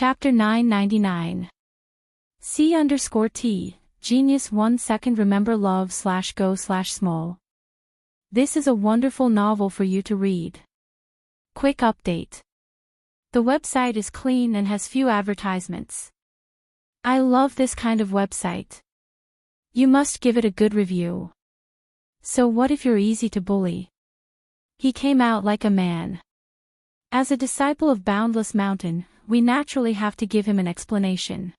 Chapter 999. C_T, Genius 1 second remember love/go/small. This is a wonderful novel for you to read. Quick update. The website is clean and has few advertisements. I love this kind of website. You must give it a good review. So what if you're easy to bully? He came out like a man. As a disciple of Boundless Mountain, we naturally have to give him an explanation.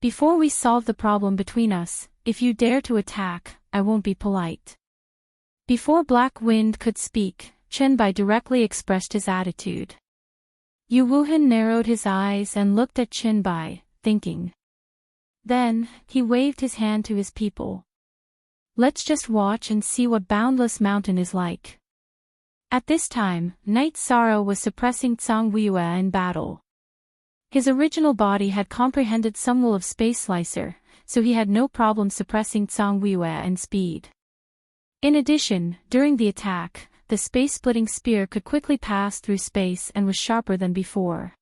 Before we solve the problem between us, if you dare to attack, I won't be polite. Before Black Wind could speak, Chenbai directly expressed his attitude. Yu Wuhan narrowed his eyes and looked at Chenbai, thinking. Then, he waved his hand to his people. Let's just watch and see what Boundless Mountain is like. At this time, Night Sorrow was suppressing Tsang Weiyue in battle. His original body had comprehended some will of Space Slicer, so he had no problem suppressing Tsang Weiyue and speed. In addition, during the attack, the space-splitting spear could quickly pass through space and was sharper than before.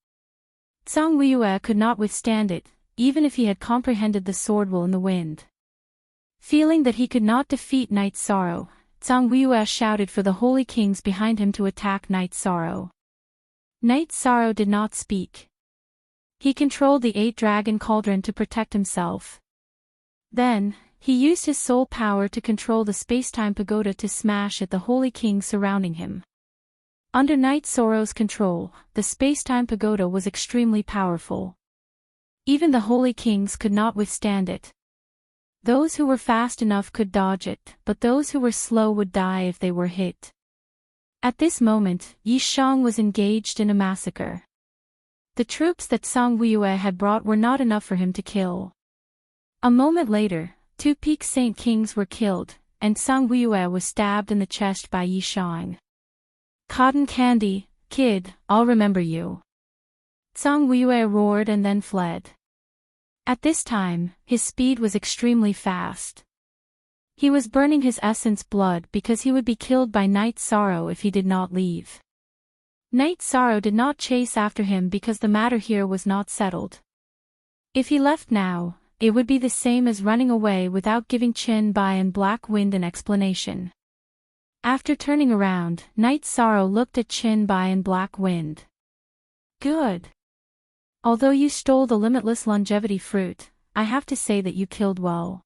Tsang Weiyue could not withstand it, even if he had comprehended the sword will in the wind. Feeling that he could not defeat Night Sorrow, Tsang Weiyue shouted for the holy kings behind him to attack Night Sorrow. Night Sorrow did not speak. He controlled the 8-dragon cauldron to protect himself. Then, he used his soul power to control the space-time pagoda to smash at the holy kings surrounding him. Under Night Sorrow's control, the space-time pagoda was extremely powerful. Even the holy kings could not withstand it. Those who were fast enough could dodge it, but those who were slow would die if they were hit. At this moment, Yi Shang was engaged in a massacre. The troops that Tsang Weiyue had brought were not enough for him to kill. A moment later, 2 Peak Saint Kings were killed, and Tsang Weiyue was stabbed in the chest by Yi Shang. Cotton candy, kid, I'll remember you. Tsang Weiyue roared and then fled. At this time, his speed was extremely fast. He was burning his essence blood because he would be killed by Night Sorrow if he did not leave. Night Sorrow did not chase after him because the matter here was not settled. If he left now, it would be the same as running away without giving Chenbai and Black Wind an explanation. After turning around, Night Sorrow looked at Chenbai and Black Wind. Good. Although you stole the limitless longevity fruit, I have to say that you killed well.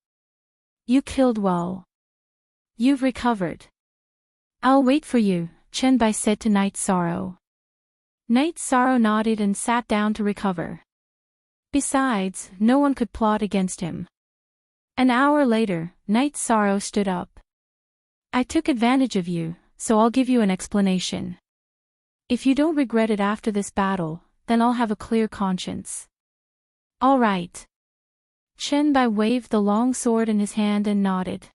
You killed well. You've recovered. I'll wait for you, Chenbai said to Night Sorrow. Night Sorrow nodded and sat down to recover. Besides, no one could plot against him. An hour later, Night Sorrow stood up. I took advantage of you, so I'll give you an explanation. If you don't regret it after this battle, then I'll have a clear conscience. All right. Chenbai waved the long sword in his hand and nodded.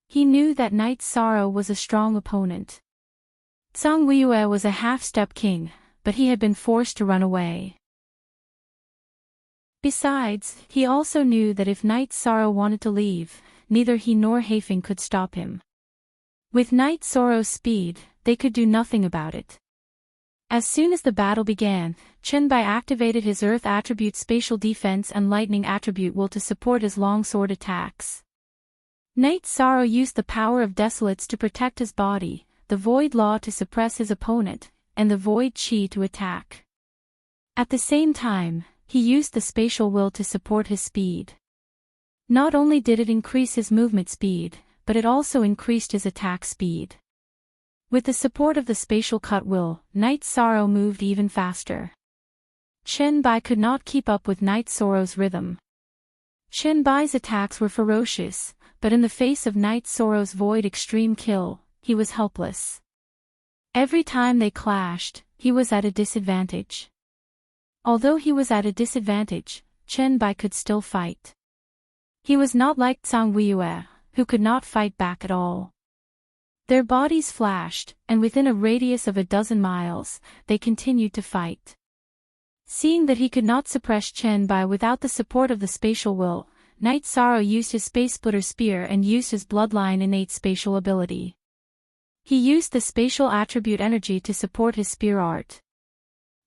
He knew that Night Sorrow was a strong opponent. Tsang Weiyue was a half-step king, but he had been forced to run away. Besides, he also knew that if Night Sorrow wanted to leave, neither he nor Haifeng could stop him. With Night Sorrow's speed, they could do nothing about it. As soon as the battle began, Chenbai activated his Earth attribute spatial defense and Lightning attribute will to support his longsword attacks. Night Sorrow used the power of Desolates to protect his body, the Void Law to suppress his opponent, and the Void Chi to attack. At the same time, he used the Spatial Will to support his speed. Not only did it increase his movement speed, but it also increased his attack speed. With the support of the Spatial Cut Will, Night Sorrow moved even faster. Chenbai could not keep up with Night Sorrow's rhythm. Chenbai's attacks were ferocious, but in the face of Night Sorrow's Void Extreme Kill, he was helpless. Every time they clashed, he was at a disadvantage. Although he was at a disadvantage, Chenbai could still fight. He was not like Tsang Weiyue, who could not fight back at all. Their bodies flashed, and within a radius of 12 miles, they continued to fight. Seeing that he could not suppress Chenbai without the support of the spatial will, Night Sorrow used his Space Splitter Spear and used his Bloodline innate spatial ability. He used the spatial attribute energy to support his spear art.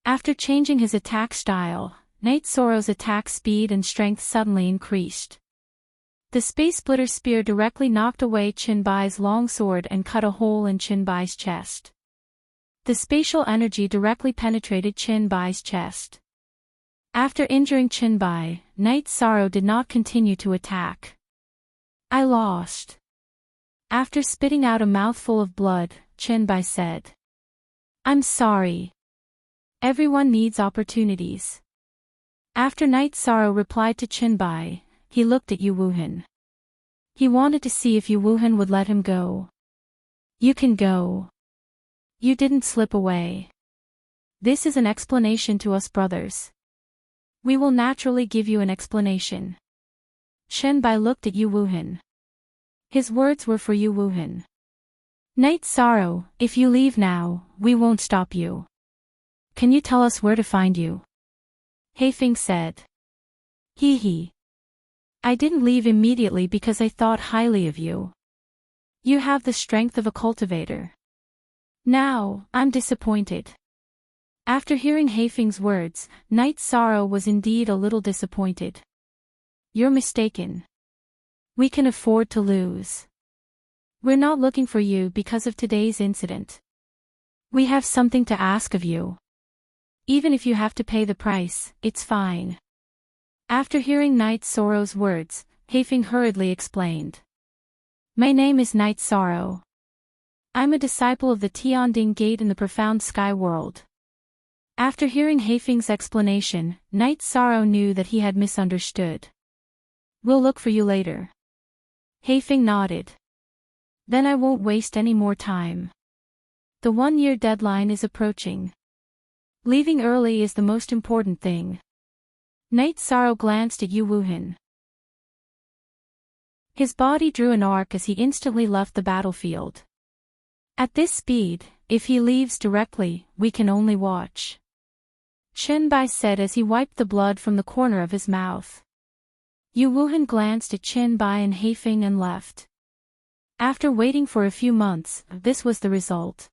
After changing his attack style, Night Sorrow's attack speed and strength suddenly increased. The Space Splitter Spear directly knocked away Qinbai's long sword and cut a hole in Qinbai's chest. The spatial energy directly penetrated Qinbai's chest. After injuring Qinbai, Night Sorrow did not continue to attack. I lost. After spitting out a mouthful of blood, Qinbai said, I'm sorry. Everyone needs opportunities. After Night Sorrow replied to Qinbai, he looked at Yu Wuhan. He wanted to see if Yu Wuhan would let him go. You can go. You didn't slip away. This is an explanation to us brothers. We will naturally give you an explanation. Qinbai looked at Yu Wuhan. His words were for Yu Wuhan. Night Sorrow, if you leave now, we won't stop you. Can you tell us where to find you? Heifeng said. Hee. I didn't leave immediately because I thought highly of you. You have the strength of a cultivator. Now, I'm disappointed. After hearing Heifeng's words, Night Sorrow was indeed a little disappointed. You're mistaken. We can afford to lose. We're not looking for you because of today's incident. We have something to ask of you. Even if you have to pay the price, it's fine. After hearing Night Sorrow's words, Heifeng hurriedly explained. My name is Night Sorrow. I'm a disciple of the Tianding Gate in the profound sky world. After hearing Heifeng's explanation, Night Sorrow knew that he had misunderstood. We'll look for you later. Heifeng nodded. Then I won't waste any more time. The 1-year deadline is approaching. Leaving early is the most important thing. Night Sorrow glanced at Yu Wuhan. His body drew an arc as he instantly left the battlefield. At this speed, if he leaves directly, we can only watch. Qinbai said as he wiped the blood from the corner of his mouth. Yu Wuhan glanced at Qinbai and Heifeng and left. After waiting for a few months, this was the result.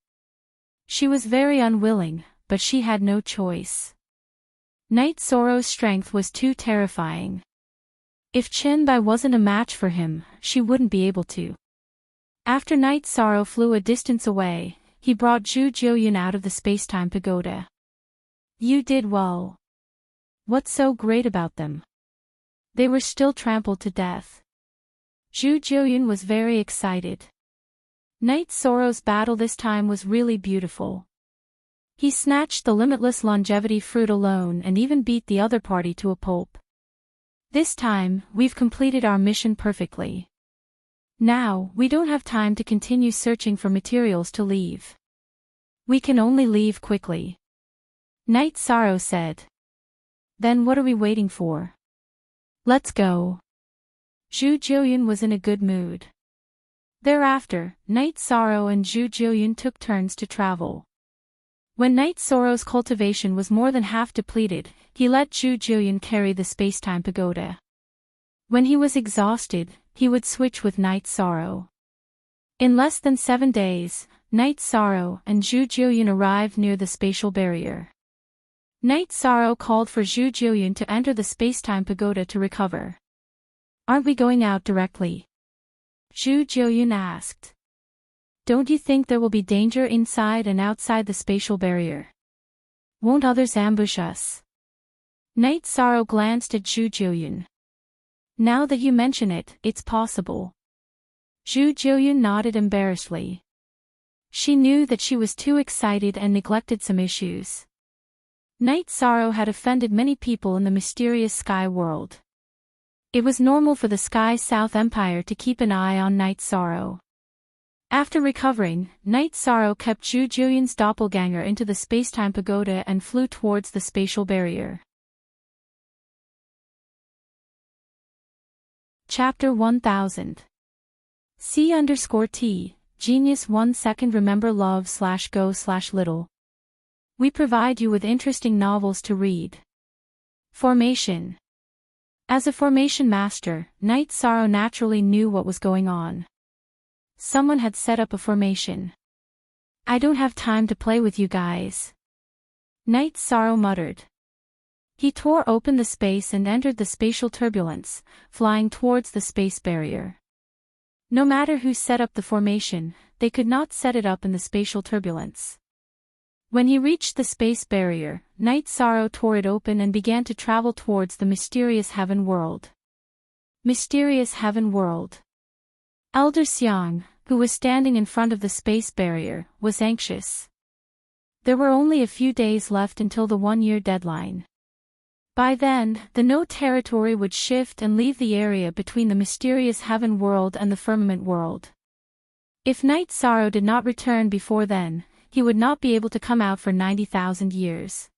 She was very unwilling, but she had no choice. Night Sorrow's strength was too terrifying. If Qinbai wasn't a match for him, she wouldn't be able to. After Night Sorrow flew a distance away, he brought Zhu Jiuyun out of the space-time pagoda. You did well. What's so great about them? They were still trampled to death. Zhu Jiuyun was very excited. Night Sorrow's battle this time was really beautiful. He snatched the limitless longevity fruit alone and even beat the other party to a pulp. This time, we've completed our mission perfectly. Now, we don't have time to continue searching for materials to leave. We can only leave quickly. Night Sorrow said. Then what are we waiting for? Let's go. Zhu Jiuyun was in a good mood. Thereafter, Night Sorrow and Zhu Jiuyun took turns to travel. When Night Sorrow's cultivation was more than half depleted, he let Zhu Jiuyun carry the space-time pagoda. When he was exhausted, he would switch with Night Sorrow. In less than 7 days, Night Sorrow and Zhu Jiuyun arrived near the spatial barrier. Night Sorrow called for Zhu Jiuyun to enter the space-time pagoda to recover. Aren't we going out directly? Zhu Jiuyun asked. Don't you think there will be danger inside and outside the spatial barrier? Won't others ambush us? Night Sorrow glanced at Zhu Jiuyun. Now that you mention it, it's possible. Zhu Jiuyun nodded embarrassedly. She knew that she was too excited and neglected some issues. Night Sorrow had offended many people in the mysterious sky world. It was normal for the Sky South Empire to keep an eye on Night Sorrow. After recovering, Night Sorrow kept Zhu Jiuyun's doppelganger into the space-time pagoda and flew towards the spatial barrier. Chapter 1000. C_T, Genius 1 second remember love/go/little. We provide you with interesting novels to read. Formation. As a formation master, Night Sorrow naturally knew what was going on. Someone had set up a formation. I don't have time to play with you guys. Night Sorrow muttered. He tore open the space and entered the spatial turbulence, flying towards the space barrier. No matter who set up the formation, they could not set it up in the spatial turbulence. When he reached the space barrier, Night Sorrow tore it open and began to travel towards the mysterious heaven world. Mysterious heaven world. Elder Xiang, who was standing in front of the space barrier, was anxious. There were only a few days left until the 1-year deadline. By then, the No territory would shift and leave the area between the mysterious heaven world and the firmament world. If Night Sorrow did not return before then, he would not be able to come out for 90,000 years.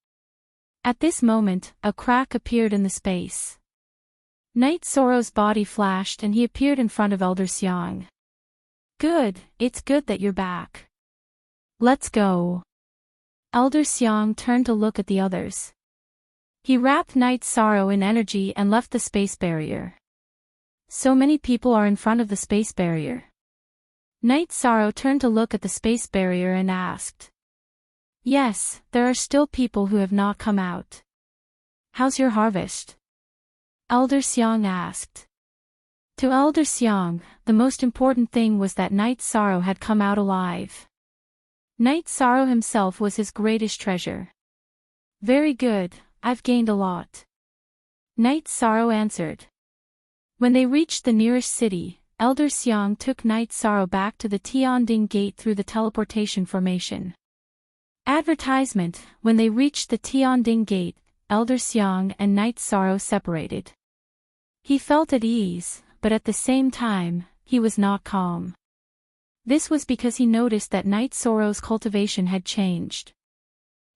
At this moment, a crack appeared in the space. Night Sorrow's body flashed and he appeared in front of Elder Xiang. Good, it's good that you're back. Let's go. Elder Xiang turned to look at the others. He wrapped Night Sorrow in energy and left the space barrier. So many people are in front of the space barrier. Night Sorrow turned to look at the space barrier and asked. Yes, there are still people who have not come out. How's your harvest? Elder Xiang asked. To Elder Xiang, the most important thing was that Night Sorrow had come out alive. Night Sorrow himself was his greatest treasure. Very good, I've gained a lot. Night Sorrow answered. When they reached the nearest city, Elder Xiang took Night Sorrow back to the Tianding Gate through the teleportation formation. Advertisement: when they reached the Tianding Gate, Elder Xiang and Night Sorrow separated. He felt at ease, but at the same time, he was not calm. This was because he noticed that Night Sorrow's cultivation had changed.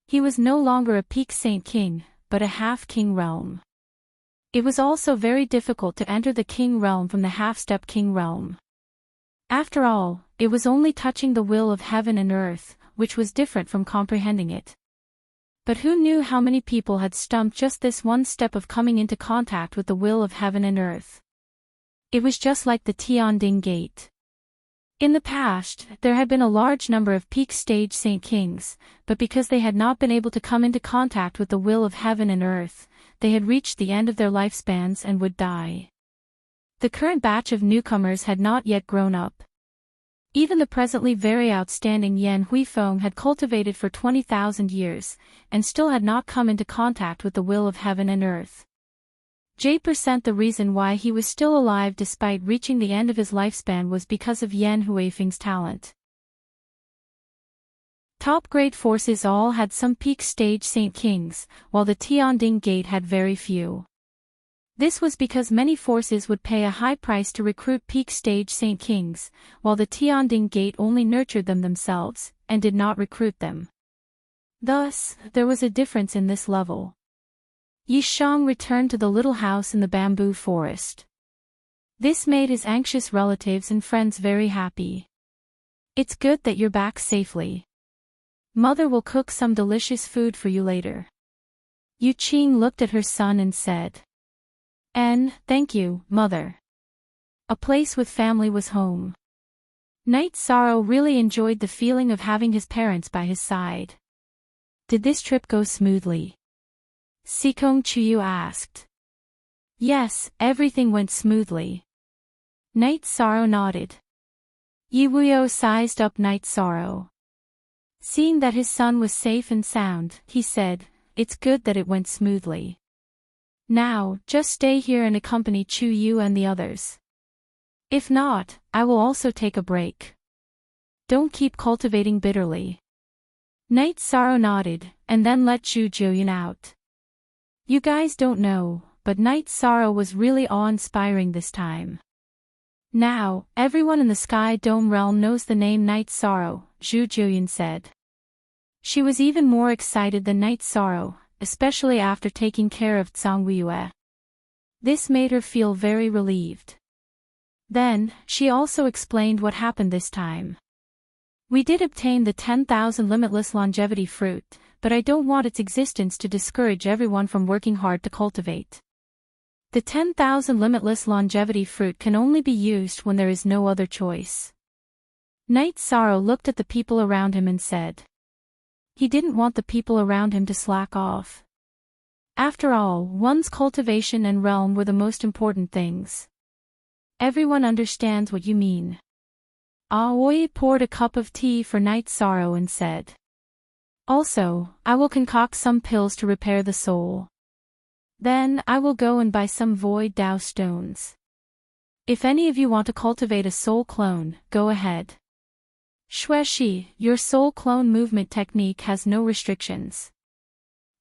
He was no longer a peak Saint King, but a half-king realm. It was also very difficult to enter the king realm from the half-step king realm. After all, it was only touching the will of heaven and earth, which was different from comprehending it. But who knew how many people had stumped just this one step of coming into contact with the will of heaven and earth? It was just like the Tianding Gate. In the past, there had been a large number of peak stage Saint Kings, but because they had not been able to come into contact with the will of heaven and earth, they had reached the end of their lifespans and would die. The current batch of newcomers had not yet grown up. Even the presently very outstanding Yan Huifeng had cultivated for 20,000 years, and still had not come into contact with the will of heaven and earth. J% the reason why he was still alive despite reaching the end of his lifespan was because of Yan Huifeng's talent. Top-grade forces all had some peak stage Saint Kings, while the Tianding Gate had very few. This was because many forces would pay a high price to recruit peak stage Saint Kings, while the Tianding Gate only nurtured them themselves, and did not recruit them. Thus, there was a difference in this level. Yi Shang returned to the little house in the bamboo forest. This made his anxious relatives and friends very happy. It's good that you're back safely. Mother will cook some delicious food for you later. Yu Qing looked at her son and said. Thank you, Mother. A place with family was home. Night Sorrow really enjoyed the feeling of having his parents by his side. Did this trip go smoothly? Sikong Chuyu asked. Yes, everything went smoothly. Night Sorrow nodded. Yi Wuyo sized up Night Sorrow. Seeing that his son was safe and sound, he said, it's good that it went smoothly. Now, just stay here and accompany Chu Yu and the others. If not, I will also take a break. Don't keep cultivating bitterly. Night Sorrow nodded, and then let Zhu Jiuyun out. You guys don't know, but Night Sorrow was really awe-inspiring this time. Now, everyone in the Sky Dome realm knows the name Night Sorrow, Zhu Jiuyun said. She was even more excited than Night Sorrow, especially after taking care of Zhang Weiyue. This made her feel very relieved. Then, she also explained what happened this time. We did obtain the 10,000 limitless longevity fruit, but I don't want its existence to discourage everyone from working hard to cultivate. The 10,000 limitless longevity fruit can only be used when there is no other choice. Night Sorrow looked at the people around him and said. He didn't want the people around him to slack off. After all, one's cultivation and realm were the most important things. Everyone understands what you mean. Aoi poured a cup of tea for Night Sorrow and said, "Also, I will concoct some pills to repair the soul. Then, I will go and buy some void Dao stones. If any of you want to cultivate a soul clone, go ahead. Xueshi, your soul clone movement technique has no restrictions.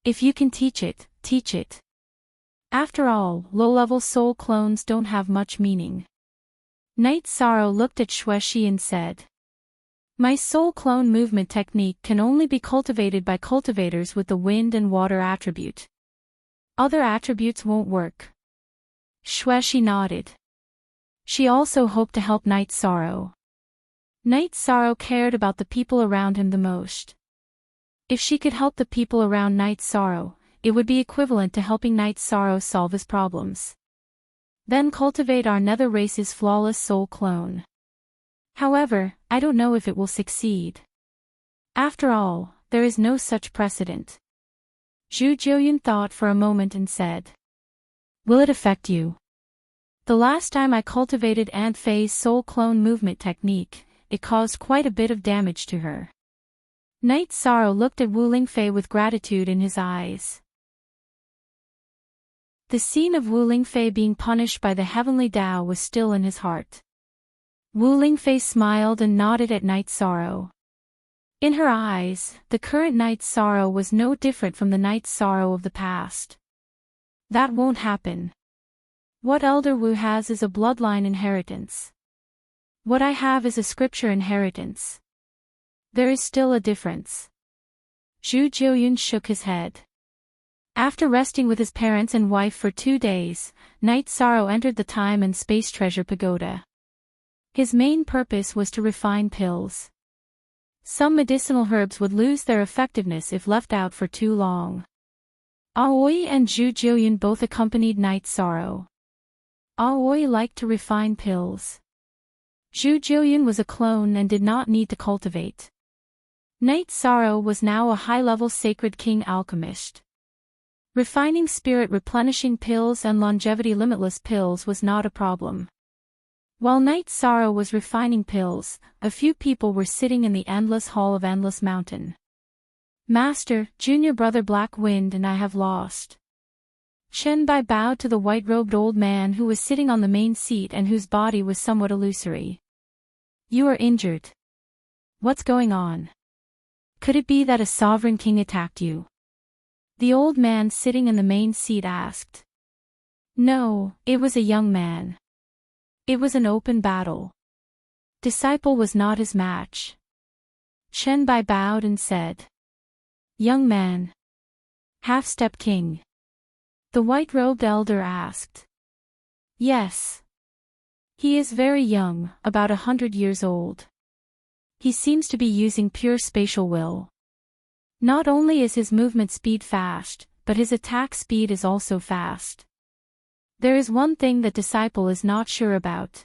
If you can teach it, teach it. After all, low-level soul clones don't have much meaning." Night Sorrow looked at Xueshi and said, "My soul clone movement technique can only be cultivated by cultivators with the wind and water attribute. Other attributes won't work." Xueshi nodded. She also hoped to help Night Sorrow. Night Sorrow cared about the people around him the most. If she could help the people around Night Sorrow, it would be equivalent to helping Night Sorrow solve his problems. Then cultivate our nether race's flawless soul clone. However, I don't know if it will succeed. After all, there is no such precedent. Zhu Jiuyun thought for a moment and said, "Will it affect you? The last time I cultivated Aunt Fei's soul clone movement technique, it caused quite a bit of damage to her." Night Sorrow looked at Wu Lingfei with gratitude in his eyes. The scene of Wu Lingfei being punished by the heavenly Tao was still in his heart. Wu Lingfei smiled and nodded at Night Sorrow. In her eyes, the current Night Sorrow was no different from the Night Sorrow of the past. That won't happen. What Elder Wu has is a bloodline inheritance. What I have is a scripture inheritance. There is still a difference. Zhu Jiuyun shook his head. After resting with his parents and wife for 2 days, Night Sorrow entered the Time and Space Treasure Pagoda. His main purpose was to refine pills. Some medicinal herbs would lose their effectiveness if left out for too long. Aoi and Zhu Jiuyun both accompanied Night Sorrow. Aoi liked to refine pills. Zhu Jiuyun was a clone and did not need to cultivate. Night Sorrow was now a high-level Sacred King alchemist. Refining spirit replenishing pills and longevity limitless pills was not a problem. While Night Sorrow was refining pills, a few people were sitting in the endless hall of Endless Mountain. "Master, Junior Brother Black Wind and I have lost." Chen Bai bowed to the white-robed old man who was sitting on the main seat and whose body was somewhat illusory. "You are injured. What's going on? Could it be that a sovereign king attacked you?" The old man sitting in the main seat asked. "No, it was a young man. It was an open battle. Disciple was not his match." Chen Bai bowed and said, "Young man. Half-step king?" The white-robed elder asked. "Yes. He is very young, about 100 years old. He seems to be using pure spatial will. Not only is his movement speed fast, but his attack speed is also fast. There is one thing that Disciple is not sure about.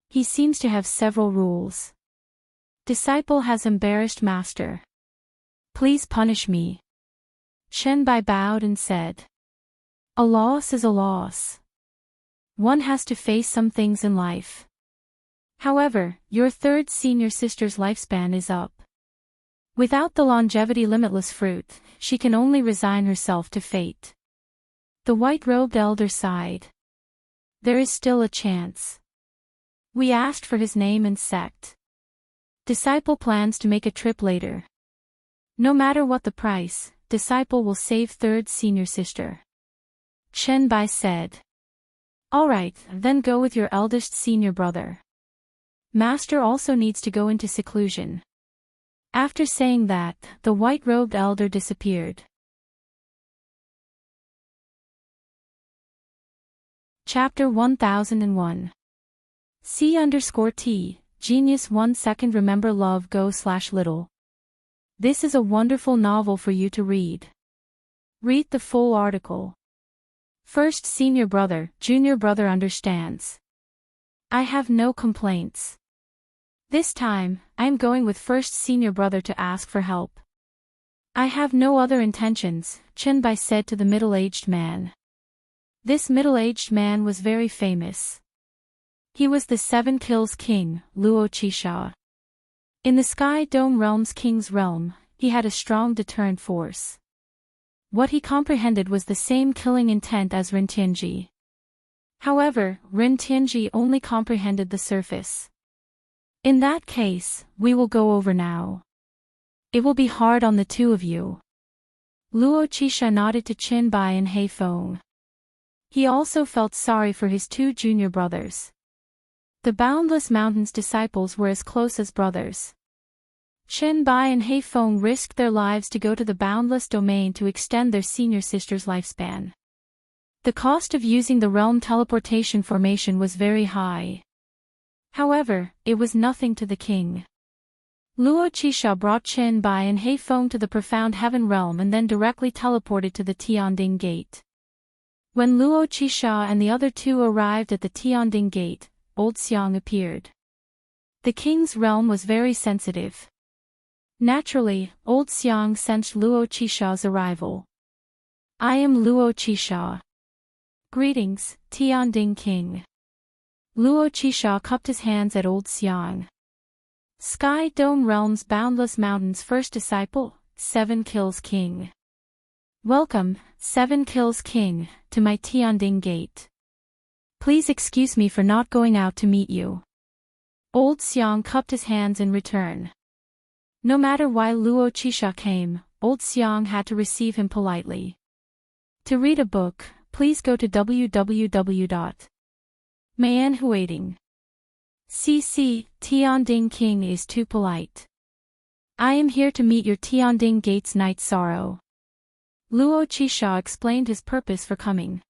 He seems to have several rules. Disciple has embarrassed Master. Please punish me." Chen Bai bowed and said, "A loss is a loss. One has to face some things in life. However, your third senior sister's lifespan is up. Without the longevity limitless fruit, she can only resign herself to fate." The white-robed elder sighed. "There is still a chance. We asked for his name and sect. Disciple plans to make a trip later. No matter what the price, Disciple will save third senior sister." Chen Bai said. "All right, then go with your eldest senior brother. Master also needs to go into seclusion." After saying that, the white-robed elder disappeared. Chapter 1001. C_T, Genius 1 second Remember Love Go/Little. This is a wonderful novel for you to read. Read the full article. First senior brother, junior brother understands. I have no complaints. This time, I am going with first senior brother to ask for help. I have no other intentions, Chenbai said to the middle-aged man. This middle-aged man was very famous. He was the Seven Kills King, Luo Qisha. In the Sky Dome Realm's king's realm, he had a strong deterrent force. What he comprehended was the same killing intent as Ren Tianji. However, Ren Tianji only comprehended the surface. In that case, we will go over now. It will be hard on the two of you. Luo Qisha nodded to Chenbai and Heifeng. He also felt sorry for his two junior brothers. The Boundless Mountain's disciples were as close as brothers. Chenbai and Heifeng risked their lives to go to the Boundless domain to extend their senior sister's lifespan. The cost of using the realm teleportation formation was very high. However, it was nothing to the king. Luo Qisha brought Chenbai and Heifeng to the Profound Heaven realm and then directly teleported to the Tianding Gate. When Luo Qisha and the other two arrived at the Tianding Gate, Old Xiang appeared. The king's realm was very sensitive. Naturally, Old Xiang sensed Luo Qisha's arrival. I am Luo Qisha. Greetings, Tianding King. Luo Qisha cupped his hands at Old Xiang. Sky Dome Realm's Boundless Mountain's first disciple, Seven Kills King. Welcome, Seven Kills King, to my Tianding Gate. Please excuse me for not going out to meet you. Old Xiang cupped his hands in return. No matter why Luo Qisha came, Old Xiang had to receive him politely. To read a book, please go to www.mayanhuating. CC, Tianding King is too polite. I am here to meet your Tianding Gate's Night Sorrow. Luo Qisha explained his purpose for coming.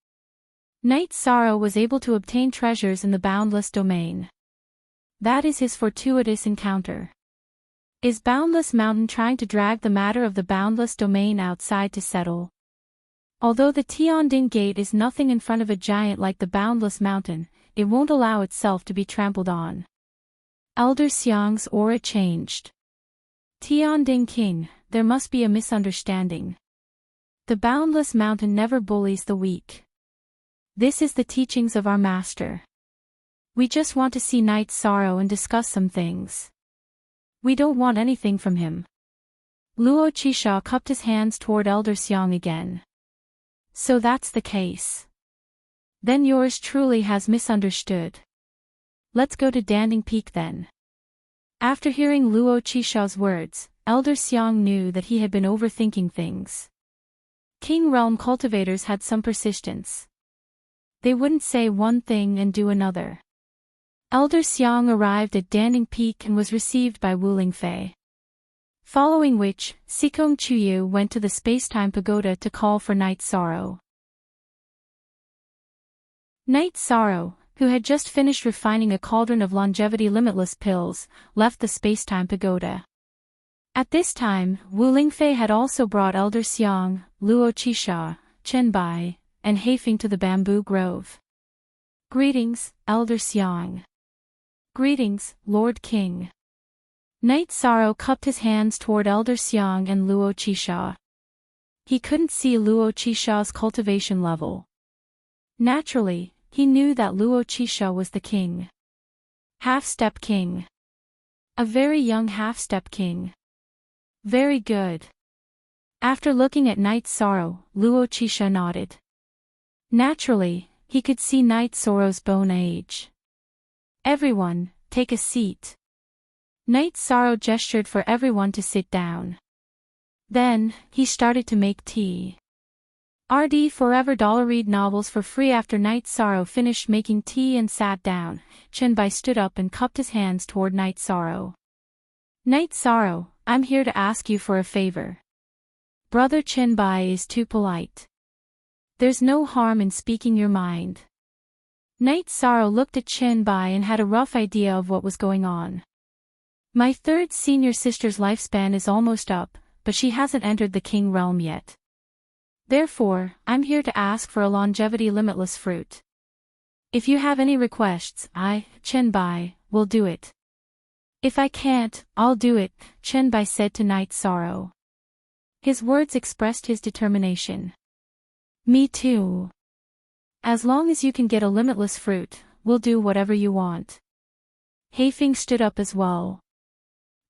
Night Sorrow was able to obtain treasures in the Boundless domain. That is his fortuitous encounter. Is Boundless Mountain trying to drag the matter of the Boundless domain outside to settle? Although the Tianding Gate is nothing in front of a giant like the Boundless Mountain, it won't allow itself to be trampled on. Elder Xiang's aura changed. Tianding King, there must be a misunderstanding. The Boundless Mountain never bullies the weak. This is the teachings of our master. We just want to see Night Sorrow and discuss some things. We don't want anything from him. Luo Qisha cupped his hands toward Elder Xiang again. So that's the case. Then yours truly has misunderstood. Let's go to Danding Peak then. After hearing Luo Qisha's words, Elder Xiang knew that he had been overthinking things. King Realm cultivators had some persistence. They wouldn't say one thing and do another. Elder Xiang arrived at Danding Peak and was received by Wu Lingfei. Following which, Sikong Chuyu went to the Spacetime Pagoda to call for Night Sorrow. Night Sorrow, who had just finished refining a cauldron of longevity limitless pills, left the Spacetime Pagoda. At this time, Wu Lingfei had also brought Elder Xiang, Luo Qisha, Chenbai, and Heifeng to the bamboo grove. Greetings, Elder Xiang. Greetings, Lord King. Night Sorrow cupped his hands toward Elder Xiang and Luo Qisha. He couldn't see Luo Qisha's cultivation level. Naturally, he knew that Luo Qisha was the king. Half-step king. A very young half-step king. Very good. After looking at Night Sorrow, Luo Qisha nodded. Naturally, he could see Night Sorrow's bone age. Everyone, take a seat. Night Sorrow gestured for everyone to sit down. Then, he started to make tea. RD Forever read novels for free. After Night Sorrow finished making tea and sat down, Chenbai stood up and cupped his hands toward Night Sorrow. Night Sorrow, I'm here to ask you for a favor. Brother Chenbai is too polite. There's no harm in speaking your mind. Night Sorrow looked at Chenbai and had a rough idea of what was going on. My third senior sister's lifespan is almost up, but she hasn't entered the king realm yet. Therefore, I'm here to ask for a longevity limitless fruit. If you have any requests, I, Chenbai, will do it. If I can't, I'll do it, Chenbai said to Night Sorrow. His words expressed his determination. Me too. As long as you can get a limitless fruit, we'll do whatever you want. Heifeng stood up as well.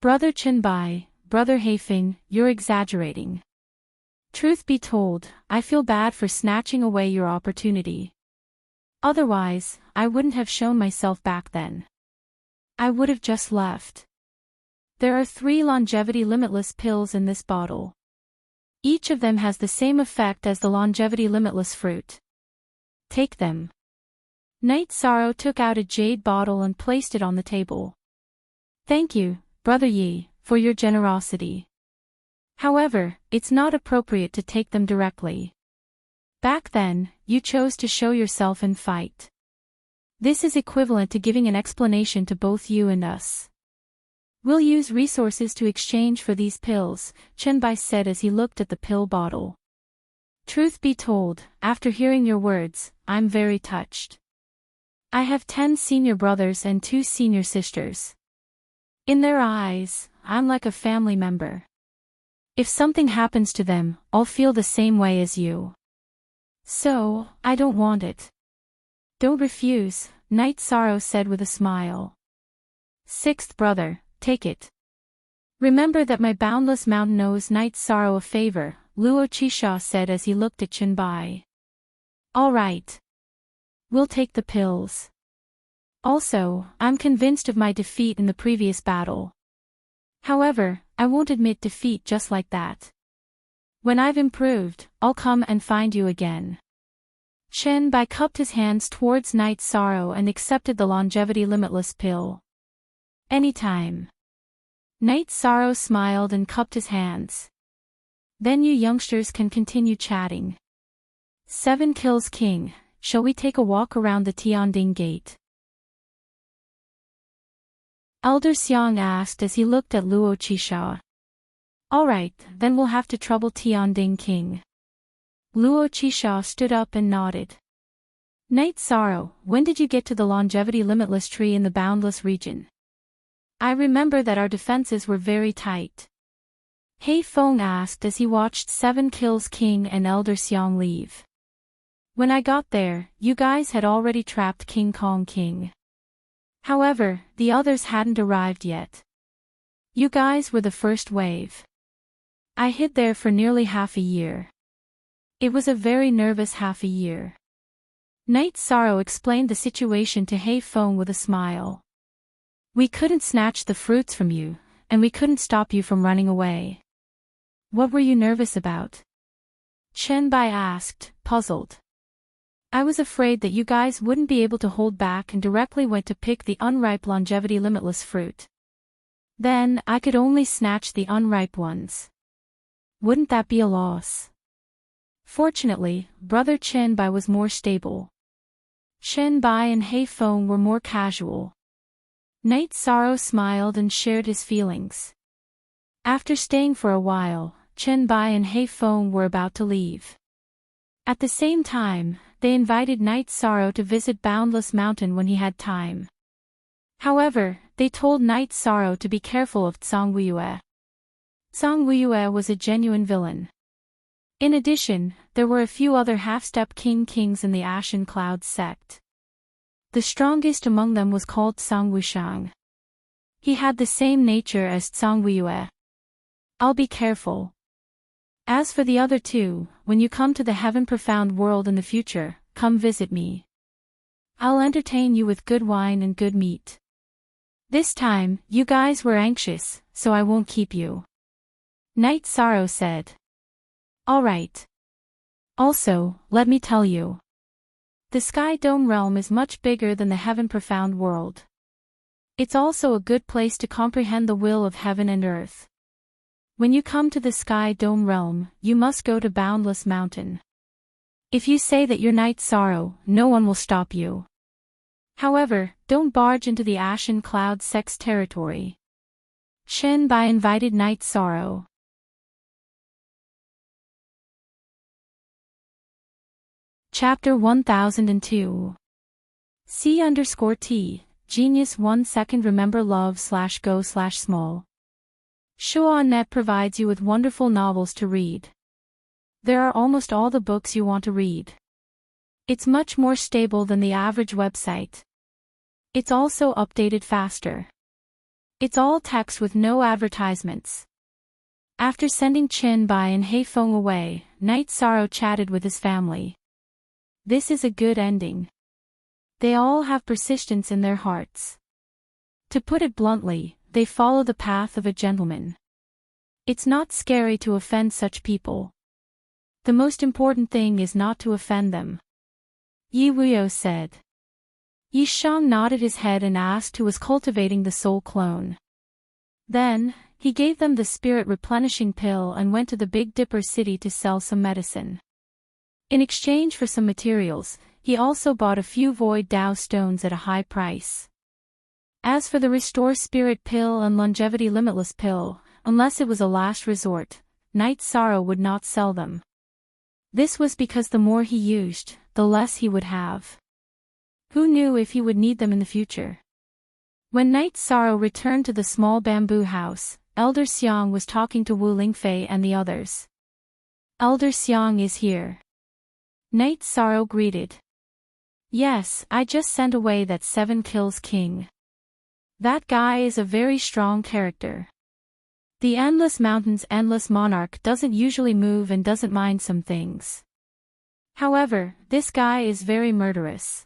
Brother Chenbai, Brother Heifeng, you're exaggerating. Truth be told, I feel bad for snatching away your opportunity. Otherwise, I wouldn't have shown myself back then. I would have just left. There are 3 longevity limitless pills in this bottle. Each of them has the same effect as the longevity limitless fruit. Take them. Night Sorrow took out a jade bottle and placed it on the table. Thank you, Brother Yi, for your generosity. However, it's not appropriate to take them directly. Back then, you chose to show yourself and fight. This is equivalent to giving an explanation to both you and us. We'll use resources to exchange for these pills, Chenbai said as he looked at the pill bottle. Truth be told, after hearing your words, I'm very touched. I have 10 senior brothers and 2 senior sisters. In their eyes, I'm like a family member. If something happens to them, I'll feel the same way as you. So, I don't want it. Don't refuse, Night Sorrow said with a smile. 6th brother, take it. Remember that my Boundless Mountain owes Night Sorrow a favor, Luo Chisha said as he looked at Chenbai. All right. We'll take the pills. Also, I'm convinced of my defeat in the previous battle. However, I won't admit defeat just like that. When I've improved, I'll come and find you again. Chenbai cupped his hands towards Night Sorrow and accepted the longevity limitless pill. Anytime. Night Sorrow smiled and cupped his hands. Then you youngsters can continue chatting. 7 kills king, shall we take a walk around the Tianding gate? Elder Xiang asked as he looked at Luo Chisha. Alright, then we'll have to trouble Tianding king. Luo Chisha stood up and nodded. Night Sorrow, when did you get to the longevity limitless tree in the Boundless region? I remember that our defenses were very tight. Heifeng asked as he watched 7 kills king and Elder Xiang leave. When I got there, you guys had already trapped King Kong King. However, the others hadn't arrived yet. You guys were the first wave. I hid there for nearly half a year. It was a very nervous half a year. Night Sorrow explained the situation to Heifeng with a smile. We couldn't snatch the fruits from you, and we couldn't stop you from running away. What were you nervous about? Chenbai asked, puzzled. I was afraid that you guys wouldn't be able to hold back and directly went to pick the unripe longevity limitless fruit. Then, I could only snatch the unripe ones. Wouldn't that be a loss? Fortunately, Brother Chenbai was more stable. Chenbai and Heifeng were more casual. Night Sorrow smiled and shared his feelings. After staying for a while, Chenbai and Heifeng were about to leave. At the same time, they invited Night Sorrow to visit Boundless Mountain when he had time. However, they told Night Sorrow to be careful of Zhang Weiyue. Zhang Weiyue was a genuine villain. In addition, there were a few other half-step kings in the Ashen Clouds sect. The strongest among them was called Zhang Wushang. He had the same nature as Zhang Weiyue. I'll be careful. As for the other 2, when you come to the Heaven Profound world in the future, come visit me. I'll entertain you with good wine and good meat. This time, you guys were anxious, so I won't keep you. Night Sorrow said. Alright. Also, let me tell you. The Sky Dome realm is much bigger than the Heaven Profound world. It's also a good place to comprehend the will of heaven and earth. When you come to the Sky Dome realm, you must go to Boundless Mountain. If you say that you're Night Sorrow, no one will stop you. However, don't barge into the Ashen Cloud sect's territory. Chenbai invited Night Sorrow. Chapter 1002. C_T, Genius 1 second remember love/go/small. Shuon.net provides you with wonderful novels to read. There are almost all the books you want to read. It's much more stable than the average website. It's also updated faster. It's all text with no advertisements. After sending Chin Bai and Hei Feng away, Night Sorrow chatted with his family. This is a good ending. They all have persistence in their hearts. To put it bluntly, they follow the path of a gentleman. It's not scary to offend such people. The most important thing is not to offend them. Yi Wuyo said. Yi Shang nodded his head and asked who was cultivating the soul clone. Then, he gave them the spirit replenishing pill and went to the Big Dipper city to sell some medicine. In exchange for some materials, he also bought a few void Dao stones at a high price. As for the Restore Spirit pill and Longevity Limitless pill, unless it was a last resort, Night Sorrow would not sell them. This was because the more he used, the less he would have. Who knew if he would need them in the future? When Night Sorrow returned to the small bamboo house, Elder Xiang was talking to Wu Lingfei and the others. Elder Xiang is here. Night Sorrow greeted. Yes, I just sent away that 7 kills king. That guy is a very strong character. The Endless Mountain's Endless Monarch doesn't usually move and doesn't mind some things. However, this guy is very murderous.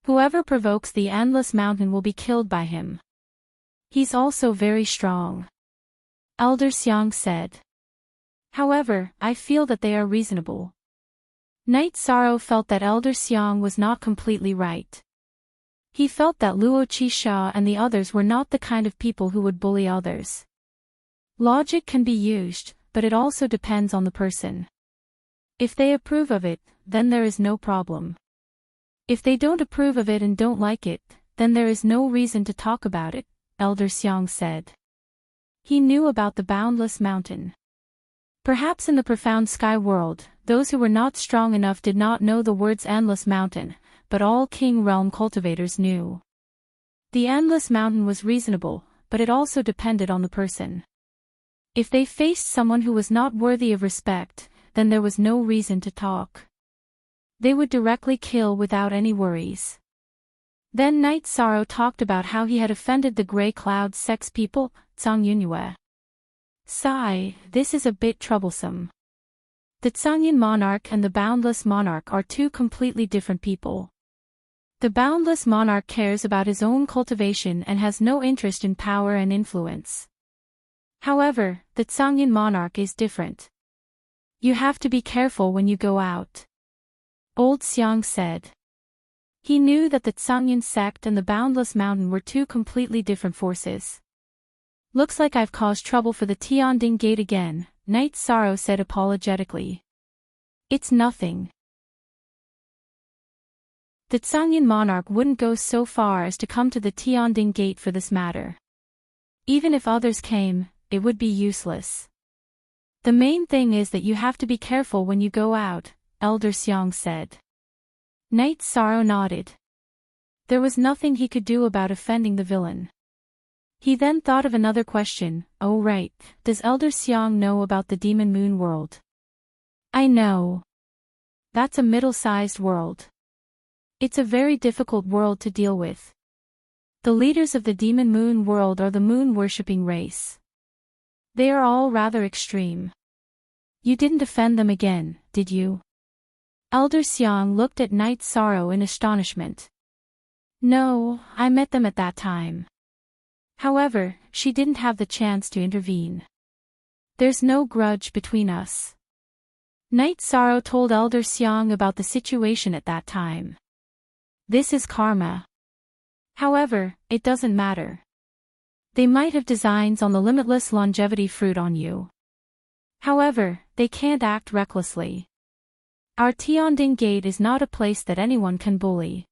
Whoever provokes the Endless Mountain will be killed by him. He's also very strong. Elder Xiang said. However, I feel that they are reasonable. Night Sorrow felt that Elder Xiang was not completely right. He felt that Luo Qisha and the others were not the kind of people who would bully others. Logic can be used, but it also depends on the person. If they approve of it, then there is no problem. If they don't approve of it and don't like it, then there is no reason to talk about it, Elder Xiang said. He knew about the Boundless Mountain. Perhaps in the profound sky world, those who were not strong enough did not know the words Endless Mountain, but all King Realm cultivators knew. The Endless Mountain was reasonable, but it also depended on the person. If they faced someone who was not worthy of respect, then there was no reason to talk. They would directly kill without any worries. Then Night Sorrow talked about how he had offended the Grey Cloud sex people, Zhang Yunyue. Sigh, this is a bit troublesome. The Zhangyan Monarch and the Boundless Monarch are two completely different people. The Boundless Monarch cares about his own cultivation and has no interest in power and influence. However, the Zhangyan Monarch is different. You have to be careful when you go out. Old Xiang said. He knew that the Zhangyan sect and the Boundless Mountain were two completely different forces. Looks like I've caused trouble for the Tianding Gate again, Night Sorrow said apologetically. It's nothing. The Zhangyan monarch wouldn't go so far as to come to the Tianding Gate for this matter. Even if others came, it would be useless. The main thing is that you have to be careful when you go out, Elder Xiang said. Night Sorrow nodded. There was nothing he could do about offending the villain. He then thought of another question. Oh right, does Elder Xiang know about the Demon Moon world? I know. That's a middle-sized world. It's a very difficult world to deal with. The leaders of the Demon Moon world are the moon-worshipping race. They are all rather extreme. You didn't offend them again, did you? Elder Xiang looked at Night Sorrow in astonishment. No, I met them at that time. However, she didn't have the chance to intervene. There's no grudge between us. Night Sorrow told Elder Xiang about the situation at that time. This is karma. However, it doesn't matter. They might have designs on the limitless longevity fruit on you. However, they can't act recklessly. Our Tianding Gate is not a place that anyone can bully.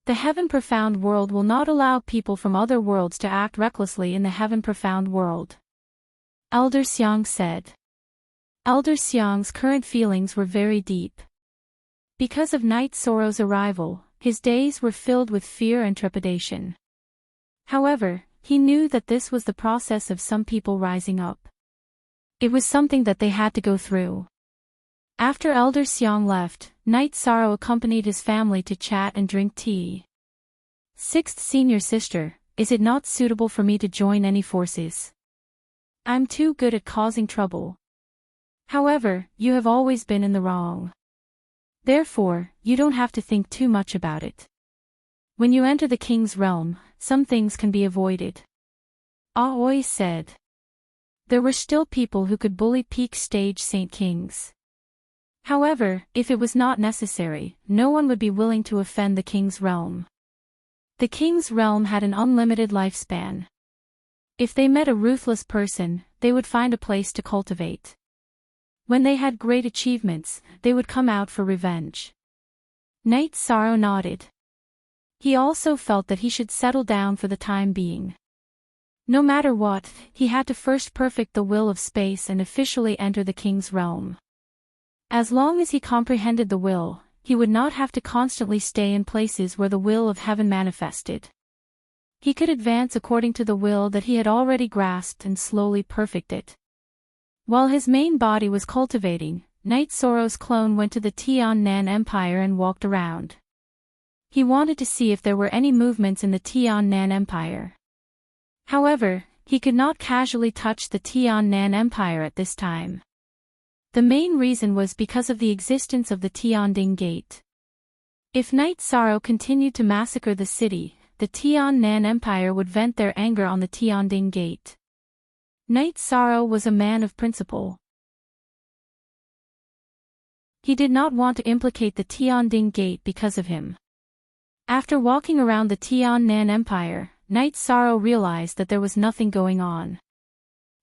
The Heaven Profound world will not allow people from other worlds to act recklessly in the Heaven Profound world. Elder Xiang said. Elder Xiang's current feelings were very deep. Because of Night Sorrow's arrival, his days were filled with fear and trepidation. However, he knew that this was the process of some people rising up. It was something that they had to go through. After Elder Seong left, Knight Sorrow accompanied his family to chat and drink tea. Sixth senior sister, is it not suitable for me to join any forces? I'm too good at causing trouble. However, you have always been in the wrong. Therefore, you don't have to think too much about it. When you enter the king's realm, some things can be avoided. Aoi said. There were still people who could bully peak stage Saint Kings. However, if it was not necessary, no one would be willing to offend the king's realm. The king's realm had an unlimited lifespan. If they met a ruthless person, they would find a place to cultivate. When they had great achievements, they would come out for revenge. Knight Sorrow nodded. He also felt that he should settle down for the time being. No matter what, he had to first perfect the will of space and officially enter the king's realm. As long as he comprehended the will, he would not have to constantly stay in places where the will of heaven manifested. He could advance according to the will that he had already grasped and slowly perfect it. While his main body was cultivating, Knight Sorrow's clone went to the Tian-Nan Empire and walked around. He wanted to see if there were any movements in the Tian-Nan Empire. However, he could not casually touch the Tian-Nan Empire at this time. The main reason was because of the existence of the Tianding Gate. If Knight Sorrow continued to massacre the city, the Tian-Nan Empire would vent their anger on the Tianding Gate. Knight Sorrow was a man of principle. He did not want to implicate the Tianding Gate because of him. After walking around the Tian-Nan Empire, Knight Sorrow realized that there was nothing going on.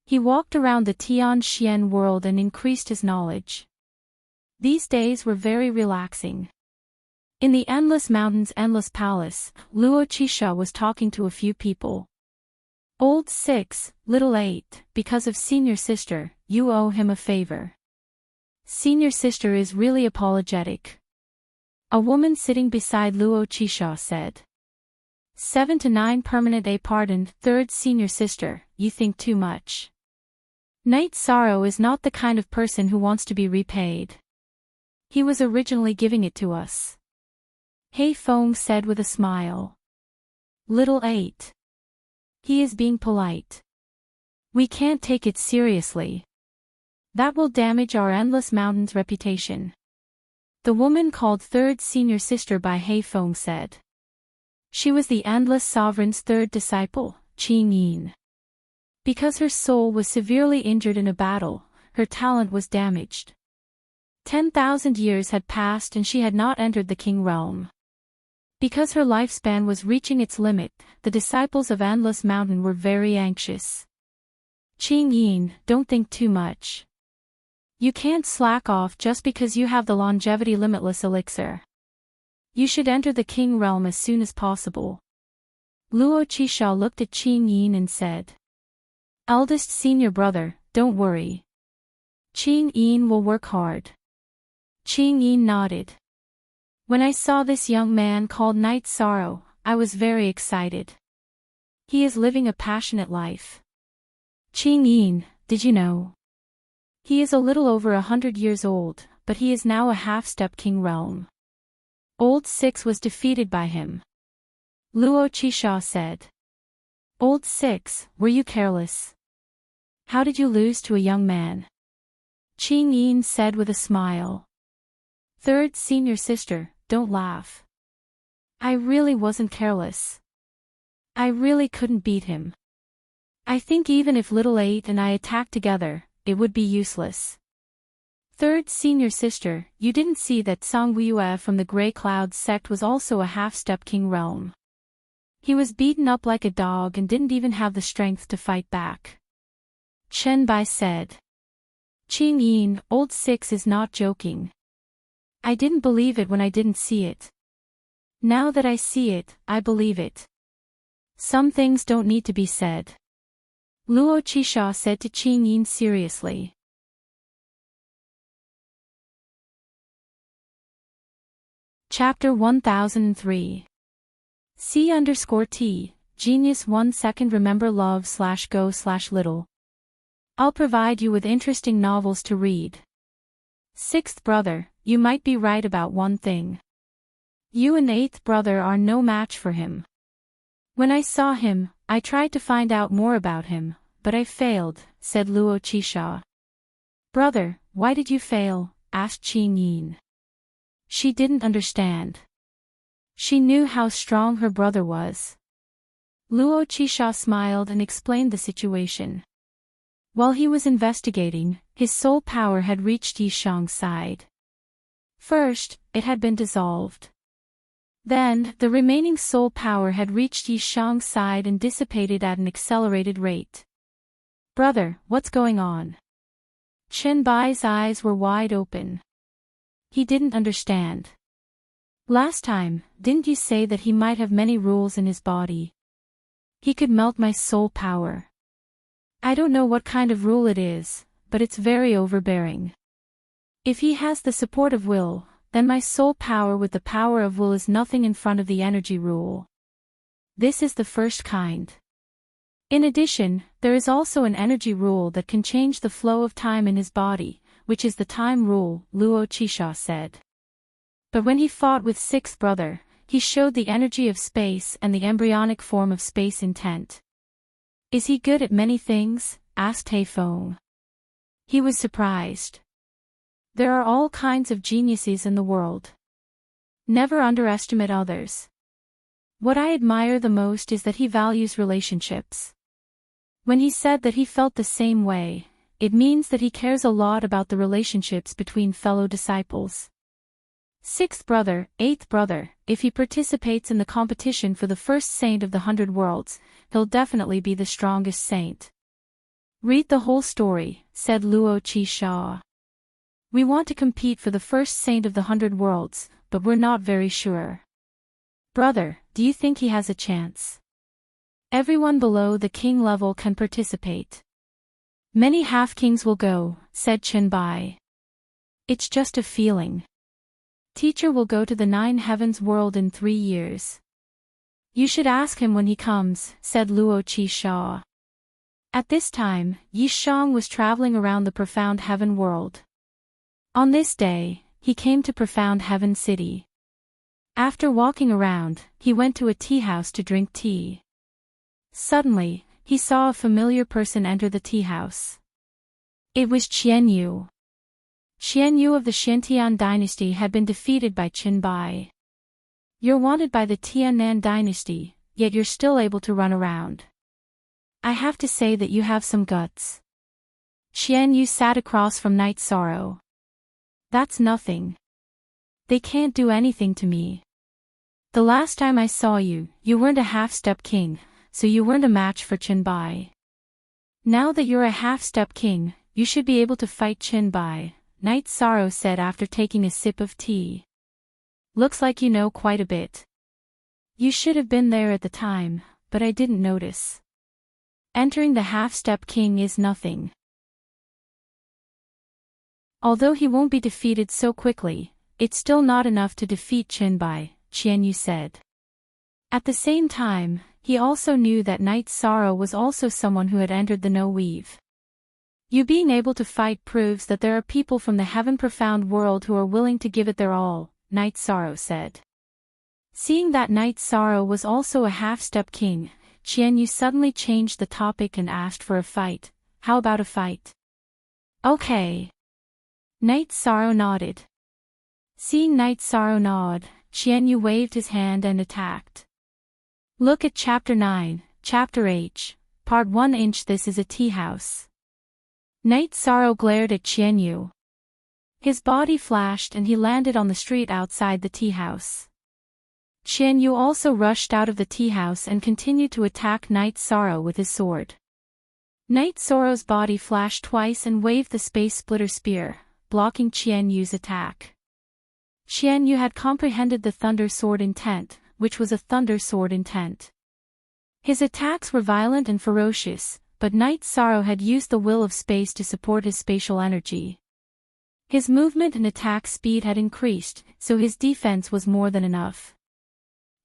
He walked around the Tian-Xian world and increased his knowledge. These days were very relaxing. In the Endless Mountain's Endless Palace, Luo Chisha was talking to a few people. Old 6, little 8, because of senior sister, you owe him a favor. Senior sister is really apologetic. A woman sitting beside Luo Chisha said. 7 to 9 permanent a pardoned, third senior sister, you think too much. Knight Sorrow is not the kind of person who wants to be repaid. He was originally giving it to us. Hei Fong said with a smile. Little 8. He is being polite. We can't take it seriously. That will damage our Endless Mountain's reputation. The woman called third senior sister by Hei Fong said. She was the Endless Sovereign's third disciple, Qing Yin. Because her soul was severely injured in a battle, her talent was damaged. 10,000 years had passed and she had not entered the king realm. Because her lifespan was reaching its limit, the disciples of Endless Mountain were very anxious. Qing Yin, don't think too much. You can't slack off just because you have the longevity limitless elixir. You should enter the king realm as soon as possible. Luo Chisha looked at Qing Yin and said. Eldest senior brother, don't worry. Qing Yin will work hard. Qing Yin nodded. When I saw this young man called Knight Sorrow, I was very excited. He is living a passionate life. Qing Yin, did you know? He is a little over 100 years old, but he is now a half-step king realm. Old 6 was defeated by him. Luo Chisha said. Old 6, were you careless? How did you lose to a young man? Qing Yin said with a smile. Third senior sister, don't laugh. I really wasn't careless. I really couldn't beat him. I think even if little 8 and I attacked together, it would be useless. Third senior sister, you didn't see that Song Weiyue from the Grey Clouds sect was also a half-step king realm. He was beaten up like a dog and didn't even have the strength to fight back. Chen Bai said. Qing Yin, old 6 is not joking. I didn't believe it when I didn't see it. Now that I see it, I believe it. Some things don't need to be said. Luo Chisha said to Qing Yin seriously. Chapter 1003. C_T, Genius 1 second remember love/go/little. I'll provide you with interesting novels to read. Sixth brother, you might be right about one thing. You and eighth brother are no match for him. When I saw him, I tried to find out more about him, but I failed, said Luo Qisha. Brother, why did you fail? Asked Qin Yin. She didn't understand. She knew how strong her brother was. Luo Qisha smiled and explained the situation. While he was investigating, his soul power had reached Yishang's side. First, it had been dissolved. Then, the remaining soul power had reached Yishang's side and dissipated at an accelerated rate. Brother, what's going on? Chen Bai's eyes were wide open. He didn't understand. Last time, didn't you say that he might have many rules in his body? He could melt my soul power. I don't know what kind of rule it is, but it's very overbearing. If he has the support of will, then my soul power with the power of will is nothing in front of the energy rule. This is the first kind. In addition, there is also an energy rule that can change the flow of time in his body, which is the time rule, Luo Qisha said. But when he fought with sixth brother, he showed the energy of space and the embryonic form of space intent. Is he good at many things? Asked Heifeng. He was surprised. There are all kinds of geniuses in the world. Never underestimate others. What I admire the most is that he values relationships. When he said that he felt the same way, it means that he cares a lot about the relationships between fellow disciples. Sixth brother, eighth brother, if he participates in the competition for the first saint of the 100 worlds, he'll definitely be the strongest saint. Read the whole story, said Luo Qisha. We want to compete for the first saint of the 100 worlds, but we're not very sure. Brother, do you think he has a chance? Everyone below the king level can participate. Many half-kings will go, said Chen Bai. It's just a feeling. Teacher will go to the 9 heavens world in 3 years. You should ask him when he comes, said Luo Qisha. At this time, Yishang was traveling around the profound heaven world. On this day, he came to Profound Heaven City. After walking around, he went to a tea house to drink tea. Suddenly, he saw a familiar person enter the tea house. It was Qian Yu. Qian Yu of the Xiantian dynasty had been defeated by Qin Bai. You're wanted by the Tiannan dynasty, yet you're still able to run around. I have to say that you have some guts. Qian Yu sat across from Night Sorrow. That's nothing. They can't do anything to me. The last time I saw you, you weren't a half-step king, so you weren't a match for Qin Bai. Now that you're a half-step king, you should be able to fight Qin Bai, Night Sorrow said after taking a sip of tea. Looks like you know quite a bit. You should have been there at the time, but I didn't notice. Entering the half-step king is nothing. Although he won't be defeated so quickly, it's still not enough to defeat Qin Bai, Qian Yu said. At the same time, he also knew that Night Sorrow was also someone who had entered the No Weave. You being able to fight proves that there are people from the heaven profound world who are willing to give it their all, Night Sorrow said. Seeing that Night Sorrow was also a half-step king, Qian Yu suddenly changed the topic and asked for a fight. How about a fight? Okay. Night Sorrow nodded. Seeing Night Sorrow nod, Qian Yu waved his hand and attacked. Look at Chapter 9, Chapter H, Part 1 inch. This is a tea house. Night Sorrow glared at Qian Yu. His body flashed and he landed on the street outside the tea house. Qian Yu also rushed out of the tea house and continued to attack Night Sorrow with his sword. Night Sorrow's body flashed twice and waved the Space Splitter Spear, blocking Qian Yu's attack. Qian Yu had comprehended the Thunder Sword intent, which was a Thunder Sword intent. His attacks were violent and ferocious, but Night Sorrow had used the will of space to support his spatial energy. His movement and attack speed had increased, so his defense was more than enough.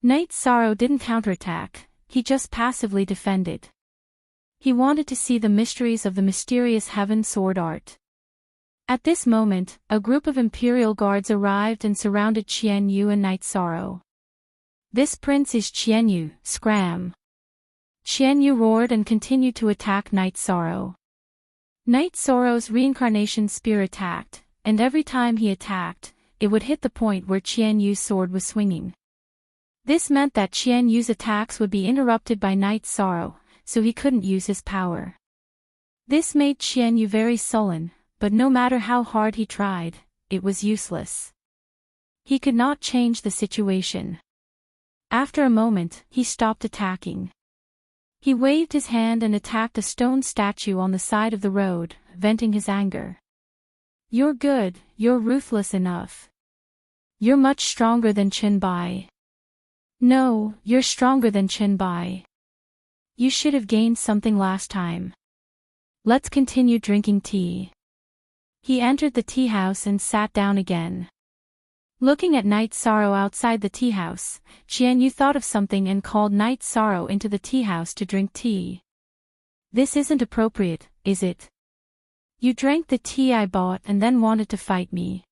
Night Sorrow didn't counterattack, he just passively defended. He wanted to see the mysteries of the mysterious heaven sword art. At this moment, a group of imperial guards arrived and surrounded Qian Yu and Night Sorrow. "This prince is Qian Yu, scram!" Qian Yu roared and continued to attack Night Sorrow. Night Sorrow's reincarnation spear attacked, and every time he attacked, it would hit the point where Qian Yu's sword was swinging. This meant that Qian Yu's attacks would be interrupted by Night Sorrow, so he couldn't use his power. This made Qian Yu very sullen, but no matter how hard he tried, it was useless. He could not change the situation. After a moment, he stopped attacking. He waved his hand and attacked a stone statue on the side of the road, venting his anger. "You're good, you're ruthless enough. You're much stronger than Chen Bai. No, you're stronger than Chen Bai. You should have gained something last time. Let's continue drinking tea." He entered the tea house and sat down again. Looking at Night Sorrow outside the tea house, Qian Yu thought of something and called Night Sorrow into the tea house to drink tea. "This isn't appropriate, is it? You drank the tea I bought and then wanted to fight me.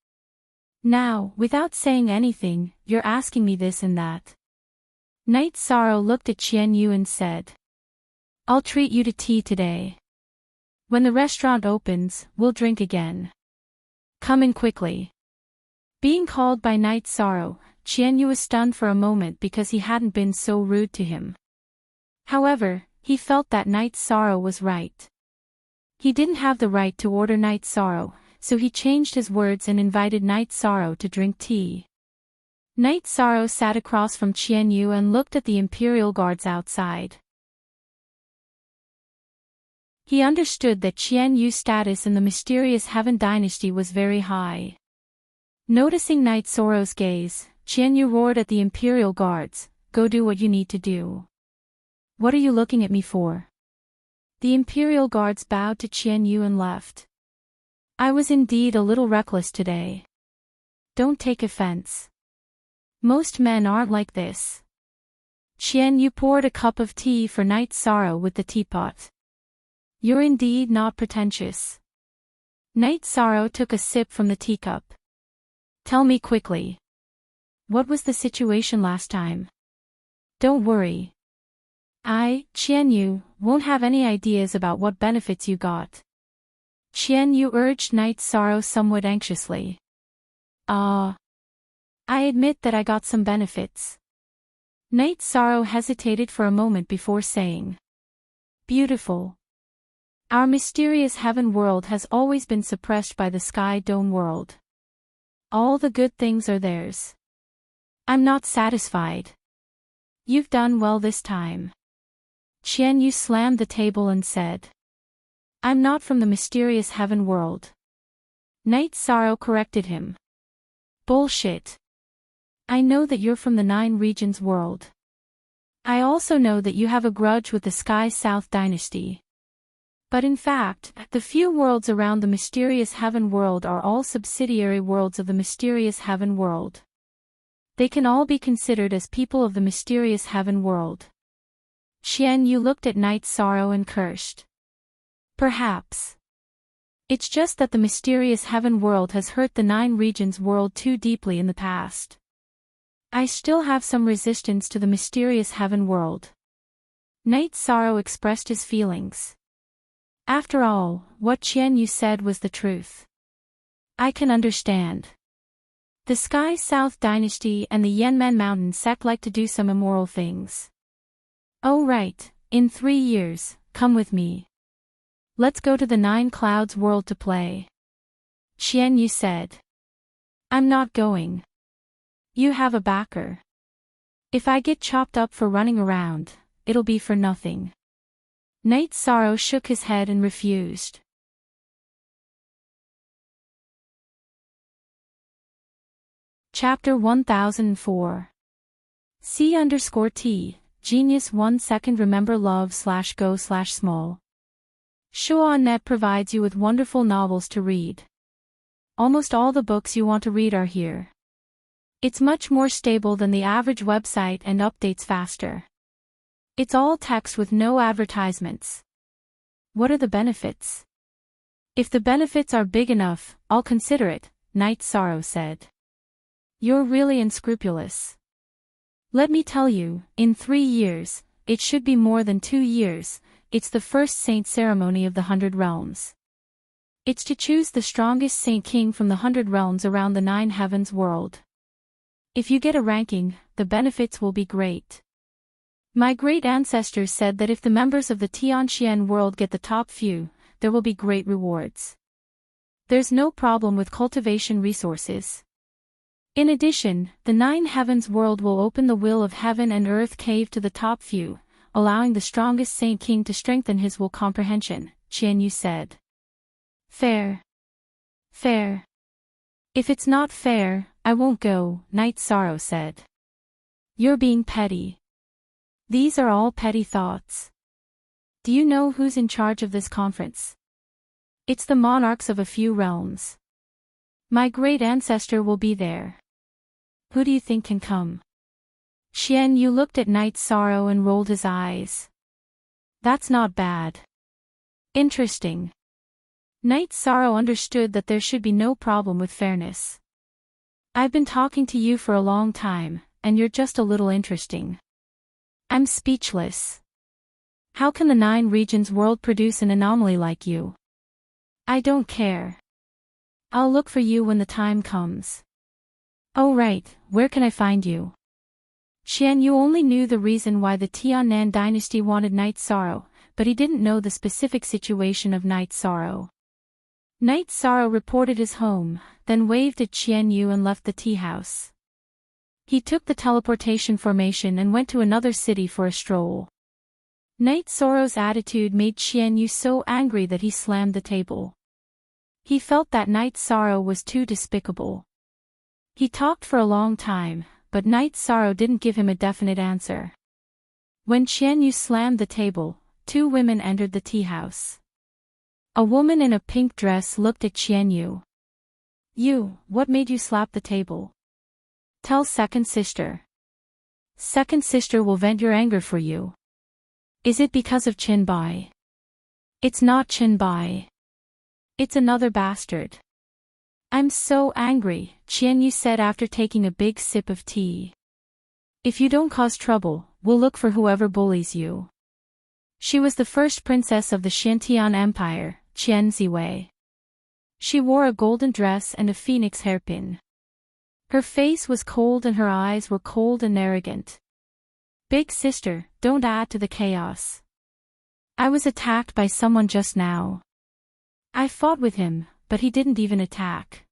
Now, without saying anything, you're asking me this and that." Night Sorrow looked at Qian Yu and said, "I'll treat you to tea today. When the restaurant opens, we'll drink again. Come in quickly." Being called by Night Sorrow, Qian Yu was stunned for a moment because he hadn't been so rude to him. However, he felt that Night Sorrow was right. He didn't have the right to order Night Sorrow, so he changed his words and invited Night Sorrow to drink tea. Night Sorrow sat across from Qian Yu and looked at the Imperial Guards outside. He understood that Qian Yu's status in the mysterious Heaven Dynasty was very high. Noticing Night Sorrow's gaze, Qian Yu roared at the Imperial Guards, "Go do what you need to do. What are you looking at me for?" The Imperial Guards bowed to Qian Yu and left. "I was indeed a little reckless today. Don't take offense. Most men aren't like this." Qian Yu poured a cup of tea for Night Sorrow with the teapot. "You're indeed not pretentious." Night Sorrow took a sip from the teacup. "Tell me quickly. What was the situation last time?" "Don't worry. Qian Yu, won't have any ideas about what benefits you got." Qian Yu urged Night Sorrow somewhat anxiously. I admit that I got some benefits." Night Sorrow hesitated for a moment before saying, "Beautiful. Our mysterious heaven world has always been suppressed by the Sky Dome world. All the good things are theirs. I'm not satisfied. You've done well this time." Qian Yu slammed the table and said, "I'm not from the mysterious heaven world." Night Sorrow corrected him. "Bullshit. I know that you're from the 9 Regions world. I also know that you have a grudge with the Sky South Dynasty. But in fact, the few worlds around the mysterious heaven world are all subsidiary worlds of the mysterious heaven world. They can all be considered as people of the mysterious heaven world." Qian Yu looked at Night Sorrow and cursed. "Perhaps. It's just that the mysterious heaven world has hurt the 9 Regions world too deeply in the past. I still have some resistance to the mysterious heaven world." Night Sorrow expressed his feelings. After all, what Qian Yu said was the truth. "I can understand. The Sky South Dynasty and the Yanmen Mountain sect like to do some immoral things. Oh right, in 3 years, come with me. Let's go to the 9 Clouds world to play." Qian Yu said. "I'm not going. You have a backer. If I get chopped up for running around, it'll be for nothing." Night Sorrow shook his head and refused. Chapter 1004. C_T, Genius 1 second remember love/go/small. Shuanet provides you with wonderful novels to read. Almost all the books you want to read are here. It's much more stable than the average website and updates faster. It's all text with no advertisements. What are the benefits? If the benefits are big enough, I'll consider it, Night Sorrow said. You're really unscrupulous. Let me tell you, in 3 years, it should be more than 2 years, it's the first saint ceremony of the 100 realms. It's to choose the strongest saint king from the 100 realms around the 9 heavens world. If you get a ranking, the benefits will be great. My great ancestors said that if the members of the Tianxian world get the top few, there will be great rewards. There's no problem with cultivation resources. In addition, the 9 heavens world will open the will of heaven and earth cave to the top few, allowing the strongest saint king to strengthen his will comprehension, Qian Yu said. Fair. Fair. If it's not fair, I won't go, Night Sorrow said. You're being petty. These are all petty thoughts. Do you know who's in charge of this conference? It's the monarchs of a few realms. My great ancestor will be there. Who do you think can come? Qian Yu looked at Night Sorrow and rolled his eyes. That's not bad. Interesting. Night Sorrow understood that there should be no problem with fairness. I've been talking to you for a long time, and you're just a little interesting. I'm speechless. How can the 9 regions world produce an anomaly like you? I don't care. I'll look for you when the time comes. Oh right, where can I find you? Qian Yu only knew the reason why the Tiannan dynasty wanted Night Sorrow, but he didn't know the specific situation of Night Sorrow. Night Sorrow reported his home, then waved at Qian Yu and left the tea house. He took the teleportation formation and went to another city for a stroll. Night Sorrow's attitude made Qian Yu so angry that he slammed the table. He felt that Night Sorrow was too despicable. He talked for a long time, but Night Sorrow didn't give him a definite answer. When Qian Yu slammed the table, 2 women entered the tea house. A woman in a pink dress looked at Qian Yu. You, what made you slap the table? Tell second sister. Second sister will vent your anger for you. Is it because of Qin Bai? It's not Qin Bai. It's another bastard. I'm so angry, Qian Yu said after taking a big sip of tea. If you don't cause trouble, we'll look for whoever bullies you. She was the first princess of the Xintian Empire, Qian Ziwei. She wore a golden dress and a phoenix hairpin. Her face was cold and her eyes were cold and arrogant. Big sister, don't add to the chaos. I was attacked by someone just now. I fought with him, but he didn't even attack.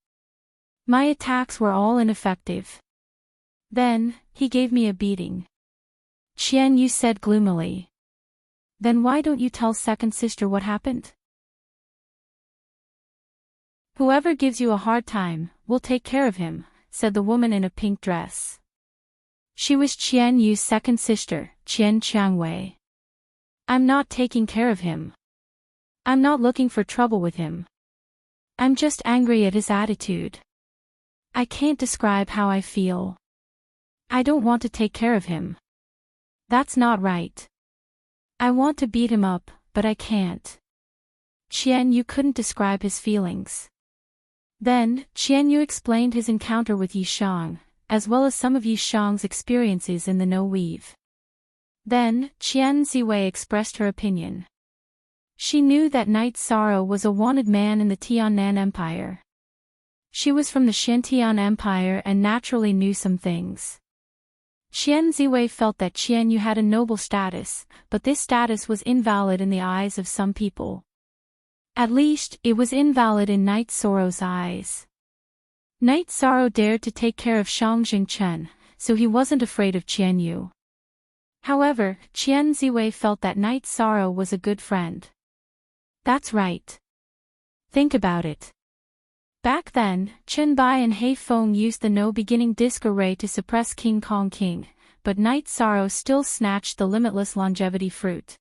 My attacks were all ineffective. Then, he gave me a beating. Qian Yu said gloomily. Then why don't you tell second sister what happened? Whoever gives you a hard time, we'll take care of him, said the woman in a pink dress. She was Qian Yu's second sister, Qian Qiangwei. I'm not taking care of him. I'm not looking for trouble with him. I'm just angry at his attitude. I can't describe how I feel. I don't want to take care of him. That's not right. I want to beat him up, but I can't. Qian Yu couldn't describe his feelings. Then, Qian Yu explained his encounter with Yi Shang, as well as some of Yi Shang's experiences in the No Weave. Then, Qian Ziwei expressed her opinion. She knew that Night Sorrow was a wanted man in the Tiannan Empire. She was from the Xintian Empire and naturally knew some things. Qian Ziwei felt that Qian Yu had a noble status, but this status was invalid in the eyes of some people. At least, it was invalid in Night Sorrow's eyes. Night Sorrow dared to take care of Shang Jingchen, so he wasn't afraid of Qian Yu. However, Qian Ziwei felt that Night Sorrow was a good friend. That's right. Think about it. Back then, Qin Bai and Hei Feng used the no-beginning disc array to suppress King Kong King, but Night Sorrow still snatched the limitless longevity fruit.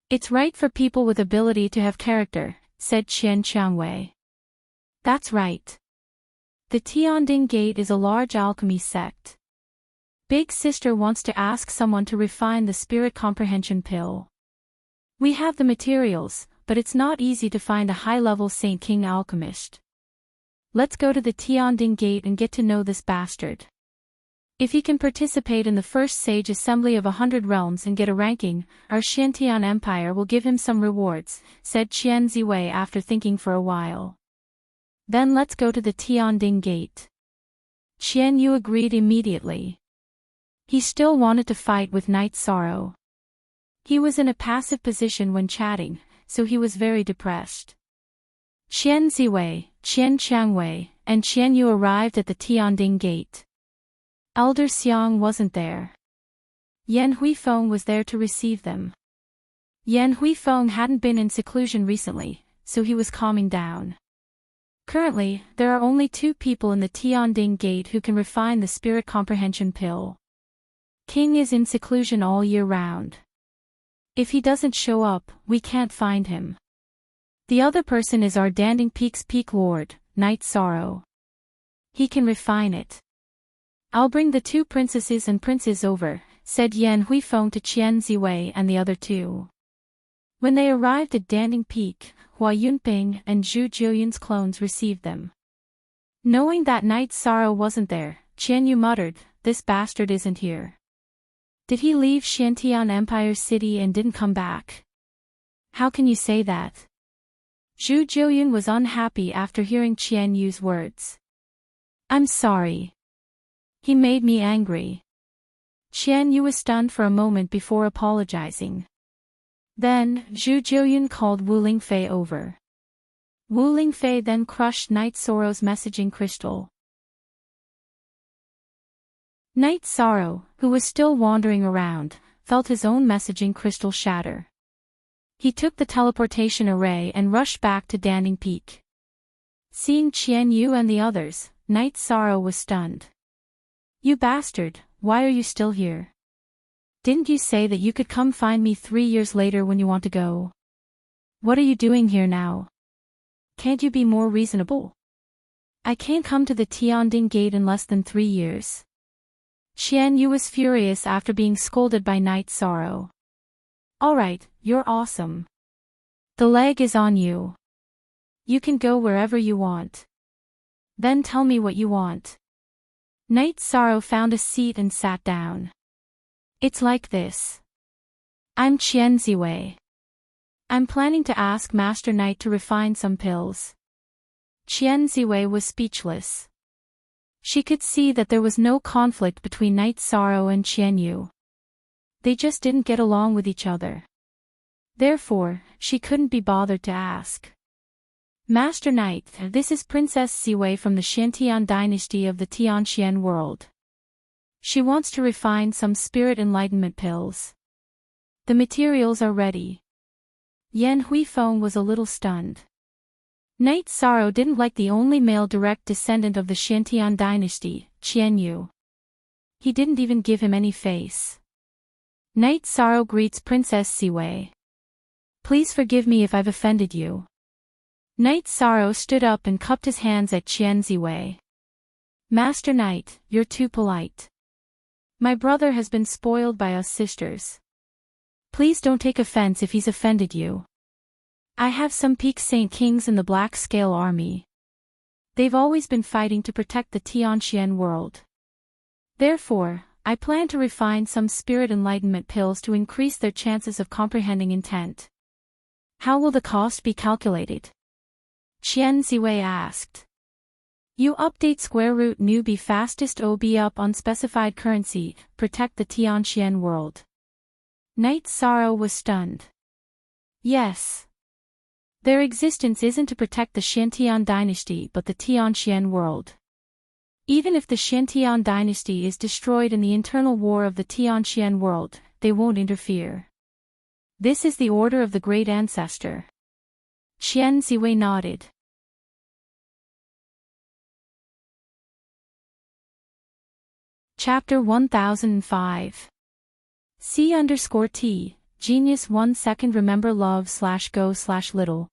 It's right for people with ability to have character, said Qian Qiangwei. That's right. The Tianding Gate is a large alchemy sect. Big sister wants to ask someone to refine the spirit comprehension pill. We have the materials, but it's not easy to find a high-level Saint King alchemist. Let's go to the Tianding Gate and get to know this bastard. If he can participate in the first sage assembly of 100 realms and get a ranking, our Xiantian Empire will give him some rewards, said Qian Ziwei after thinking for a while. Then let's go to the Tianding Gate. Qian Yu agreed immediately. He still wanted to fight with Night Sorrow. He was in a passive position when chatting, so he was very depressed. Qian Ziwei, Qian Changwei, and Qian Yu arrived at the Tianding Gate. Elder Xiang wasn't there. Yan Huifeng was there to receive them. Yan Huifeng hadn't been in seclusion recently, so he was calming down. Currently, there are only 2 people in the Tianding Gate who can refine the spirit comprehension pill. King is in seclusion all year round. If he doesn't show up, we can't find him. The other person is our Danding Peak's Peak Lord, Night Sorrow. He can refine it. I'll bring the 2 princesses and princes over, said Yan Huifeng to Qian Ziwei and the other 2. When they arrived at Danding Peak, Hua Yunping and Zhu Jiuyun's clones received them. Knowing that Night Sorrow wasn't there, Qian Yu muttered, "This bastard isn't here. Did he leave Xiantian Empire City and didn't come back?" "How can you say that?" Zhu Jiuyun was unhappy after hearing Qian Yu's words. "I'm sorry. He made me angry." Qian Yu was stunned for a moment before apologizing. Then, Zhu Jiuyun called Wu Lingfei over. Wu Lingfei then crushed Night Sorrow's messaging crystal. Night Sorrow, who was still wandering around, felt his own messaging crystal shatter. He took the teleportation array and rushed back to Danding Peak. Seeing Qian Yu and the others, Night Sorrow was stunned. "You bastard, why are you still here? Didn't you say that you could come find me 3 years later when you want to go? What are you doing here now? Can't you be more reasonable? I can't come to the Tianding Gate in less than 3 years." Qian Yu was furious after being scolded by Night Sorrow. "Alright, you're awesome. The leg is on you. You can go wherever you want. Then tell me what you want." Night Sorrow found a seat and sat down. "It's like this. I'm Qian Ziwei. I'm planning to ask Master Knight to refine some pills." Qian Ziwei was speechless. She could see that there was no conflict between Night Sorrow and Qian Yu. They just didn't get along with each other. Therefore, she couldn't be bothered to ask. "Master Knight, this is Princess Ziwei from the Xiantian dynasty of the Tianxian world. She wants to refine some spirit enlightenment pills. The materials are ready." Yan Huifeng was a little stunned. Night Sorrow didn't like the only male direct descendant of the Xiantian dynasty, Qian Yu. He didn't even give him any face. Night Sorrow greets Princess Ziwei. "Please forgive me if I've offended you." Night Sorrow stood up and cupped his hands at Qian Ziwei. "Master Knight, you're too polite. My brother has been spoiled by us sisters. Please don't take offense if he's offended you. I have some peak Saint Kings in the Black Scale Army. They've always been fighting to protect the Tianxian world. Therefore, I plan to refine some spirit enlightenment pills to increase their chances of comprehending intent." "How will the cost be calculated?" Qian Ziwei asked. "You update square root newbie fastest OB up on specified currency, protect the Tianxian world." Night Sorrow was stunned. "Yes. Their existence isn't to protect the Xiantian dynasty but the Tianxian world. Even if the Xiantian dynasty is destroyed in the internal war of the Tianxian world, they won't interfere. This is the order of the Great Ancestor." Qian Ziwei nodded. Chapter 1005. C_T, Genius 1 second Remember love/go/little.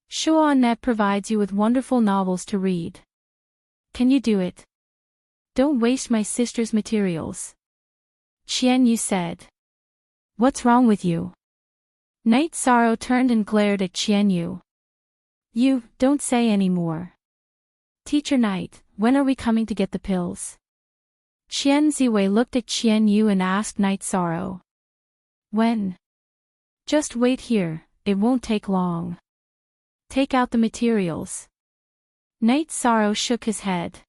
Shuanet provides you with wonderful novels to read. Can you do it? Don't waste my sister's materials. Qian Yu said. What's wrong with you? Night Sorrow turned and glared at Qian Yu. You, don't say any more. Teacher Night, when are we coming to get the pills? Qian Ziwei looked at Qian Yu and asked Night Sorrow. When? Just wait here, it won't take long. Take out the materials. Night Sorrow shook his head.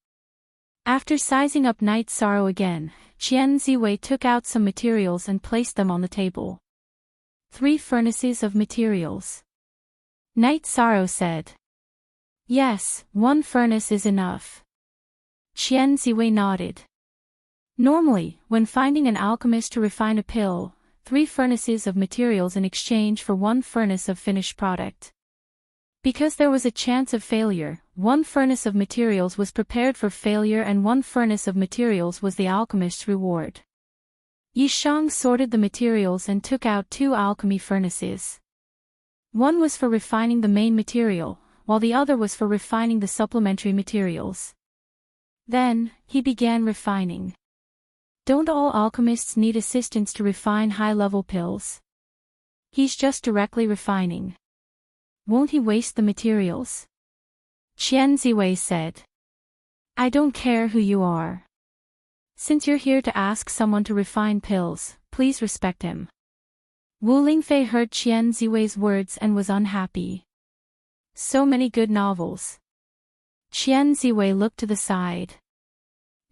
After sizing up Night Sorrow again, Qian Ziwei took out some materials and placed them on the table. 3 furnaces of materials. Night Sorrow said. Yes, 1 furnace is enough. Qian Ziwei nodded. Normally, when finding an alchemist to refine a pill, 3 furnaces of materials in exchange for 1 furnace of finished product. Because there was a chance of failure, 1 furnace of materials was prepared for failure and 1 furnace of materials was the alchemist's reward. Yi Shang sorted the materials and took out 2 alchemy furnaces. One was for refining the main material, while the other was for refining the supplementary materials. Then, he began refining. Don't all alchemists need assistance to refine high-level pills? He's just directly refining. Won't he waste the materials? Qian Ziwei said. I don't care who you are. Since you're here to ask someone to refine pills, please respect him. Wu Lingfei heard Qian Ziwei's words and was unhappy. So many good novels. Qian Ziwei looked to the side.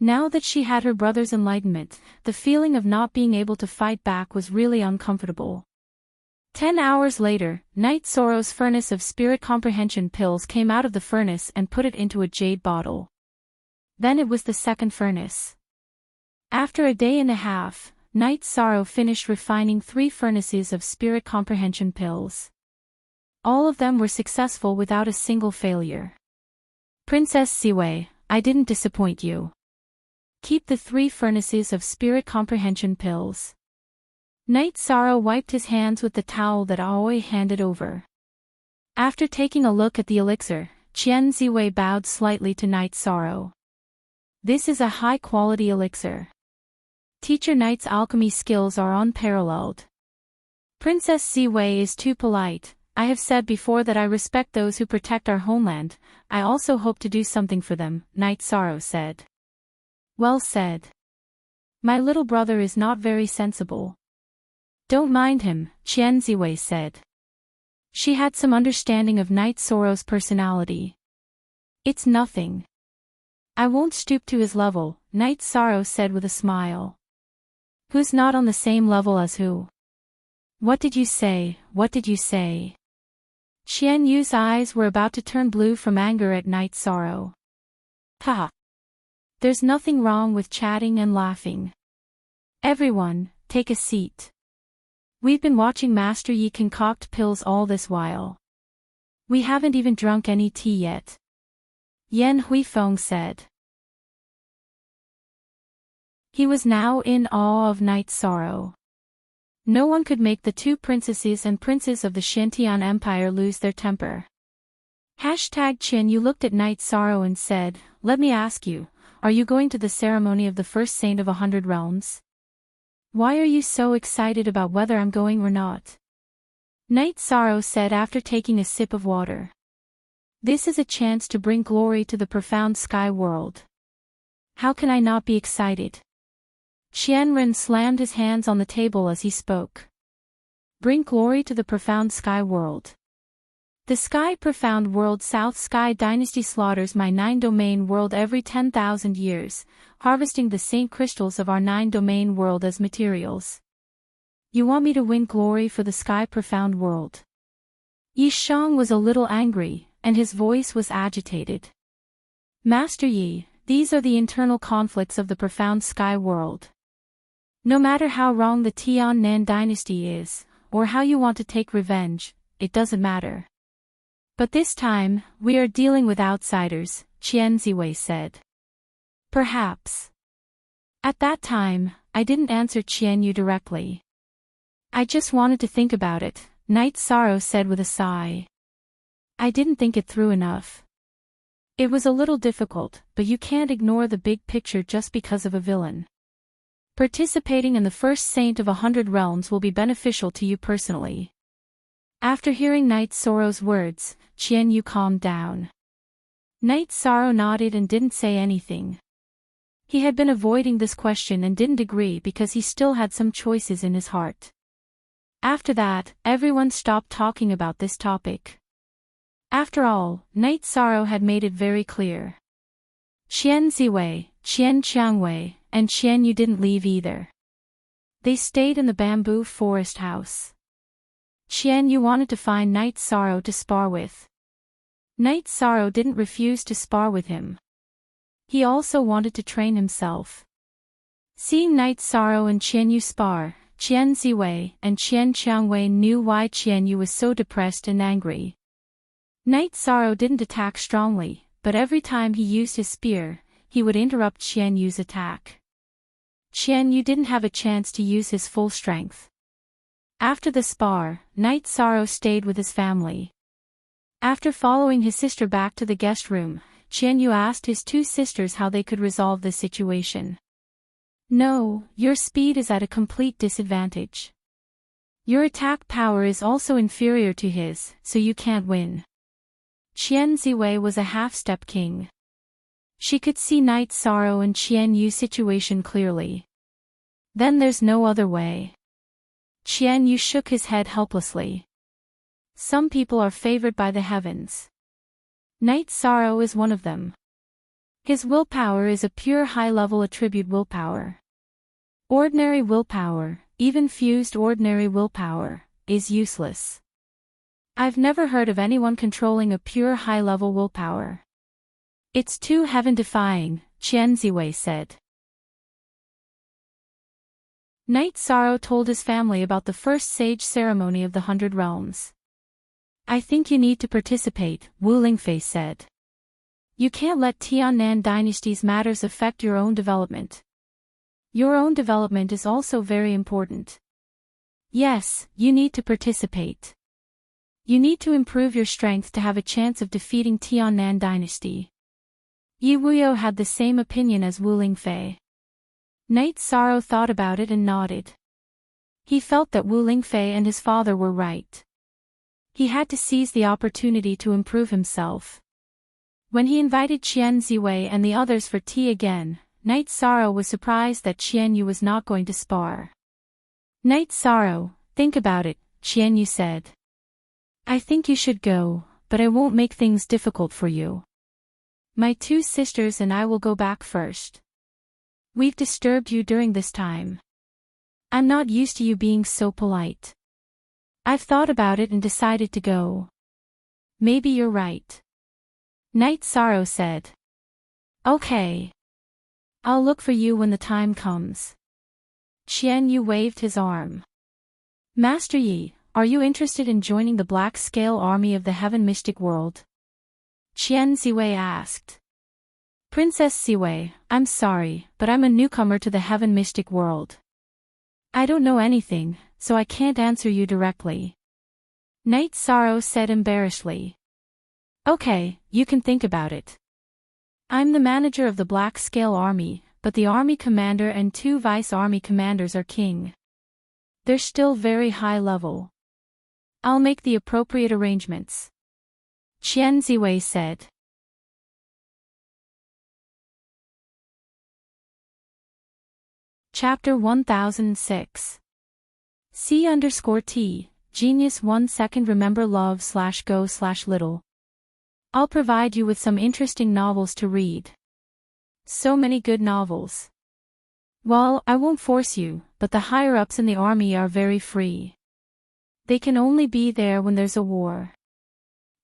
Now that she had her brother's enlightenment, the feeling of not being able to fight back was really uncomfortable. 10 hours later, Night Sorrow's furnace of spirit comprehension pills came out of the furnace and put it into a jade bottle. Then it was the second furnace. After a day and a half, Night Sorrow finished refining 3 furnaces of spirit comprehension pills. All of them were successful without a single failure. Princess Ziwei, I didn't disappoint you. Keep the 3 furnaces of spirit comprehension pills. Night Sorrow wiped his hands with the towel that Aoi handed over. After taking a look at the elixir, Qian Ziwei bowed slightly to Night Sorrow. This is a high-quality elixir. Teacher Night's alchemy skills are unparalleled. Princess Ziwei is too polite. I have said before that I respect those who protect our homeland. I also hope to do something for them, Night Sorrow said. Well said. My little brother is not very sensible. Don't mind him, Qian Ziwei said. She had some understanding of Night Sorrow's personality. It's nothing. I won't stoop to his level, Night Sorrow said with a smile. Who's not on the same level as who? What did you say, what did you say? Qian Yu's eyes were about to turn blue from anger at Night Sorrow. Haha. There's nothing wrong with chatting and laughing. Everyone, take a seat. We've been watching Master Yi concoct pills all this while. We haven't even drunk any tea yet. Yan Huifeng said. He was now in awe of Night Sorrow. No one could make the 2 princesses and princes of the Xintian Empire lose their temper. Qian Yu looked at Night Sorrow and said, Let me ask you, are you going to the ceremony of the first saint of 100 realms? Why are you so excited about whether I'm going or not? Night Sorrow said after taking a sip of water. This is a chance to bring glory to the profound sky world. How can I not be excited? Qianren slammed his hands on the table as he spoke. Bring glory to the profound sky world. The Sky Profound World South Sky Dynasty slaughters my 9-domain world every 10,000 years, harvesting the saint crystals of our 9-domain world as materials. You want me to win glory for the Sky Profound World? Yi Shang was a little angry, and his voice was agitated. Master Yi, these are the internal conflicts of the profound sky world. No matter how wrong the Tian-Nan dynasty is, or how you want to take revenge, it doesn't matter. But this time, we are dealing with outsiders, Qian Ziwei said. Perhaps. At that time, I didn't answer Qian Yu directly. I just wanted to think about it, Night Sorrow said with a sigh. I didn't think it through enough. It was a little difficult, but you can't ignore the big picture just because of a villain. Participating in the first Saint of 100 Realms will be beneficial to you personally. After hearing Knight Sorrow's words, Qian Yu calmed down. Knight Sorrow nodded and didn't say anything. He had been avoiding this question and didn't agree because he still had some choices in his heart. After that, everyone stopped talking about this topic. After all, Knight Sorrow had made it very clear. Qian Ziwei, Qian Qiangwei, and Qian Yu didn't leave either. They stayed in the bamboo forest house. Qian Yu wanted to find Knight Sorrow to spar with. Knight Sorrow didn't refuse to spar with him. He also wanted to train himself. Seeing Knight Sorrow and Qian Yu spar, Qian Ziwei and Qian Qiangwei knew why Qian Yu was so depressed and angry. Knight Sorrow didn't attack strongly, but every time he used his spear, he would interrupt Qian Yu's attack. Qian Yu didn't have a chance to use his full strength. After the spar, Knight Sorrow stayed with his family. After following his sister back to the guest room, Qian Yu asked his two sisters how they could resolve the situation. No, your speed is at a complete disadvantage. Your attack power is also inferior to his, so you can't win. Qian Ziwei was a half-step king. She could see Knight Sorrow and Qian Yu's situation clearly. Then there's no other way. Qian Yu shook his head helplessly. Some people are favored by the heavens. Knight Sorrow is one of them. His willpower is a pure high-level attribute willpower. Ordinary willpower, even fused ordinary willpower, is useless. I've never heard of anyone controlling a pure high-level willpower. It's too heaven-defying, Qian Ziwei said. Knight Sorrow told his family about the first sage ceremony of the 100 Realms. I think you need to participate, Wu Lingfei said. You can't let Tiannan dynasty's matters affect your own development. Your own development is also very important. Yes, you need to participate. You need to improve your strength to have a chance of defeating Tiannan dynasty. Yi Wuyo had the same opinion as Wu Lingfei. Knight Sorrow thought about it and nodded. He felt that Wu Lingfei and his father were right. He had to seize the opportunity to improve himself. When he invited Qian Ziwei and the others for tea again, Knight Sorrow was surprised that Qian Yu was not going to spar. Knight Sorrow, think about it, Qian Yu said. I think you should go, but I won't make things difficult for you. My two sisters and I will go back first. We've disturbed you during this time. I'm not used to you being so polite. I've thought about it and decided to go. Maybe you're right. Knight Sorrow said. Okay. I'll look for you when the time comes. Qian Yu waved his arm. Master Yi, are you interested in joining the Black Scale Army of the Heaven Mystic World? Qian Ziwei asked. Princess Ziwei, I'm sorry, but I'm a newcomer to the Heaven Mystic World. I don't know anything, so I can't answer you directly. Knight Sorrow said embarrassedly. Okay, you can think about it. I'm the manager of the Black Scale Army, but the army commander and two vice army commanders are king. They're still very high level. I'll make the appropriate arrangements. Qian Ziwei said. Chapter 1006. C_T, Genius 1 second remember love/go/little. I'll provide you with some interesting novels to read. So many good novels. Well, I won't force you, but the higher-ups in the army are very free. They can only be there when there's a war.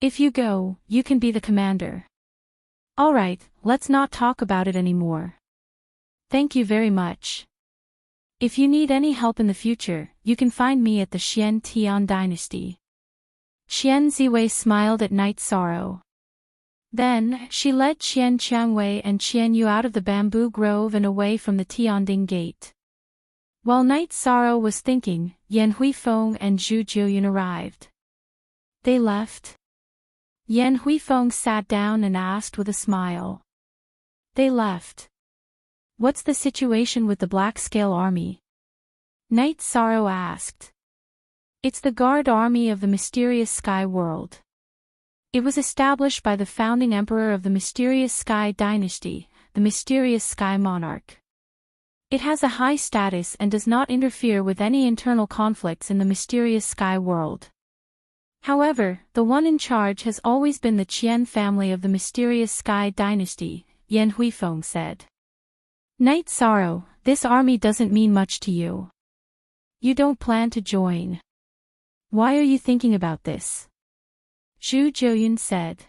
If you go, you can be the commander. Alright, let's not talk about it anymore. Thank you very much. If you need any help in the future, you can find me at the Xian Tian dynasty. Qian Ziwei smiled at Knight Sorrow. Then, she led Qian Qiangwei and Qian Yu out of the bamboo grove and away from the Tianding gate. While Knight Sorrow was thinking, Yan Huifeng and Zhu Jiuyun arrived. They left. Yan Huifeng sat down and asked with a smile. They left. What's the situation with the Black Scale Army? Night Sorrow asked. It's the guard army of the mysterious sky world. It was established by the founding emperor of the mysterious sky dynasty, the mysterious sky monarch. It has a high status and does not interfere with any internal conflicts in the mysterious sky world. However, the one in charge has always been the Qian family of the mysterious sky dynasty, Yan Huifeng said. Night Sorrow, this army doesn't mean much to you. You don't plan to join. Why are you thinking about this? Zhu Jiuyun said.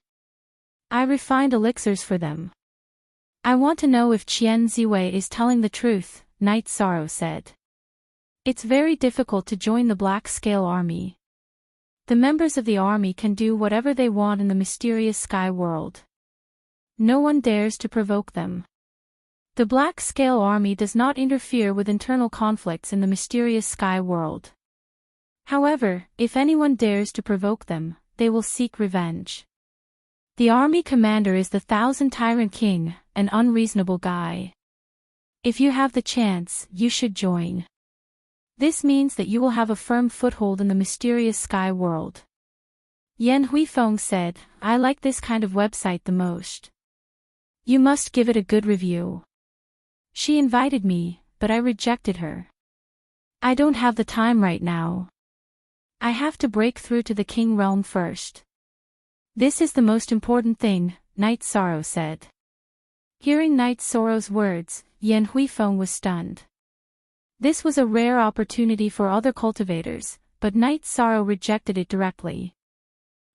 I refined elixirs for them. I want to know if Qian Ziwei is telling the truth, Night Sorrow said. It's very difficult to join the Black Scale Army. The members of the army can do whatever they want in the mysterious sky world. No one dares to provoke them. The Black Scale Army does not interfere with internal conflicts in the mysterious sky world. However, if anyone dares to provoke them, they will seek revenge. The army commander is the Thousand Tyrant King, an unreasonable guy. If you have the chance, you should join. This means that you will have a firm foothold in the mysterious sky world. Yan Huifeng said, I like this kind of website the most. You must give it a good review. She invited me, but I rejected her. I don't have the time right now. I have to break through to the King realm first. This is the most important thing, Night Sorrow said. Hearing Night Sorrow's words, Yan Huifeng was stunned. This was a rare opportunity for other cultivators, but Night Sorrow rejected it directly.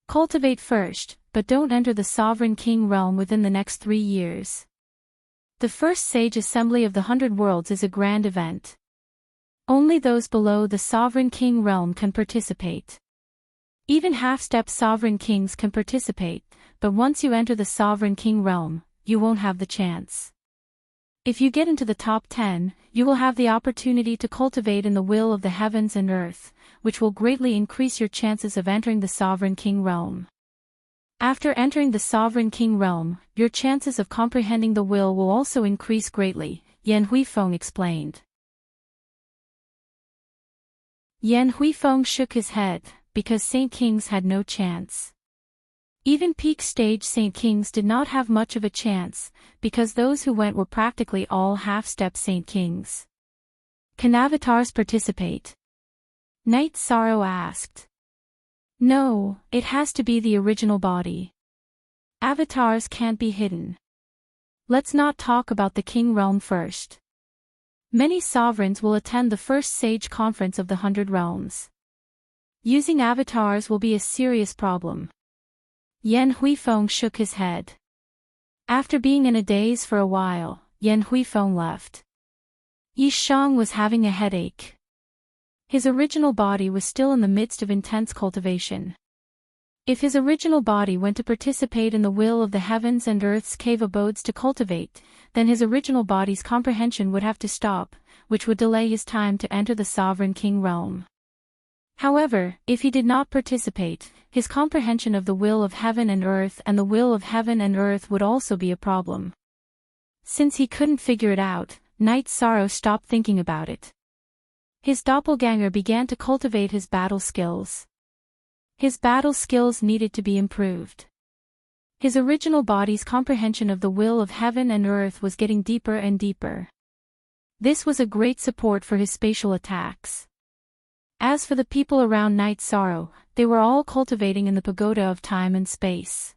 Cultivate first, but don't enter the Sovereign King realm within the next 3 years. The first Sage Assembly of the 100 Worlds is a grand event. Only those below the Sovereign King realm can participate. Even half-step Sovereign Kings can participate, but once you enter the Sovereign King realm, you won't have the chance. If you get into the top 10, you will have the opportunity to cultivate in the will of the heavens and earth, which will greatly increase your chances of entering the Sovereign King realm. After entering the Sovereign King realm, your chances of comprehending the will also increase greatly, Yan Huifeng explained. Yan Huifeng shook his head, because Saint Kings had no chance. Even peak stage Saint Kings did not have much of a chance, because those who went were practically all half-step Saint Kings. Can avatars participate? Night Sorrow asked. No, it has to be the original body. Avatars can't be hidden. Let's not talk about the King realm first. Many sovereigns will attend the first Sage Conference of the 100 Realms. Using avatars will be a serious problem. Yan Huifeng shook his head. After being in a daze for a while, Yan Huifeng left. Yi Shang was having a headache. His original body was still in the midst of intense cultivation. If his original body went to participate in the will of the heavens and earth's cave abodes to cultivate, then his original body's comprehension would have to stop, which would delay his time to enter the Sovereign King realm. However, if he did not participate, his comprehension of the will of heaven and earth and the will of heaven and earth would also be a problem. Since he couldn't figure it out, Night Sorrow stopped thinking about it. His doppelganger began to cultivate his battle skills. His battle skills needed to be improved. His original body's comprehension of the will of heaven and earth was getting deeper and deeper. This was a great support for his spatial attacks. As for the people around Night Sorrow, they were all cultivating in the pagoda of time and space.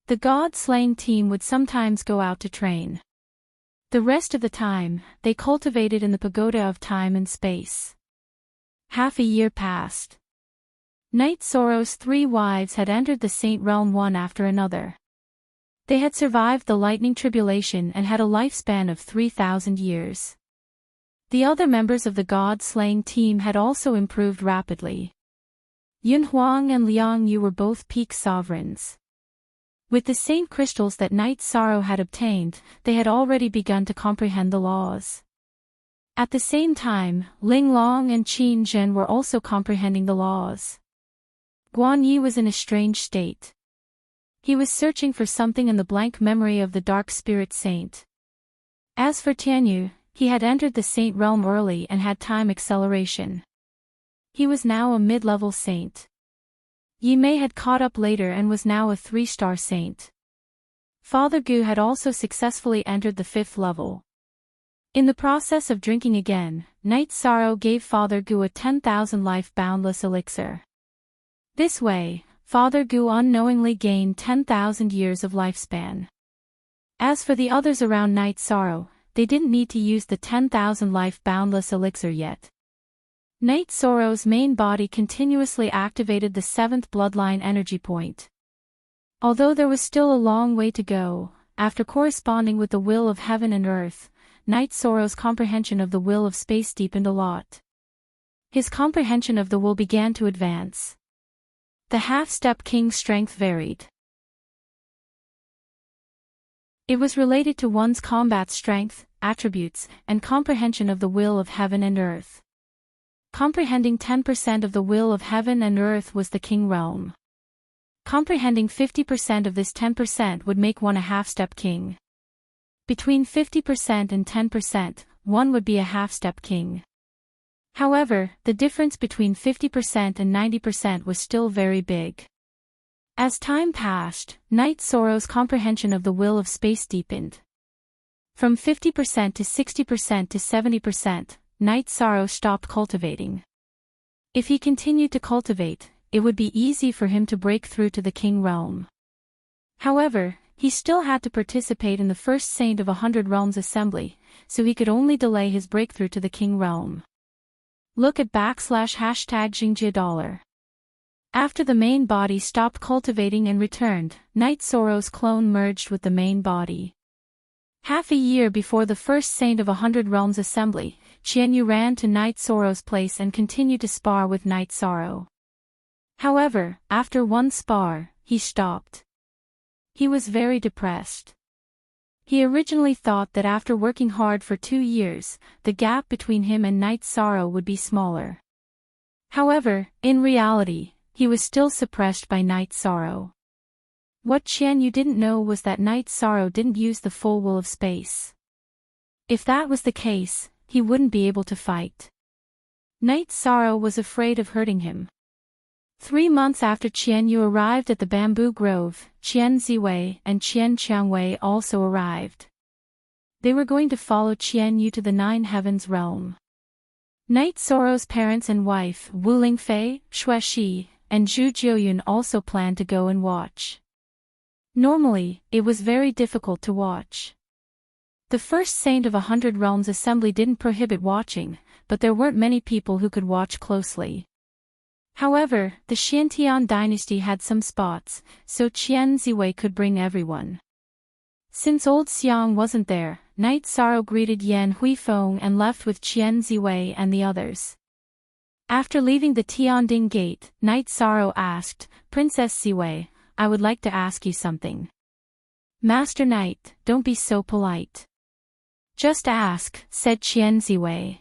The god-slaying team would sometimes go out to train. The rest of the time, they cultivated in the pagoda of time and space. Half a year passed. Night Sorrow's 3 wives had entered the Saint Realm one after another. They had survived the lightning tribulation and had a lifespan of 3,000 years. The other members of the god-slaying team had also improved rapidly. Yun Huang and Liang Yu were both peak sovereigns. With the saint crystals that Night Sorrow had obtained, they had already begun to comprehend the laws. At the same time, Ling Long and Qin Zhen were also comprehending the laws. Guan Yi was in a strange state. He was searching for something in the blank memory of the dark spirit saint. As for Tianyu, he had entered the saint realm early and had time acceleration. He was now a mid-level saint. Yi Mei had caught up later and was now a 3-star saint. Father Gu had also successfully entered the 5th level. In the process of drinking again, Night Sorrow gave Father Gu a 10,000 life boundless elixir. This way, Father Gu unknowingly gained 10,000 years of lifespan. As for the others around Night Sorrow, they didn't need to use the 10,000 life boundless elixir yet. Night Sorrow's main body continuously activated the 7th bloodline energy point. Although there was still a long way to go, after corresponding with the will of heaven and earth, Night Sorrow's comprehension of the will of space deepened a lot. His comprehension of the will began to advance. The half-step king's strength varied. It was related to one's combat strength, attributes, and comprehension of the will of heaven and earth. Comprehending 10% of the will of heaven and earth was the king realm. Comprehending 50% of this 10% would make one a half-step king. Between 50% and 10%, one would be a half-step king. However, the difference between 50% and 90% was still very big. As time passed, Night Sorrow's comprehension of the will of space deepened. From 50% to 60% to 70%, Night Sorrow stopped cultivating. If he continued to cultivate, it would be easy for him to break through to the king realm. However, he still had to participate in the first Saint of 100 Realms assembly, so he could only delay his breakthrough to the king realm. Look at ##Xingjia$. After the main body stopped cultivating and returned, Night Sorrow's clone merged with the main body. Half a year before the first Saint of 100 Realms assembly, Qianyu ran to Night Sorrow's place and continued to spar with Night Sorrow. However, after one spar, he stopped. He was very depressed. He originally thought that after working hard for 2 years, the gap between him and Night Sorrow would be smaller. However, in reality, he was still suppressed by Night Sorrow. What Qianyu didn't know was that Night Sorrow didn't use the full will of space. If that was the case, he wouldn't be able to fight. Night Sorrow was afraid of hurting him. 3 months after Qianyu arrived at the bamboo grove, Qian Ziwei and Qian Qiangwei also arrived. They were going to follow Qianyu to the 9 Heavens realm. Night Sorrow's parents and wife, Wu Lingfei, Xue Shi, and Zhu Jiuyun also planned to go and watch. Normally, it was very difficult to watch. The first Saint of 100 Realms assembly didn't prohibit watching, but there weren't many people who could watch closely. However, the Xiantian dynasty had some spots, so Qian Ziwei could bring everyone. Since old Xiang wasn't there, Night Sorrow greeted Yan Huifeng and left with Qian Ziwei and the others. After leaving the Tianding gate, Night Sorrow asked, "Princess Ziwei, I would like to ask you something." "Master Knight, don't be so polite." "Just ask," said Qian Ziwei.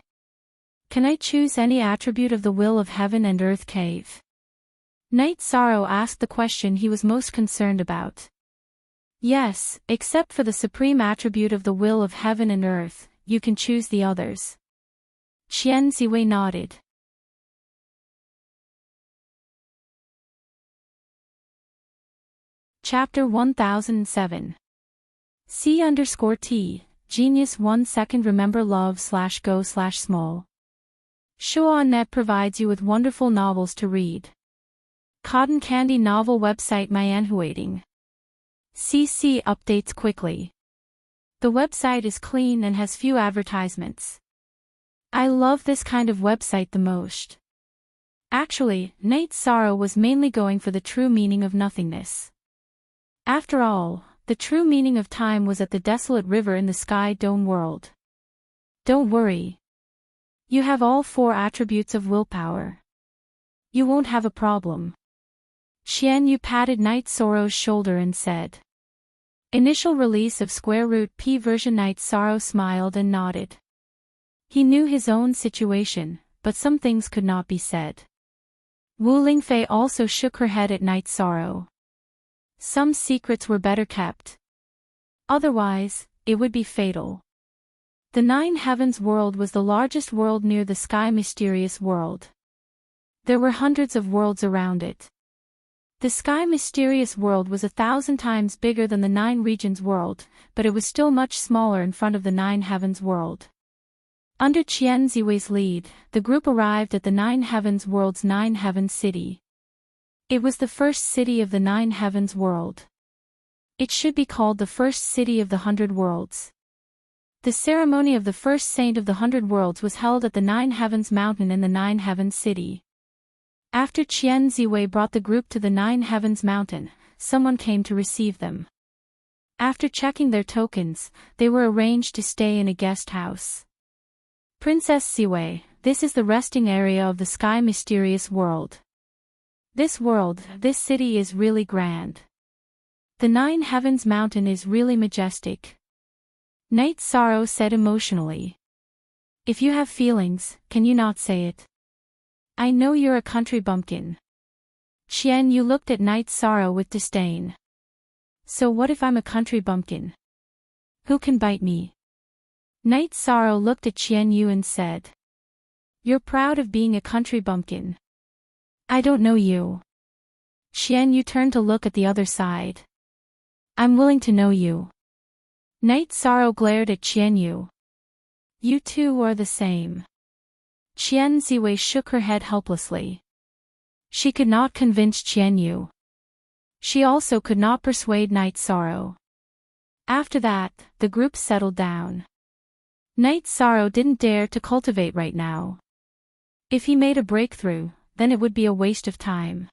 "Can I choose any attribute of the will of heaven and earth cave?" Night Sorrow asked the question he was most concerned about. "Yes, except for the supreme attribute of the will of heaven and earth, you can choose the others." Qian Ziwei nodded. Chapter 1007. C_T, Genius 1 second Remember love/go/small. Shuanet provides you with wonderful novels to read. Cotton Candy Novel Website Mayanhuating. CC updates quickly. The website is clean and has few advertisements. I love this kind of website the most. Actually, Night Sorrow was mainly going for the true meaning of nothingness. After all, the true meaning of time was at the desolate river in the sky dome world. Don't worry. You have all 4 attributes of willpower. You won't have a problem. Qianyu patted Night Sorrow's shoulder and said. Initial release of square root P version. Night Sorrow smiled and nodded. He knew his own situation, but some things could not be said. Wu Lingfei also shook her head at Night Sorrow. Some secrets were better kept. Otherwise, it would be fatal. The Nine Heavens world was the largest world near the sky mysterious world. There were hundreds of worlds around it. The sky mysterious world was 1,000 times bigger than the Nine Regions world, but it was still much smaller in front of the Nine Heavens world. Under Qian Ziwei's lead, the group arrived at the Nine Heavens world's Nine Heavens city. It was the first city of the Nine Heavens world. It should be called the first city of the 100 worlds. The ceremony of the first saint of the 100 worlds was held at the Nine Heavens mountain in the Nine Heavens city. After Qian Ziwei brought the group to the Nine Heavens mountain, someone came to receive them. After checking their tokens, they were arranged to stay in a guest house. Princess Ziwei, this is the resting area of the sky mysterious world. This city is really grand. The Nine Heavens mountain is really majestic. Night Sorrow said emotionally. If you have feelings, can you not say it? I know you're a country bumpkin. Qian Yu looked at Night Sorrow with disdain. So what if I'm a country bumpkin? Who can bite me? Night Sorrow looked at Qian Yu and said. You're proud of being a country bumpkin. I don't know you. Qian Yu turned to look at the other side. I'm willing to know you. Night Sorrow glared at Qian Yu. You two are the same. Qian Ziwei shook her head helplessly. She could not convince Qian Yu. She also could not persuade Night Sorrow. After that, the group settled down. Night Sorrow didn't dare to cultivate right now. If he made a breakthrough, then it would be a waste of time.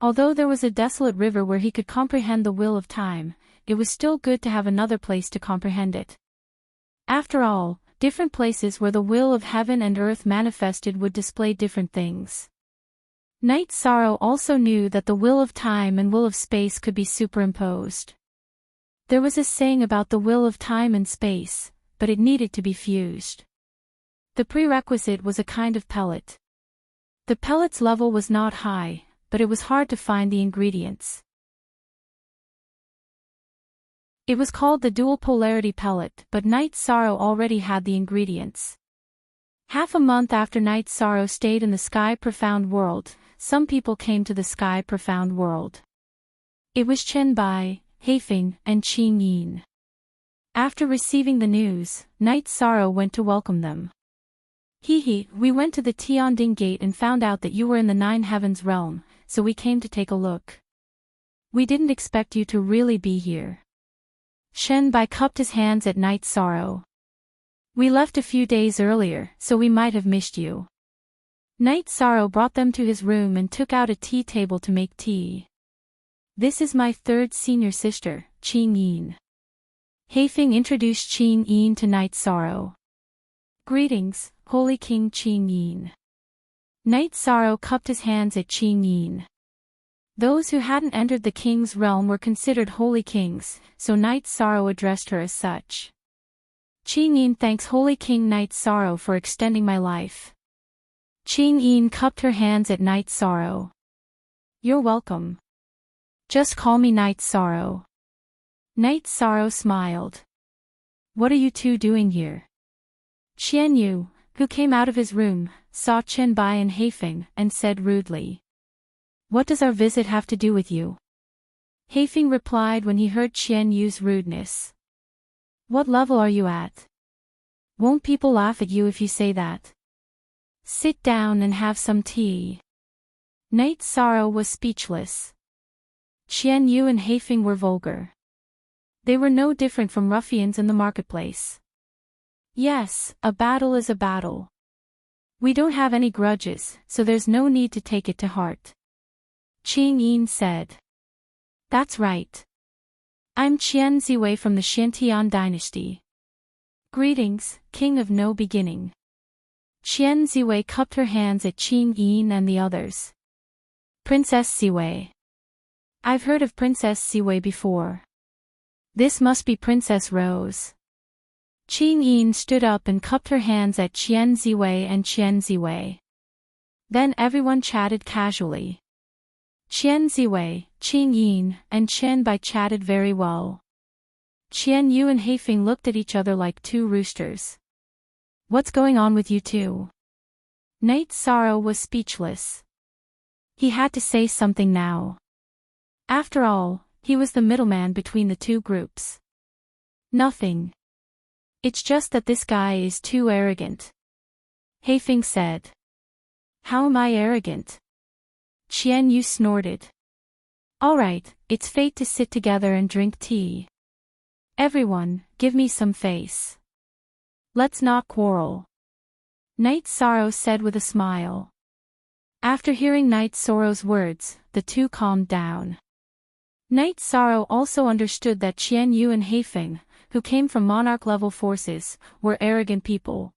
Although there was a desolate river where he could comprehend the will of time, it was still good to have another place to comprehend it. After all, different places where the will of heaven and earth manifested would display different things. Night Sorrow also knew that the will of time and will of space could be superimposed. There was a saying about the will of time and space, but it needed to be fused. The prerequisite was a kind of pellet. The pellet's level was not high, but it was hard to find the ingredients. It was called the dual polarity pellet, but Night Sorrow already had the ingredients. Half a month after Night Sorrow stayed in the Sky Profound world, some people came to the Sky Profound world. It was Chen Bai, Heifeng, and Qing Yin. After receiving the news, Night Sorrow went to welcome them. We went to the Tianding Gate and found out that you were in the Nine Heavens realm, so we came to take a look. We didn't expect you to really be here. Chen Bai cupped his hands at Night Sorrow. We left a few days earlier, so we might have missed you. Night Sorrow brought them to his room and took out a tea table to make tea. This is my third senior sister, Qing Yin. Heifeng introduced Qing Yin to Night Sorrow. Greetings, Holy King Qing Yin. Night Sorrow cupped his hands at Qing Yin. Those who hadn't entered the king's realm were considered holy kings, so Night Sorrow addressed her as such. Qing Yin thanks Holy King Night Sorrow for extending my life. Qing Yin cupped her hands at Night Sorrow. You're welcome. Just call me Night Sorrow. Night Sorrow smiled. What are you two doing here? Qian Yu, who came out of his room, saw Chen Bai and Heifeng, and said rudely. What does our visit have to do with you? Heifeng replied when he heard Qian Yu's rudeness. What level are you at? Won't people laugh at you if you say that? Sit down and have some tea. Night Sorrow was speechless. Qian Yu and Heifeng were vulgar. They were no different from ruffians in the marketplace. Yes, a battle is a battle. We don't have any grudges, so there's no need to take it to heart. Qing Yin said. That's right. I'm Qian Ziwei from the Xiantian dynasty. Greetings, King of No Beginning. Qian Ziwei cupped her hands at Qing Yin and the others. Princess Ziwei. I've heard of Princess Ziwei before. This must be Princess Rose. Qing Yin stood up and cupped her hands at Qian Ziwei and Qian Ziwei. Then everyone chatted casually. Qian Ziwei, Qing Yin, and Chen Bai chatted very well. Qian Yu and Heifeng looked at each other like two roosters. What's going on with you two? Knight Sorrow was speechless. He had to say something now. After all, he was the middleman between the two groups. Nothing. It's just that this guy is too arrogant. Heifeng said. How am I arrogant? Qian Yu snorted. Alright, it's fate to sit together and drink tea. Everyone, give me some face. Let's not quarrel. Knight Sorrow said with a smile. After hearing Knight Sorrow's words, the two calmed down. Knight Sorrow also understood that Qian Yu and Heifeng, who came from monarch-level forces, were arrogant people.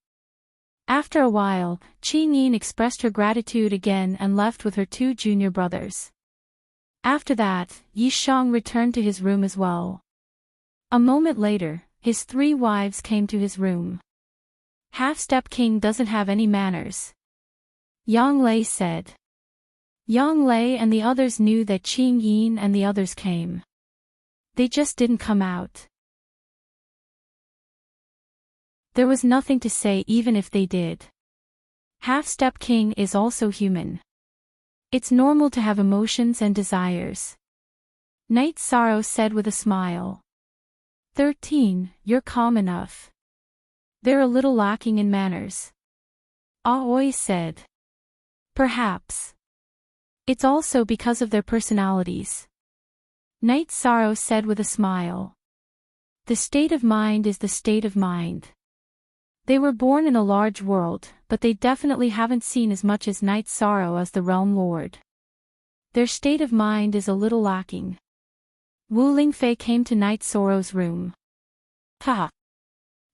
After a while, Qing Yin expressed her gratitude again and left with her two junior brothers. After that, Yi Shang returned to his room as well. A moment later, his three wives came to his room. Half-step king doesn't have any manners. Yang Lei said. Yang Lei and the others knew that Qing Yin and the others came. They just didn't come out. There was nothing to say even if they did. Half-step king is also human. It's normal to have emotions and desires. Knight Sorrow said with a smile. 13, you're calm enough. They're a little lacking in manners. Aoi said. Perhaps. It's also because of their personalities. Knight Sorrow said with a smile. The state of mind is the state of mind. They were born in a large world, but they definitely haven't seen as much as Knight Sorrow as the Realm Lord. Their state of mind is a little lacking. Wu Lingfei came to Knight Sorrow's room. Haha.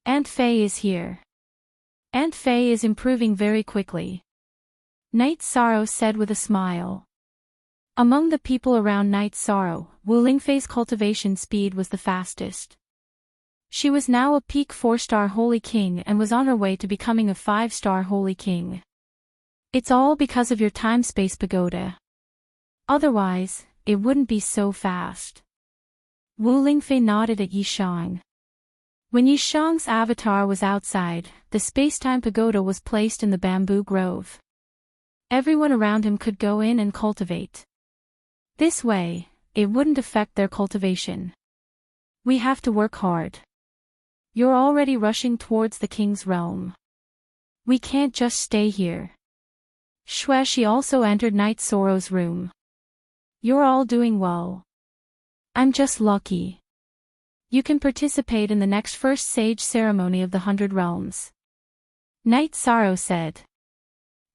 Aunt Fei is here. Aunt Fei is improving very quickly. Knight Sorrow said with a smile. Among the people around Knight Sorrow, Wu Lingfei's cultivation speed was the fastest. She was now a peak 4-star Holy King and was on her way to becoming a 5-star Holy King. It's all because of your time-space pagoda. Otherwise, it wouldn't be so fast. Wu Lingfei nodded at Yi Shang. When Yi Shang's avatar was outside, the space-time pagoda was placed in the bamboo grove. Everyone around him could go in and cultivate. This way, it wouldn't affect their cultivation. We have to work hard. You're already rushing towards the king's realm. We can't just stay here. Xueshi also entered Knight Sorrow's room. You're all doing well. I'm just lucky. You can participate in the next first sage ceremony of the 100 Realms. Knight Sorrow said.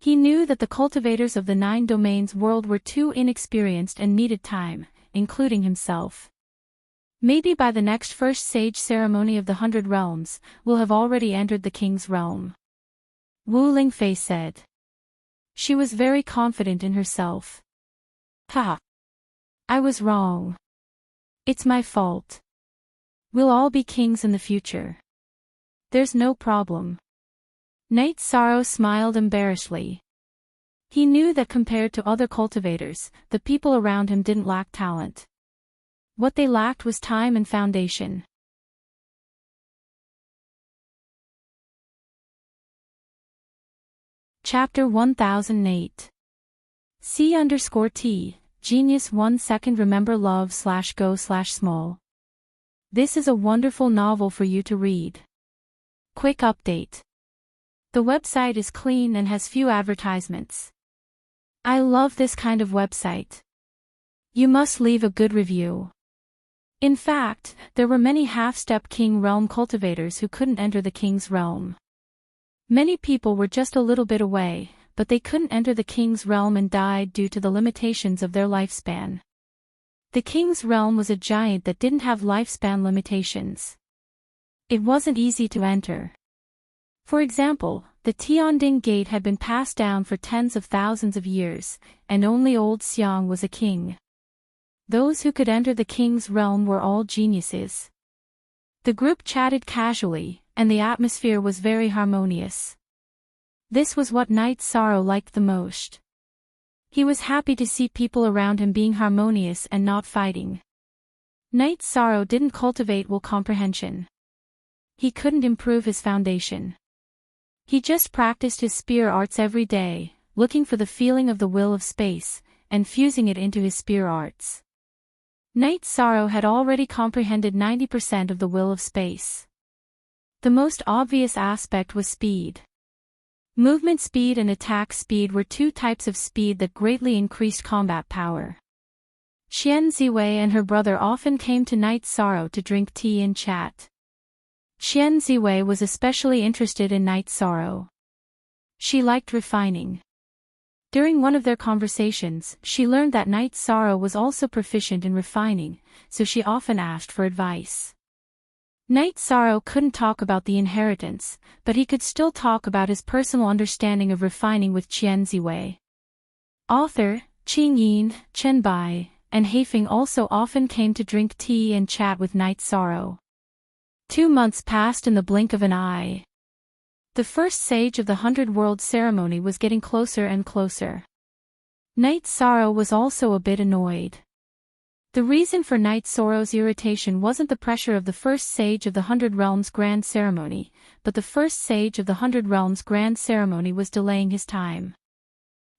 He knew that the cultivators of the 9 domains world were too inexperienced and needed time, including himself. Maybe by the next first sage ceremony of the 100 Realms, we'll have already entered the king's realm. Wu Lingfei said. She was very confident in herself. Ha! I was wrong. It's my fault. We'll all be kings in the future. There's no problem. Knight Sorrow smiled embarrassedly. He knew that compared to other cultivators, the people around him didn't lack talent. What they lacked was time and foundation. Chapter 1008. C_T, Genius 1 second remember love/go/small. This is a wonderful novel for you to read. Quick update. The website is clean and has few advertisements. I love this kind of website. You must leave a good review. In fact, there were many half-step king realm cultivators who couldn't enter the king's realm. Many people were just a little bit away, but they couldn't enter the king's realm and died due to the limitations of their lifespan. The king's realm was a giant that didn't have lifespan limitations. It wasn't easy to enter. For example, the Tianding Gate had been passed down for tens of thousands of years, and only old Xiang was a king. Those who could enter the king's realm were all geniuses. The group chatted casually, and the atmosphere was very harmonious. This was what Knight Sorrow liked the most. He was happy to see people around him being harmonious and not fighting. Night Sorrow didn't cultivate will comprehension. He couldn't improve his foundation. He just practiced his spear arts every day, looking for the feeling of the will of space, and fusing it into his spear arts. Night Sorrow had already comprehended 90% of the will of space. The most obvious aspect was speed. Movement speed and attack speed were two types of speed that greatly increased combat power. Qian Ziwei and her brother often came to Night Sorrow to drink tea and chat. Qian Ziwei was especially interested in Night Sorrow. She liked refining. During one of their conversations, she learned that Night Sorrow was also proficient in refining, so she often asked for advice. Night Sorrow couldn't talk about the inheritance, but he could still talk about his personal understanding of refining with Qian Ziwei. Author, Qing Yin, Chen Bai, and Haifeng also often came to drink tea and chat with Night Sorrow. 2 months passed in the blink of an eye. The first sage of the 100-world ceremony was getting closer and closer. Night Sorrow was also a bit annoyed. The reason for Night Sorrow's irritation wasn't the pressure of the first sage of the 100 Realms Grand Ceremony, but the first sage of the 100 Realms Grand Ceremony was delaying his time.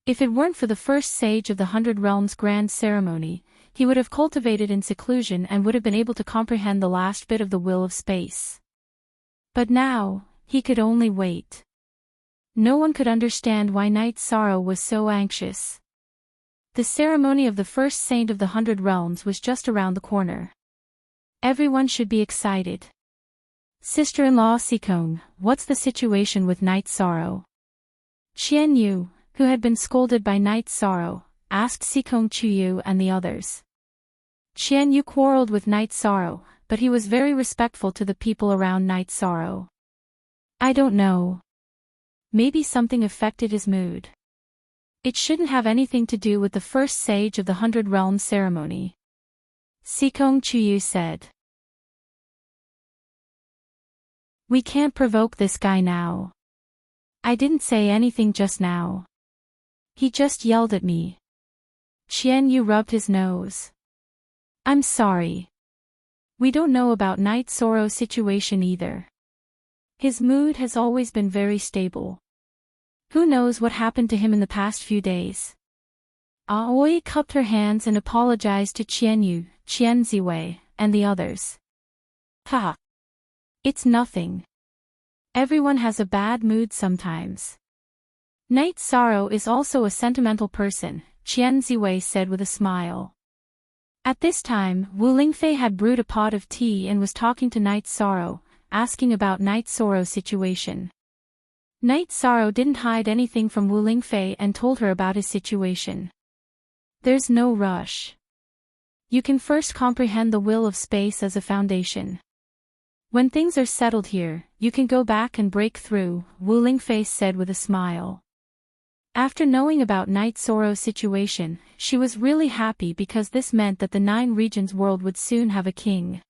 If it weren't for the first sage of the 100 Realms Grand Ceremony, he would have cultivated in seclusion and would have been able to comprehend the last bit of the will of space. But now, he could only wait. No one could understand why Night Sorrow was so anxious. The ceremony of the first saint of the 100 Realms was just around the corner. Everyone should be excited. Sister-in-law Sikong, what's the situation with Night Sorrow? Qian Yu, who had been scolded by Night Sorrow, asked Sikong Chuyu and the others. Qian Yu quarreled with Night Sorrow, but he was very respectful to the people around Night Sorrow. I don't know. Maybe something affected his mood. It shouldn't have anything to do with the first sage of the 100 Realms ceremony. Sikong Chuyu said. We can't provoke this guy now. I didn't say anything just now. He just yelled at me. Qian Yu rubbed his nose. I'm sorry. We don't know about Night Sorrow's situation either. His mood has always been very stable. Who knows what happened to him in the past few days? Aoi cupped her hands and apologized to Qian Yu, Qian Ziwei, and the others. Ha! It's nothing. Everyone has a bad mood sometimes. Night Sorrow is also a sentimental person, Qian Ziwei said with a smile. At this time, Wu Lingfei had brewed a pot of tea and was talking to Night Sorrow, asking about Night Sorrow's situation. Night Sorrow didn't hide anything from Wu Lingfei and told her about his situation. There's no rush. You can first comprehend the will of space as a foundation. When things are settled here, you can go back and break through, Wu Lingfei said with a smile. After knowing about Night Sorrow's situation, she was really happy because this meant that the 9 regions world would soon have a king.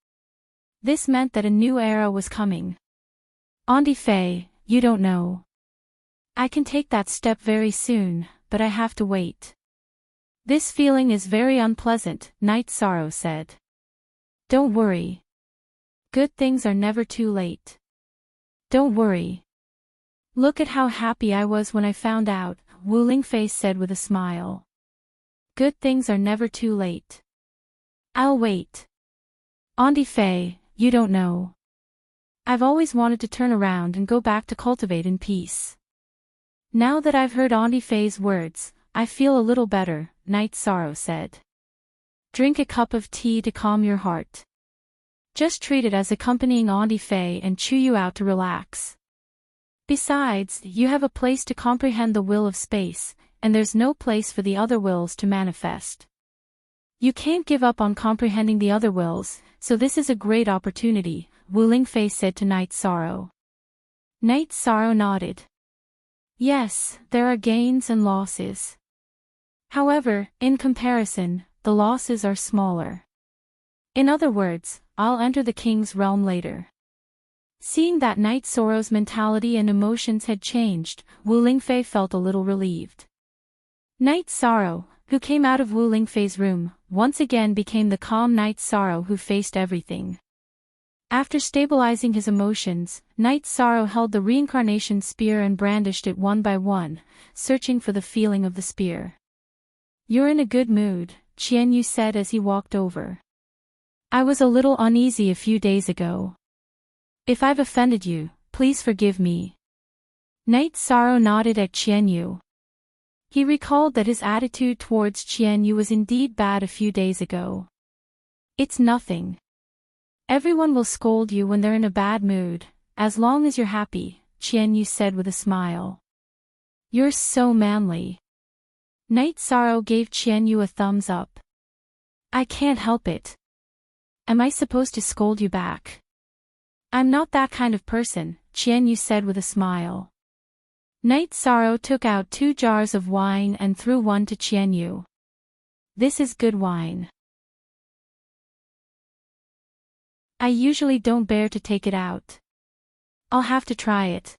This meant that a new era was coming. Auntie Fei, you don't know. I can take that step very soon, but I have to wait. This feeling is very unpleasant, Night Sorrow said. Don't worry. Good things are never too late. Don't worry. Look at how happy I was when I found out, Wu Lingfei said with a smile. Good things are never too late. I'll wait. Auntie Fei, you don't know. I've always wanted to turn around and go back to cultivate in peace. Now that I've heard Auntie Fei's words, I feel a little better, Night Sorrow said. Drink a cup of tea to calm your heart. Just treat it as accompanying Auntie Fei and chew you out to relax. Besides, you have a place to comprehend the will of space, and there's no place for the other wills to manifest. You can't give up on comprehending the other wills, so this is a great opportunity, Wu Lingfei said to Night Sorrow. Night Sorrow nodded. Yes, there are gains and losses. However, in comparison, the losses are smaller. In other words, I'll enter the king's realm later. Seeing that Night Sorrow's mentality and emotions had changed, Wu Lingfei felt a little relieved. Night Sorrow, who came out of Wu Lingfei's room, once again became the calm Night Sorrow who faced everything. After stabilizing his emotions, Night Sorrow held the reincarnation spear and brandished it one by one, searching for the feeling of the spear. "You're in a good mood," Qian Yu said as he walked over. "I was a little uneasy a few days ago. If I've offended you, please forgive me." Night Sorrow nodded at Qian Yu. He recalled that his attitude towards Qian Yu was indeed bad a few days ago. "It's nothing. Everyone will scold you when they're in a bad mood, as long as you're happy," Qian Yu said with a smile. "You're so manly." Night Sorrow gave Qian Yu a thumbs up. "I can't help it. Am I supposed to scold you back?" "I'm not that kind of person," Qian Yu said with a smile. Night Sorrow took out 2 jars of wine and threw one to Qian Yu. "This is good wine. I usually don't bear to take it out. I'll have to try it."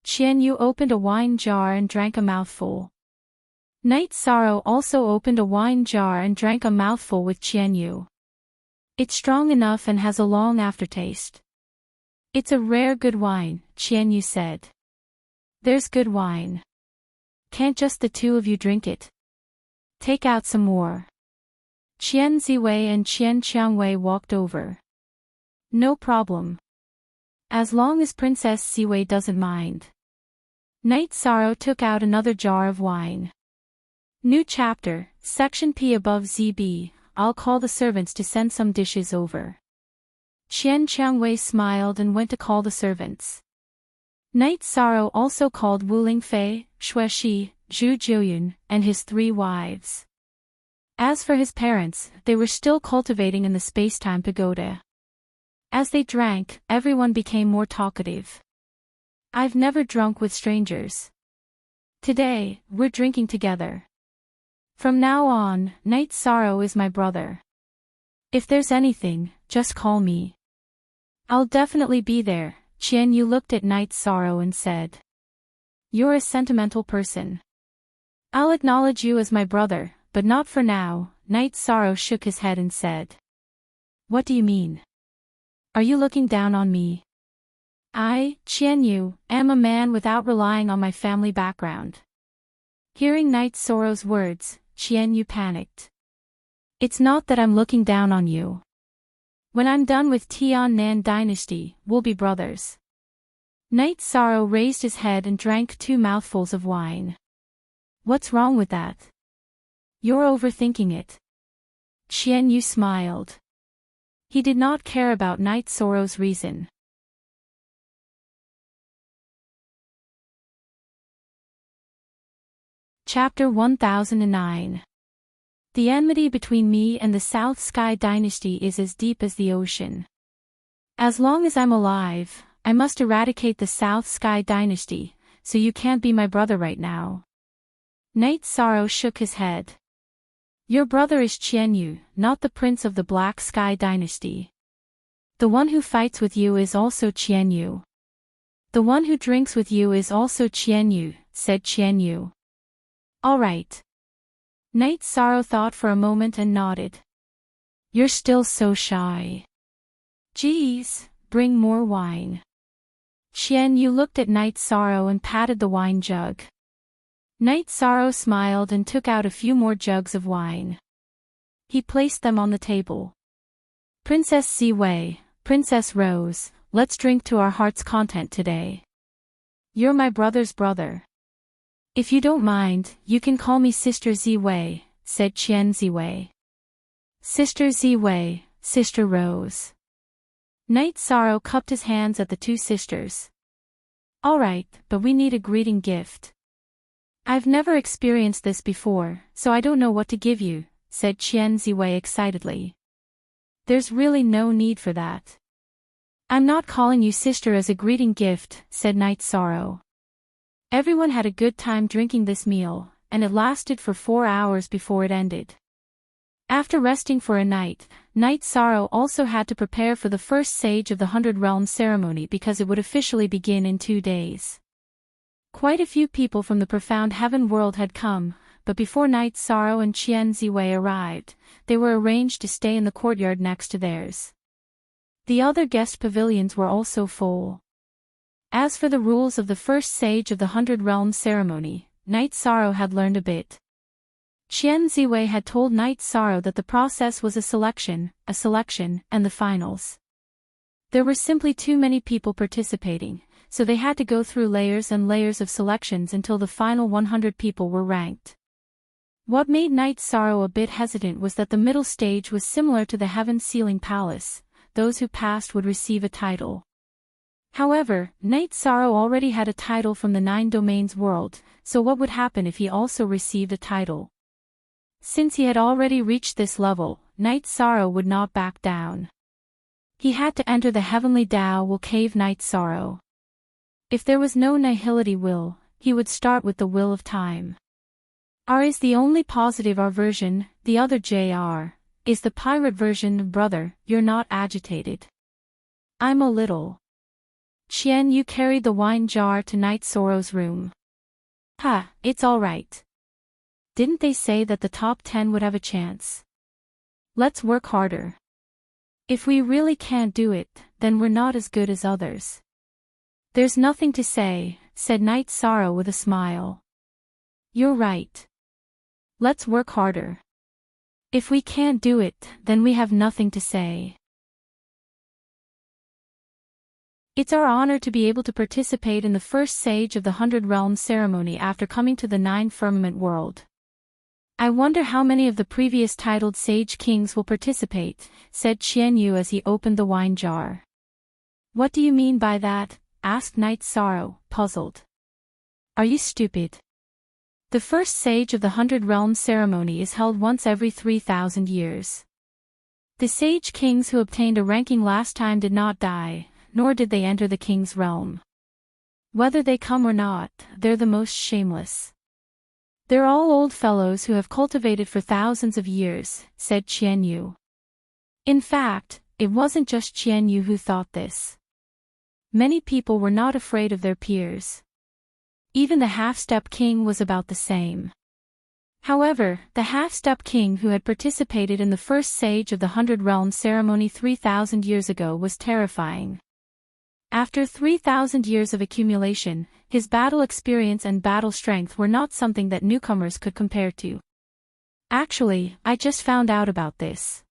Qian Yu opened a wine jar and drank a mouthful. Night Sorrow also opened a wine jar and drank a mouthful with Qian Yu. "It's strong enough and has a long aftertaste. It's a rare good wine," Qian Yu said. "There's good wine. Can't just the two of you drink it? Take out some more." Qian Ziwei and Qian Qiangwei walked over. "No problem. As long as Princess Ziwei doesn't mind." Night Sorrow took out another jar of wine. New chapter, Section P above ZB, "I'll call the servants to send some dishes over." Qian Qiangwei smiled and went to call the servants. Night Sorrow also called Wu Lingfei, Xuexi, Zhu Jiuyun, and his 3 wives. As for his parents, they were still cultivating in the space-time pagoda. As they drank, everyone became more talkative. "I've never drunk with strangers. Today, we're drinking together. From now on, Night Sorrow is my brother. If there's anything, just call me. I'll definitely be there." Qian Yu looked at Night Sorrow and said, "You're a sentimental person. I'll acknowledge you as my brother, but not for now." Night Sorrow shook his head and said, "What do you mean? Are you looking down on me? I, Qian Yu, am a man without relying on my family background." Hearing Night Sorrow's words, Qian Yu panicked. "It's not that I'm looking down on you. When I'm done with Tian dynasty, we'll be brothers." Night Sorrow raised his head and drank 2 mouthfuls of wine. "What's wrong with that? You're overthinking it." Qian Yu smiled. He did not care about Night Sorrow's reason. Chapter 1009. The enmity between me and the South Sky Dynasty is as deep as the ocean. As long as I'm alive, I must eradicate the South Sky Dynasty, so you can't be my brother right now." Night Sorrow shook his head. "Your brother is Qian Yu, not the prince of the Black Sky Dynasty. The one who fights with you is also Qian Yu. The one who drinks with you is also Qian Yu," said Qian Yu. "All right." Night Sorrow thought for a moment and nodded. "You're still so shy. Geez, bring more wine." Qian Yu looked at Night Sorrow and patted the wine jug. Night Sorrow smiled and took out a few more jugs of wine. He placed them on the table. "Princess Ziwei, Princess Rose, let's drink to our heart's content today. You're my brother's brother. If you don't mind, you can call me Sister Ziwei," said Qian Ziwei. "Sister Ziwei, Sister Rose." Night Sorrow cupped his hands at the 2 sisters. "All right, but we need a greeting gift." "I've never experienced this before, so I don't know what to give you," said Qian Ziwei excitedly. "There's really no need for that. I'm not calling you sister as a greeting gift," said Night Sorrow. Everyone had a good time drinking this meal, and it lasted for 4 hours before it ended. After resting for a night, Night Sorrow also had to prepare for the first Sage of the 100 Realms ceremony because it would officially begin in 2 days. Quite a few people from the profound heaven world had come, but before Night Sorrow and Qian Ziwei arrived, they were arranged to stay in the courtyard next to theirs. The other guest pavilions were also full. As for the rules of the first sage of the 100 Realms ceremony, Night Sorrow had learned a bit. Qian Ziwei had told Night Sorrow that the process was a selection, and the finals. There were simply too many people participating, so they had to go through layers and layers of selections until the final 100 people were ranked. What made Night Sorrow a bit hesitant was that the middle stage was similar to the Heaven Sealing Palace. Those who passed would receive a title. However, Night Sorrow already had a title from the 9 Domains world, so what would happen if he also received a title? Since he had already reached this level, Night Sorrow would not back down. He had to enter the Heavenly Tao will cave Night Sorrow. If there was no Nihility will, he would start with the Will of Time. R is the only positive R version, the other JR is the pirate version. Brother, you're not agitated. I'm a little. Qian Yu carried the wine jar to Night Sorrow's room. It's alright. Didn't they say that the top 10 would have a chance? Let's work harder. If we really can't do it, then we're not as good as others. There's nothing to say, said Night Sorrow with a smile. You're right. Let's work harder. If we can't do it, then we have nothing to say. It's our honor to be able to participate in the first Sage of the 100 Realms ceremony after coming to the 9 Firmament world. I wonder how many of the previous titled Sage Kings will participate, said Qian Yu as he opened the wine jar. What do you mean by that? Asked Night Sorrow, puzzled. Are you stupid? The first Sage of the 100 Realms ceremony is held once every 3,000 years. The Sage Kings who obtained a ranking last time did not die, nor did they enter the King's realm. Whether they come or not, they're the most shameless. They're all old fellows who have cultivated for thousands of years, said Qian Yu. In fact, it wasn't just Qian Yu who thought this. Many people were not afraid of their peers. Even the Half-Step King was about the same. However, the Half-Step King who had participated in the first Sage of the 100 Realms ceremony 3,000 years ago was terrifying. After 3,000 years of accumulation, his battle experience and battle strength were not something that newcomers could compare to. Actually, I just found out about this.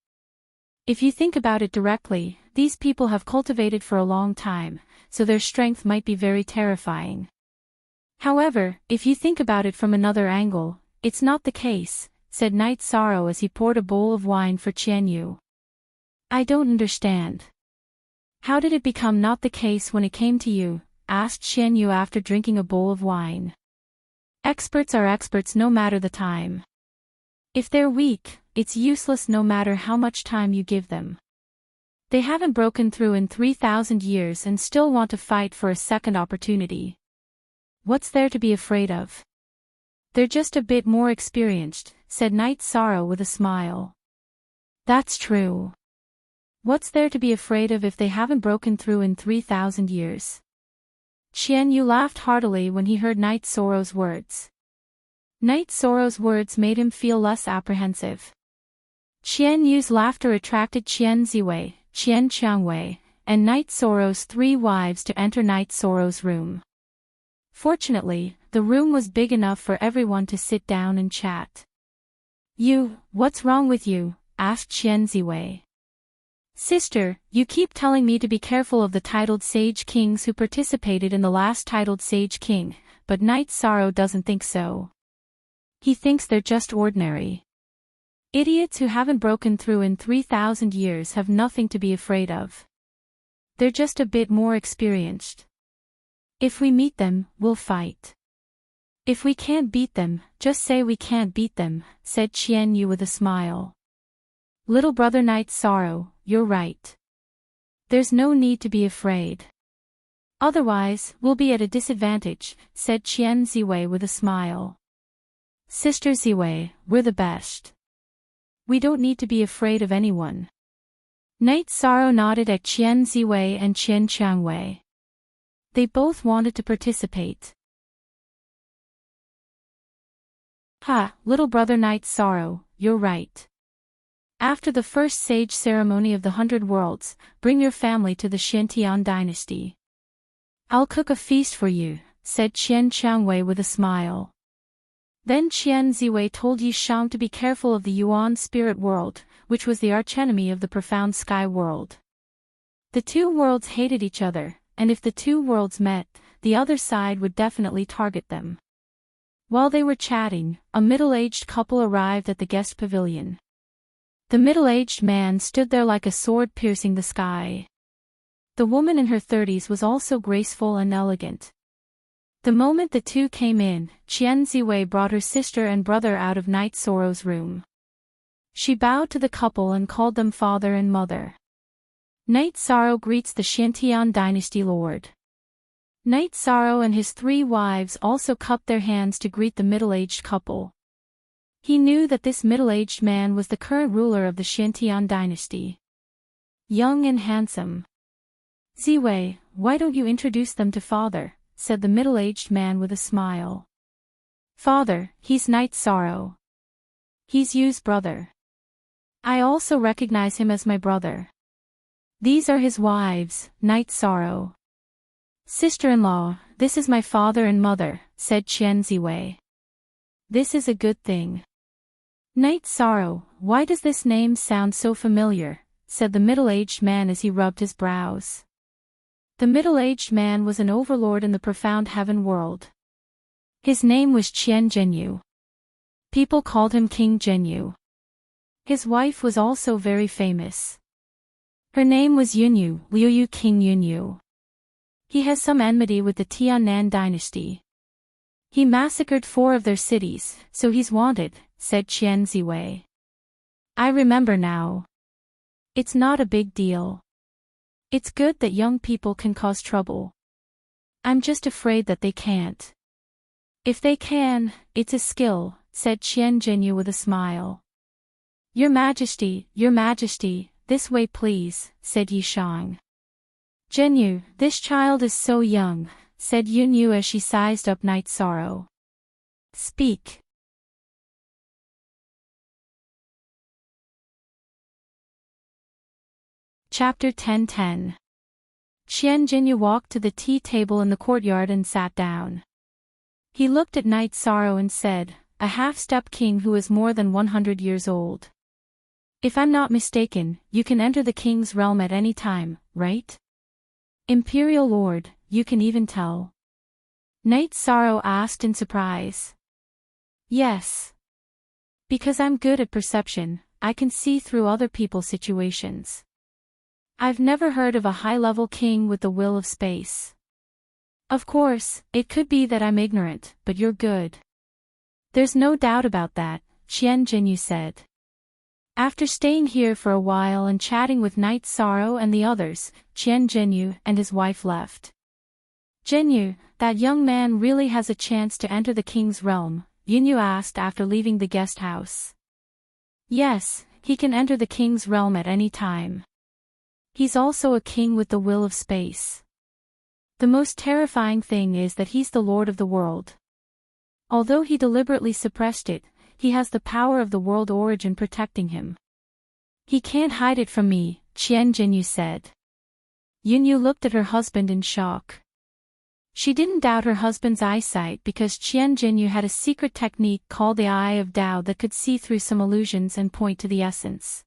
If you think about it directly, these people have cultivated for a long time, so their strength might be very terrifying. However, if you think about it from another angle, it's not the case, said Night Sorrow as he poured a bowl of wine for Qian Yu. I don't understand. How did it become not the case when it came to you? Asked Qian Yu after drinking a bowl of wine. Experts are experts no matter the time. If they're weak, it's useless no matter how much time you give them. They haven't broken through in 3,000 years and still want to fight for a second opportunity. What's there to be afraid of? They're just a bit more experienced, said Night Sorrow with a smile. That's true. What's there to be afraid of if they haven't broken through in 3,000 years? Qian Yu laughed heartily when he heard Night Sorrow's words. Night Sorrow's words made him feel less apprehensive. Qian Yu's laughter attracted Qian Ziwei, Qian Qiangwei, and Night Sorrow's 3 wives to enter Night Sorrow's room. Fortunately, the room was big enough for everyone to sit down and chat. What's wrong with you? Asked Qian Ziwei. Sister, you keep telling me to be careful of the titled Sage Kings who participated in the last titled Sage King, but Night Sorrow doesn't think so. He thinks they're just ordinary. Idiots who haven't broken through in 3,000 years have nothing to be afraid of. They're just a bit more experienced. If we meet them, we'll fight. If we can't beat them, just say we can't beat them, said Qian Yu with a smile. Little brother Night Sorrow, you're right. There's no need to be afraid. Otherwise, we'll be at a disadvantage, said Qian Ziwei with a smile. Sister Ziwei, we're the best. We don't need to be afraid of anyone. Night Sorrow nodded at Qian Ziwei and Qian Qiangwei. They both wanted to participate. Ha, little brother Night Sorrow, you're right. After the first sage ceremony of the 100 Worlds, bring your family to the Xiantian dynasty. I'll cook a feast for you, said Qian Qiangwei with a smile. Then Qian Ziwei told Yi Shang to be careful of the Yuan spirit world, which was the archenemy of the profound sky world. The two worlds hated each other, and if the two worlds met, the other side would definitely target them. While they were chatting, a middle-aged couple arrived at the guest pavilion. The middle-aged man stood there like a sword piercing the sky. The woman in her 30s was also graceful and elegant. The moment the two came in, Qian Ziwei brought her sister and brother out of Night Sorrow's room. She bowed to the couple and called them father and mother. Night Sorrow greets the Xiantian dynasty lord. Night Sorrow and his 3 wives also cupped their hands to greet the middle-aged couple. He knew that this middle-aged man was the current ruler of the Xiantian dynasty. Young and handsome. Ziwei, why don't you introduce them to father, said the middle-aged man with a smile. Father, he's Night Sorrow. He's Yu's brother. I also recognize him as my brother. These are his wives, Night Sorrow. Sister-in-law, this is my father and mother, said Qian Ziwei. This is a good thing. Night Sorrow, why does this name sound so familiar, said the middle-aged man as he rubbed his brows. The middle-aged man was an overlord in the profound heaven world. His name was Qian Zhenyu. People called him King Zhenyu. His wife was also very famous. Her name was Yunyu, Liuyu King Yunyu. He has some enmity with the Tiannan dynasty. He massacred 4 of their cities, so he's wanted, said Qian Ziwei. I remember now. It's not a big deal. It's good that young people can cause trouble. I'm just afraid that they can't. If they can, it's a skill, said Qian Zhenyu with a smile. Your Majesty, this way please, said Yi Shang. Zhenyu, this child is so young, said Yunyu as she sized up Night Sorrow. Speak. Chapter 10:10. Qian Zhenyu walked to the tea table in the courtyard and sat down. He looked at Night Sorrow and said, a half-step king who is more than 100 years old. If I'm not mistaken, you can enter the king's realm at any time, right? Imperial Lord, you can even tell. Night Sorrow asked in surprise. Yes. Because I'm good at perception, I can see through other people's situations. I've never heard of a high-level king with the will of space. Of course, it could be that I'm ignorant, but you're good. There's no doubt about that, Qian Zhenyu said. After staying here for a while and chatting with Night Sorrow and the others, Qian Zhenyu and his wife left. Zhenyu, that young man really has a chance to enter the king's realm, Yunyu asked after leaving the guest house. Yes, he can enter the king's realm at any time. He's also a king with the will of space. The most terrifying thing is that he's the lord of the world. Although he deliberately suppressed it, he has the power of the world origin protecting him. He can't hide it from me, Qian Zhenyu said. Yunyu looked at her husband in shock. She didn't doubt her husband's eyesight because Qian Zhenyu had a secret technique called the Eye of Tao that could see through some illusions and point to the essence.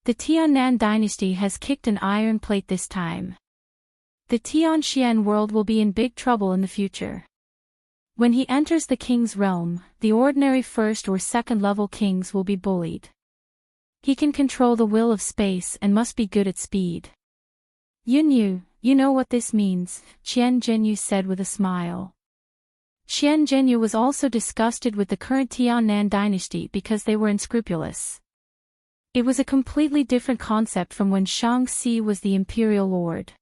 The Tiannan dynasty has kicked an iron plate this time. The Tianxian world will be in big trouble in the future. When he enters the king's realm, the ordinary first or second level kings will be bullied. He can control the will of space and must be good at speed. Yunyu, you know what this means, Qian Zhenyu said with a smile. Qian Zhenyu was also disgusted with the current Tiannan dynasty because they were unscrupulous. It was a completely different concept from when Shang-Xi was the imperial lord.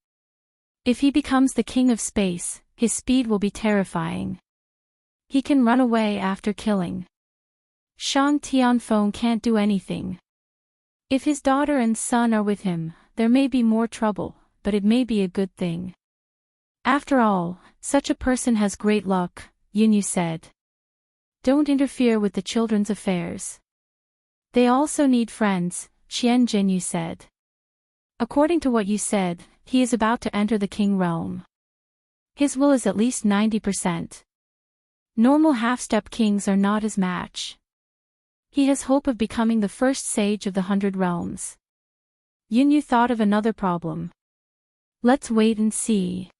If he becomes the king of space, his speed will be terrifying. He can run away after killing. Shang Tianfeng can't do anything. If his daughter and son are with him, there may be more trouble, but it may be a good thing. After all, such a person has great luck, Yunyu said. Don't interfere with the children's affairs. They also need friends, Qian Jinyu said. According to what you said, he is about to enter the king realm. His will is at least 90%. Normal half-step kings are not his match. He has hope of becoming the first sage of the 100 realms. Yunyu thought of another problem. Let's wait and see.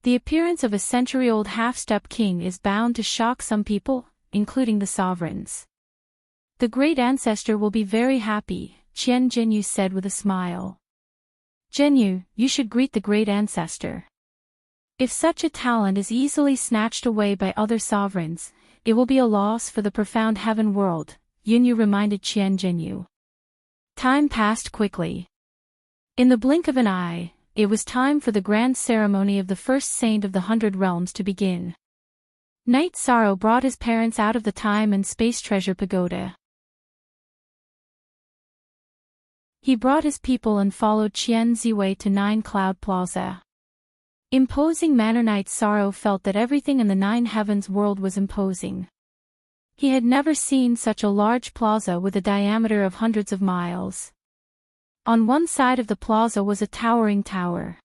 The appearance of a century-old half-step king is bound to shock some people, including the sovereigns. The great ancestor will be very happy, Qian Jinyu said with a smile. Jinyu, you should greet the great ancestor. If such a talent is easily snatched away by other sovereigns, it will be a loss for the profound heaven world, Yunyu reminded Qian Jinyu. Time passed quickly. In the blink of an eye, it was time for the grand ceremony of the first saint of the 100 realms to begin. Knight Sorrow brought his parents out of the time and space treasure pagoda. He brought his people and followed Qian Ziwei to Nine Cloud Plaza. Imposing manner. Knight Sorrow felt that everything in the Nine Heavens world was imposing. He had never seen such a large plaza with a diameter of hundreds of miles. On one side of the plaza was a towering tower.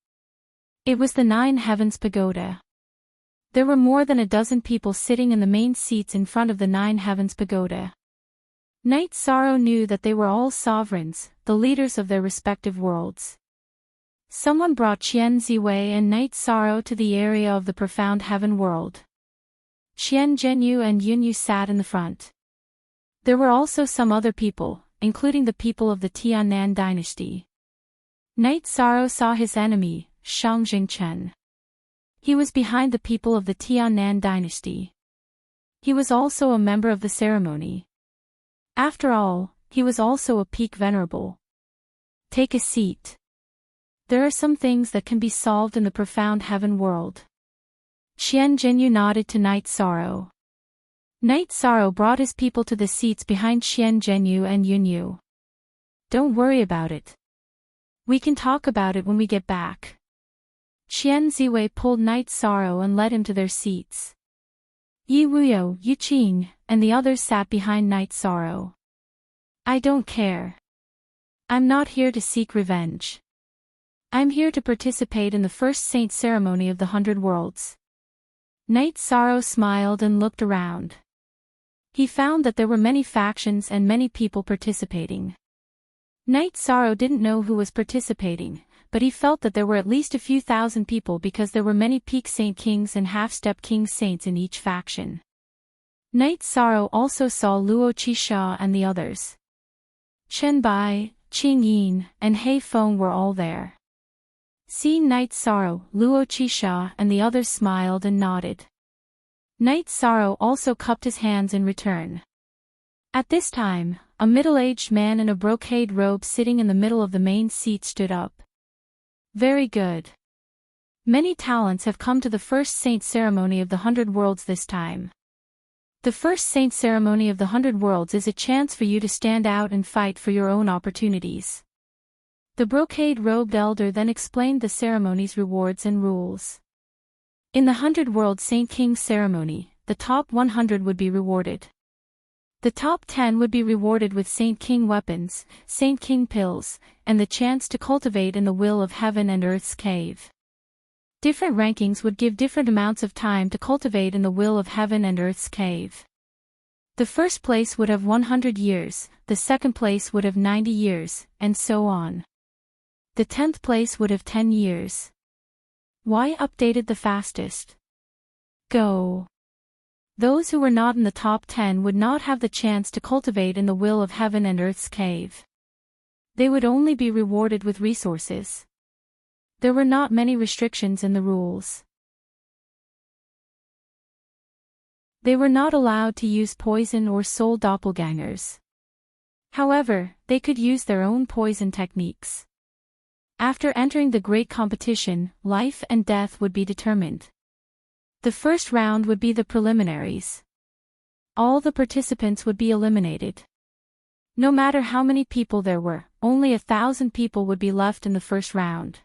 It was the Nine Heavens Pagoda. There were more than a dozen people sitting in the main seats in front of the Nine Heavens Pagoda. Knight Sorrow knew that they were all sovereigns, the leaders of their respective worlds. Someone brought Qian Ziwei and Knight Sorrow to the area of the profound heaven world. Qian Jinyu and Yunyu sat in the front. There were also some other people, including the people of the Tiannan dynasty. Knight Sorrow saw his enemy, Shang Jingchen. He was behind the people of the Tiannan dynasty. He was also a member of the ceremony. After all, he was also a peak venerable. Take a seat. There are some things that can be solved in the profound heaven world. Qian Jinyu nodded to Knight Sorrow. Knight Sorrow brought his people to the seats behind Qian Jinyu and Yunyu. Don't worry about it. We can talk about it when we get back. Qian Ziwei pulled Knight Sorrow and led him to their seats. Yi Wuyo, Yi Qing, and the others sat behind Knight Sorrow. I don't care. I'm not here to seek revenge. I'm here to participate in the first saint ceremony of the 100 worlds. Knight Sorrow smiled and looked around. He found that there were many factions and many people participating. Knight Sorrow didn't know who was participating, but he felt that there were at least a few thousand people because there were many peak saint kings and half-step king saints in each faction. Knight Sorrow also saw Luo Qisha and the others. Chen Bai, Qing Yin, and He Feng were all there. Seeing Knight Sorrow, Luo Qisha and the others smiled and nodded. Knight Sorrow also cupped his hands in return. At this time, a middle-aged man in a brocade robe sitting in the middle of the main seat stood up. Very good. Many talents have come to the first saint ceremony of the 100 worlds this time. The first saint ceremony of the 100 worlds is a chance for you to stand out and fight for your own opportunities. The brocade-robed elder then explained the ceremony's rewards and rules. In the 100 World Saint King ceremony, the top 100 would be rewarded. The top 10 would be rewarded with Saint King weapons, Saint King pills, and the chance to cultivate in the will of heaven and earth's cave. Different rankings would give different amounts of time to cultivate in the will of heaven and earth's cave. The first place would have 100 years, the second place would have 90 years, and so on. The 10th place would have 10 years. Why updated the fastest? Go. Those who were not in the top 10 would not have the chance to cultivate in the will of heaven and earth's cave. They would only be rewarded with resources. There were not many restrictions in the rules. They were not allowed to use poison or soul doppelgangers. However, they could use their own poison techniques. After entering the great competition, life and death would be determined. The first round would be the preliminaries. All the participants would be eliminated. No matter how many people there were, only 1,000 people would be left in the first round.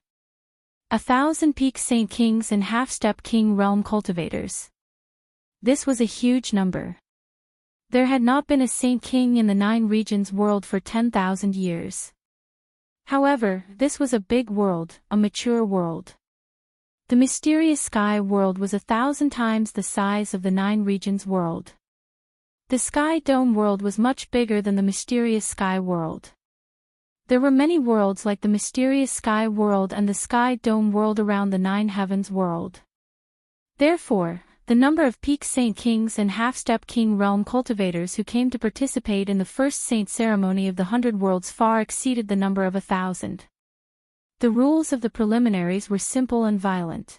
1,000 peak saint kings and half-step king realm cultivators. This was a huge number. There had not been a saint king in the 9 regions world for 10,000 years. However, this was a big world, a mature world. The mysterious sky world was 1,000 times the size of the 9 regions world. The sky dome world was much bigger than the mysterious sky world. There were many worlds like the mysterious sky world and the sky dome world around the 9 heavens world. Therefore, the number of peak saint kings and half-step king realm cultivators who came to participate in the first saint ceremony of the 100 worlds far exceeded the number of 1,000. The rules of the preliminaries were simple and violent.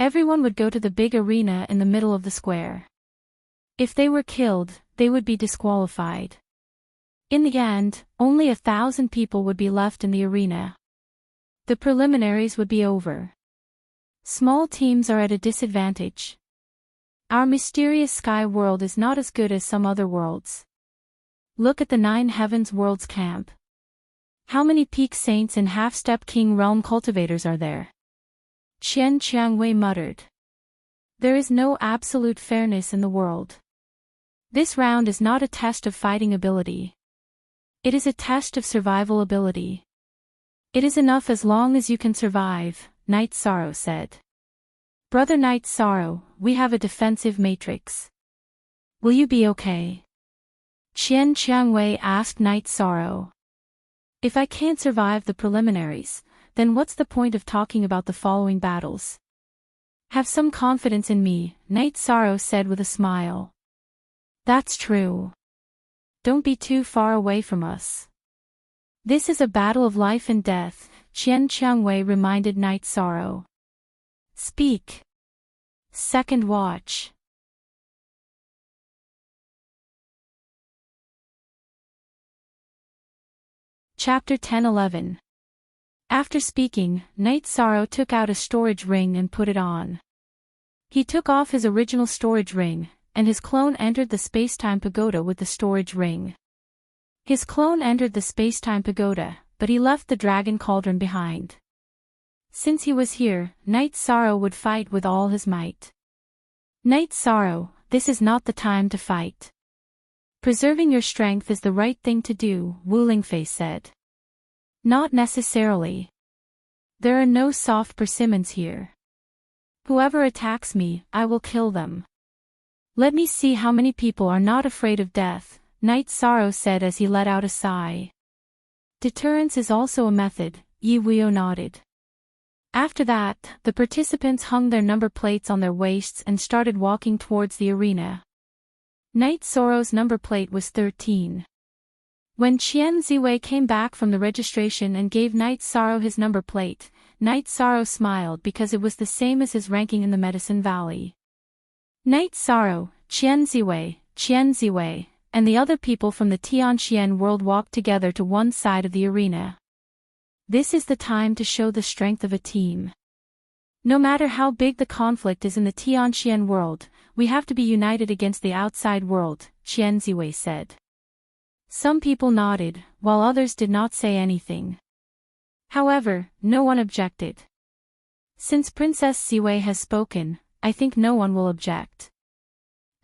Everyone would go to the big arena in the middle of the square. If they were killed, they would be disqualified. In the end, only 1,000 people would be left in the arena. The preliminaries would be over. Small teams are at a disadvantage. Our mysterious sky world is not as good as some other worlds. Look at the 9 heavens worlds camp. How many peak saints and half-step king realm cultivators are there? Qian Qiangwei muttered. There is no absolute fairness in the world. This round is not a test of fighting ability. It is a test of survival ability. It is enough as long as you can survive, Night Sorrow said. Brother Night Sorrow, we have a defensive matrix. Will you be okay? Qian Qiangwei asked Night Sorrow. If I can't survive the preliminaries, then what's the point of talking about the following battles? Have some confidence in me, Night Sorrow said with a smile. That's true. Don't be too far away from us. This is a battle of life and death, Qian Qiangwei reminded Night Sorrow. Speak. Second watch. Chapter 10-11. After speaking, Night Sorrow took out a storage ring and put it on. He took off his original storage ring, and his clone entered the space-time pagoda with the storage ring. His clone entered the space-time pagoda, but he left the dragon cauldron behind. Since he was here, Night Sorrow would fight with all his might. Night Sorrow, this is not the time to fight. Preserving your strength is the right thing to do, Wu Lingfei said. Not necessarily. There are no soft persimmons here. Whoever attacks me, I will kill them. Let me see how many people are not afraid of death, Night Sorrow said as he let out a sigh. Deterrence is also a method, Yi Wuyo nodded. After that, the participants hung their number plates on their waists and started walking towards the arena. Night Sorrow's number plate was 13. When Qian Ziwei came back from the registration and gave Night Sorrow his number plate, Night Sorrow smiled because it was the same as his ranking in the Medicine Valley. Night Sorrow, Qian Ziwei, and the other people from the Tianxian world walked together to one side of the arena. This is the time to show the strength of a team. No matter how big the conflict is in the Tianxian world, we have to be united against the outside world, Qian Ziwei said. Some people nodded, while others did not say anything. However, no one objected. Since Princess Ziwei has spoken, I think no one will object.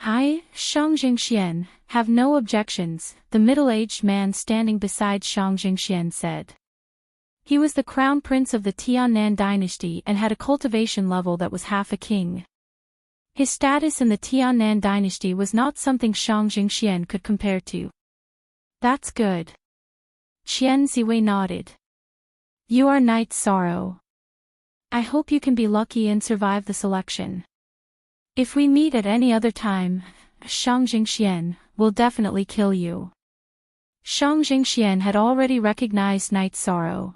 I, Shang Jingxian, have no objections, the middle-aged man standing beside Shang Jingxian said. He was the crown prince of the Tiannan dynasty and had a cultivation level that was half a king. His status in the Tiannan dynasty was not something Shang Jingxian could compare to. That's good. Qian Ziwei nodded. You are Night Sorrow. I hope you can be lucky and survive the selection. If we meet at any other time, Shang Jingxian will definitely kill you. Shang Jingxian had already recognized Night Sorrow.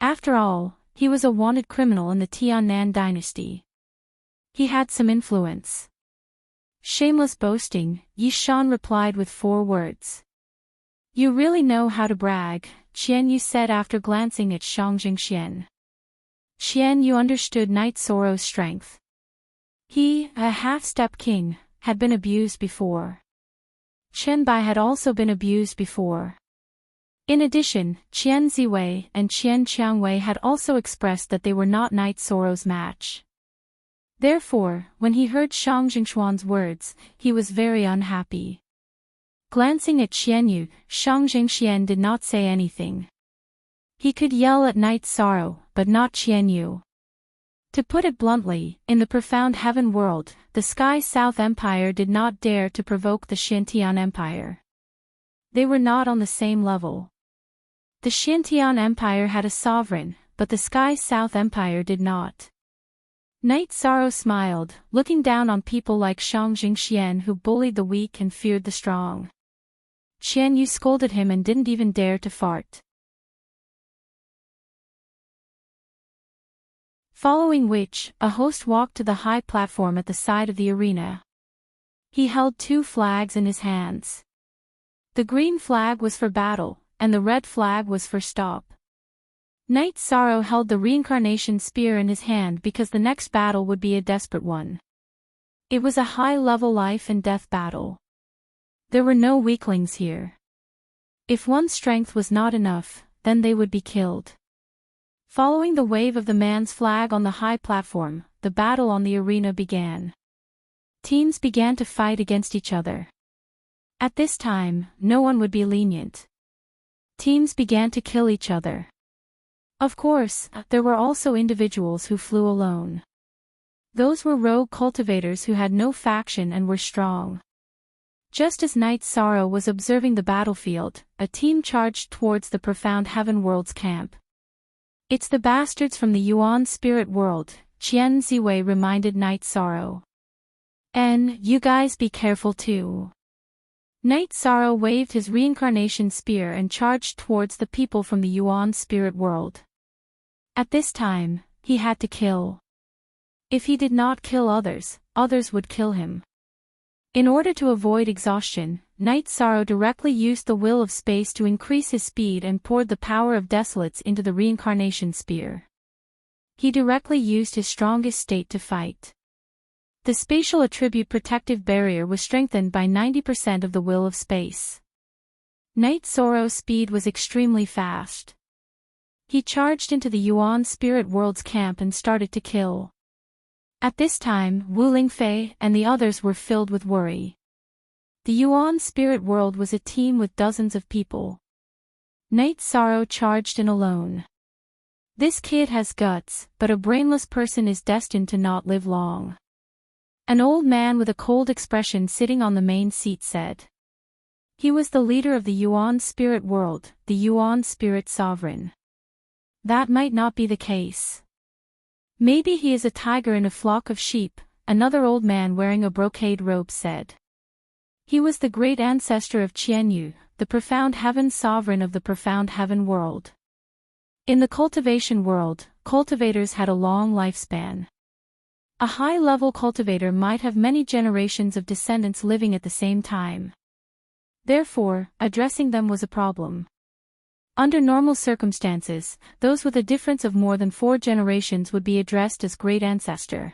After all, he was a wanted criminal in the Tiannan dynasty. He had some influence. Shameless boasting, Yi Shan replied with 4 words. You really know how to brag, Qian Yu said after glancing at Shang Jingxian. Qian Yu understood Night Sorrow's strength. He, a half-step king, had been abused before. Chen Bai had also been abused before. In addition, Qian Ziwei and Qian Qiangwei had also expressed that they were not Night Sorrow's match. Therefore, when he heard Shang Jingshuan's words, he was very unhappy. Glancing at Qianyu, Shang Jingxian did not say anything. He could yell at Night's Sorrow, but not Qianyu. To put it bluntly, in the profound heaven world, the Sky South Empire did not dare to provoke the Xintian Empire. They were not on the same level. The Xintian Empire had a sovereign, but the Sky South Empire did not. Night Sorrow smiled, looking down on people like Shang Jingxian who bullied the weak and feared the strong. Qianyu scolded him and didn't even dare to fart. Following which, a host walked to the high platform at the side of the arena. He held 2 flags in his hands. The green flag was for battle, and the red flag was for stop. Night Sorrow held the reincarnation spear in his hand because the next battle would be a desperate one. It was a high-level life and death battle. There were no weaklings here. If one's strength was not enough, then they would be killed. Following the wave of the man's flag on the high platform, the battle on the arena began. Teams began to fight against each other. At this time, no one would be lenient. Teams began to kill each other. Of course, there were also individuals who flew alone. Those were rogue cultivators who had no faction and were strong. Just as Night Sorrow was observing the battlefield, a team charged towards the profound heaven world's camp. It's the bastards from the Yuan spirit world, Qian Ziwei reminded Night Sorrow. And you guys be careful too. Night Sorrow waved his reincarnation spear and charged towards the people from the Yuan spirit world. At this time, he had to kill. If he did not kill others, others would kill him. In order to avoid exhaustion, Night Sorrow directly used the will of space to increase his speed and poured the power of desolates into the reincarnation spear. He directly used his strongest state to fight. The spatial attribute protective barrier was strengthened by 90% of the will of space. Night Sorrow's speed was extremely fast. He charged into the Yuan spirit world's camp and started to kill. At this time, Wu Lingfei and the others were filled with worry. The Yuan spirit world was a team with dozens of people. Night Sorrow charged in alone. This kid has guts, but a brainless person is destined to not live long. An old man with a cold expression sitting on the main seat said. He was the leader of the Yuan spirit world, the Yuan spirit sovereign. That might not be the case. Maybe he is a tiger in a flock of sheep, another old man wearing a brocade robe said. He was the great ancestor of Qianyu, the profound heaven sovereign of the profound heaven world. In the cultivation world, cultivators had a long lifespan. A high-level cultivator might have many generations of descendants living at the same time. Therefore, addressing them was a problem. Under normal circumstances, those with a difference of more than 4 generations would be addressed as great ancestor.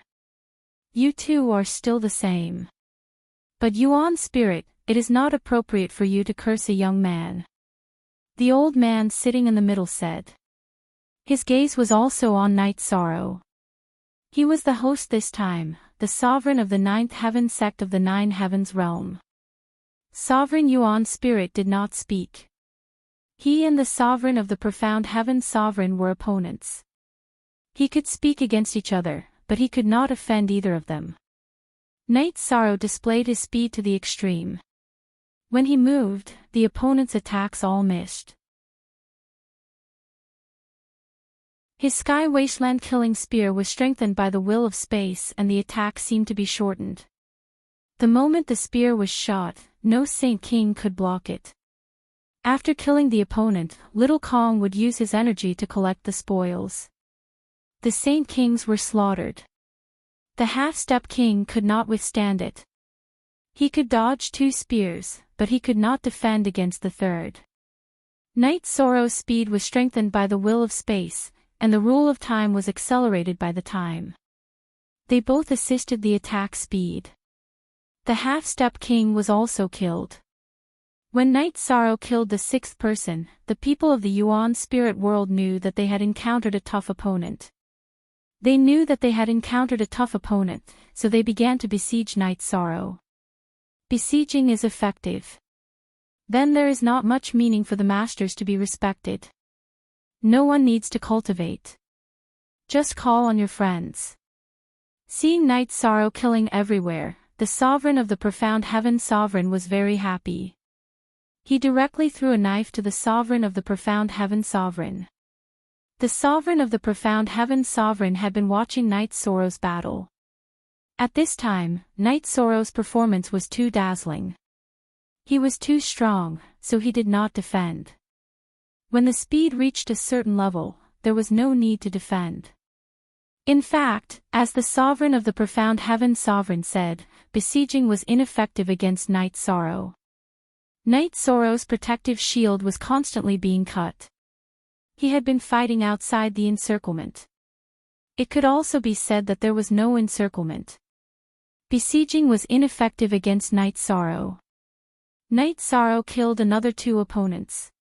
You two are still the same. But Yuan spirit, it is not appropriate for you to curse a young man. The old man sitting in the middle said. His gaze was also on Night Sorrow. He was the host this time, the sovereign of the 9th heaven sect of the 9 heavens realm. Sovereign Yuan spirit did not speak. He and the sovereign of the profound heaven sovereign were opponents. He could speak against each other, but he could not offend either of them. Night Sorrow displayed his speed to the extreme. When he moved, the opponent's attacks all missed. His sky wasteland killing spear was strengthened by the will of space and the attack seemed to be shortened. The moment the spear was shot, no Saint King could block it. After killing the opponent, Little Kong would use his energy to collect the spoils. The Saint Kings were slaughtered. The half-step king could not withstand it. He could dodge 2 spears, but he could not defend against the third. Night Sorrow's speed was strengthened by the will of space, and the rule of time was accelerated by the time. They both assisted the attack speed. The half-step king was also killed. When Night Sorrow killed the 6th person, the people of the Yuan spirit world knew that they had encountered a tough opponent. They knew that they had encountered a tough opponent, so they began to besiege Night Sorrow. Besieging is effective. Then there is not much meaning for the masters to be respected. No one needs to cultivate. Just call on your friends. Seeing Night Sorrow killing everywhere, the sovereign of the profound heaven sovereign was very happy. He directly threw a knife to the sovereign of the profound heaven sovereign. The sovereign of the profound heaven sovereign had been watching Night Sorrow's battle. At this time, Night Sorrow's performance was too dazzling. He was too strong, so he did not defend. When the speed reached a certain level, there was no need to defend. In fact, as the sovereign of the profound heaven sovereign said, besieging was ineffective against Night Sorrow. Night Sorrow's protective shield was constantly being cut. He had been fighting outside the encirclement. It could also be said that there was no encirclement. Besieging was ineffective against Night Sorrow. Night Sorrow killed another 2 opponents.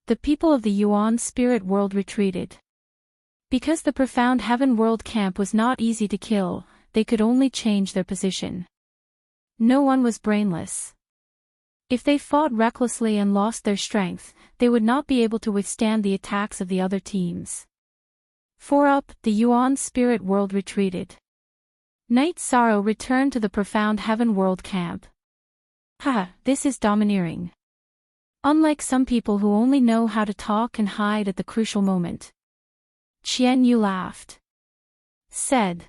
The people of the Yuan spirit world retreated. Because the profound heaven world camp was not easy to kill, they could only change their position. No one was brainless. If they fought recklessly and lost their strength, they would not be able to withstand the attacks of the other teams. 4 up, the Yuan spirit world retreated. Night Sorrow returned to the profound heaven world camp. Haha, this is domineering. Unlike some people who only know how to talk and hide at the crucial moment. Qian Yu laughed. Said.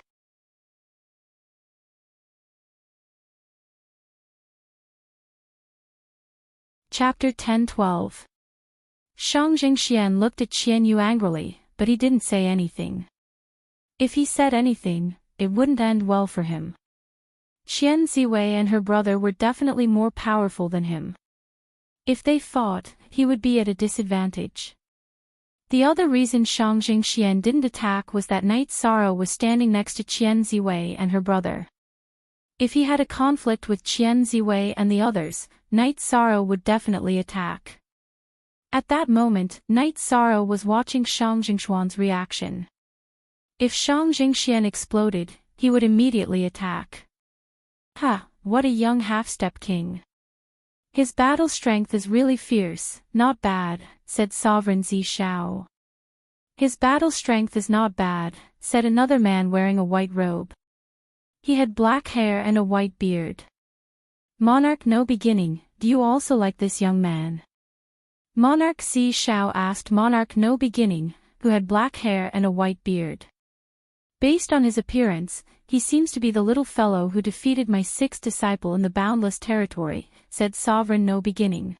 Chapter 10-12. Shang Jingxian looked at Qian Yu angrily, but he didn't say anything. If he said anything, it wouldn't end well for him. Qian Ziwei and her brother were definitely more powerful than him. If they fought, he would be at a disadvantage. The other reason Shang Jingxian didn't attack was that Night Sorrow was standing next to Qian Ziwei and her brother. If he had a conflict with Qian Ziwei and the others, Night Sorrow would definitely attack. At that moment, Night Sorrow was watching Shang Jingxuan's reaction. If Shang Jingxian exploded, he would immediately attack. Ha, what a young half-step king. His battle strength is really fierce, not bad, said Sovereign Zi Shao. His battle strength is not bad, said another man wearing a white robe. He had black hair and a white beard. Monarch No Beginning, do you also like this young man? Monarch Zi Shao asked Monarch No Beginning, who had black hair and a white beard. Based on his appearance, he seems to be the little fellow who defeated my 6th disciple in the Boundless territory, said Sovereign No Beginning.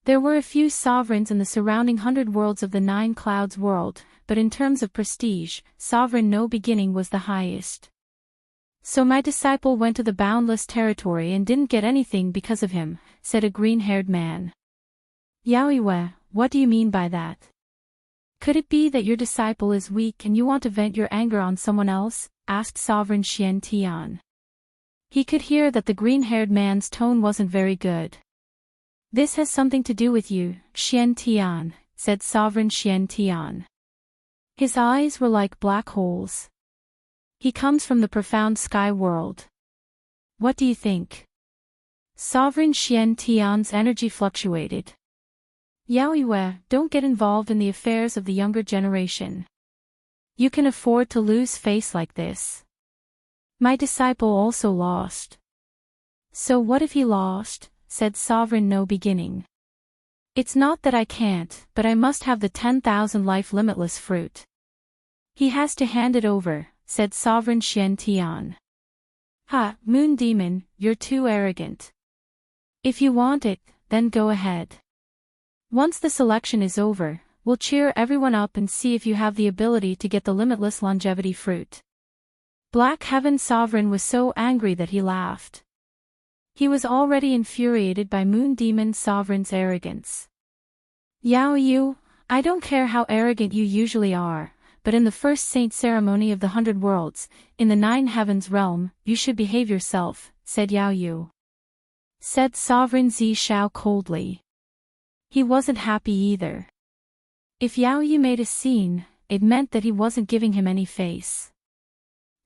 There were a few sovereigns in the surrounding 100 worlds of the 9 Clouds world, but in terms of prestige, Sovereign No Beginning was the highest. So my disciple went to the Boundless territory and didn't get anything because of him, said a green-haired man. Yaoiwe, what do you mean by that? Could it be that your disciple is weak and you want to vent your anger on someone else? Asked Sovereign Xian Tian. He could hear that the green-haired man's tone wasn't very good. This has something to do with you, Xian Tian, said Sovereign Xian Tian. His eyes were like black holes. He comes from the profound sky world. What do you think? Sovereign Xian Tian's energy fluctuated. Yaoiwe, don't get involved in the affairs of the younger generation. You can afford to lose face like this. My disciple also lost. So what if he lost? Said Sovereign No Beginning. It's not that I can't, but I must have the 10,000 life limitless fruit. He has to hand it over, said Sovereign Xian Tian. Ha, Moon Demon, you're too arrogant. If you want it, then go ahead. Once the selection is over, we'll cheer everyone up and see if you have the ability to get the limitless longevity fruit. Black Heaven Sovereign was so angry that he laughed. He was already infuriated by Moon Demon Sovereign's arrogance. Yao Yu, I don't care how arrogant you usually are, but in the first saint ceremony of the 100 worlds, in the 9 heavens realm, you should behave yourself, said Yao Yu. Said Sovereign Zi Shao coldly. He wasn't happy either. If Yao Yu made a scene, it meant that he wasn't giving him any face.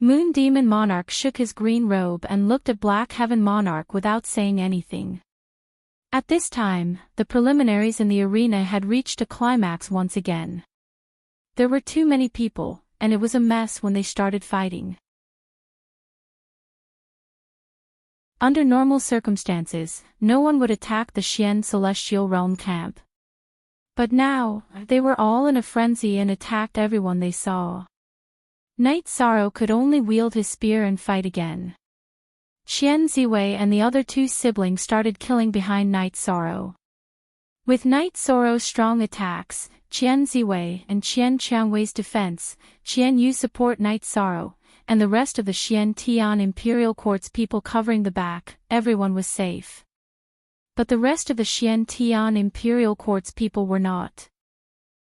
Moon Demon Monarch shook his green robe and looked at Black Heaven Monarch without saying anything. At this time, the preliminaries in the arena had reached a climax once again. There were too many people, and it was a mess when they started fighting. Under normal circumstances, no one would attack the Xian Celestial Realm camp. But now, they were all in a frenzy and attacked everyone they saw. Knight Sorrow could only wield his spear and fight again. Qian Ziwei and the other two siblings started killing behind Knight Sorrow. With Knight Sorrow's strong attacks, Qian Ziwei and Qian Qiangwei's defense, Qian Yu support Knight Sorrow, and the rest of the Xian Tian Imperial Court's people covering the back, everyone was safe. But the rest of the Xian Tian Imperial Court's people were not.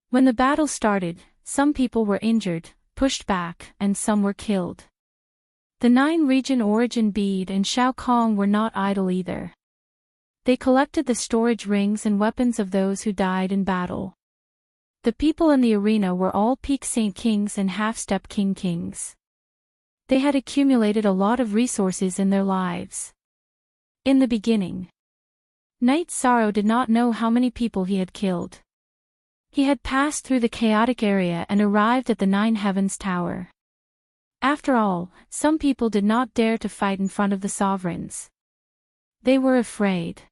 When the battle started, some people were injured, pushed back, and some were killed. The 9-region origin bead and Shao Kong were not idle either. They collected the storage rings and weapons of those who died in battle. The people in the arena were all Peak Saint Kings and Half-Step King Kings. They had accumulated a lot of resources in their lives. In the beginning, Knight Sorrow did not know how many people he had killed. He had passed through the chaotic area and arrived at the Nine Heavens Tower. After all, some people did not dare to fight in front of the sovereigns. They were afraid.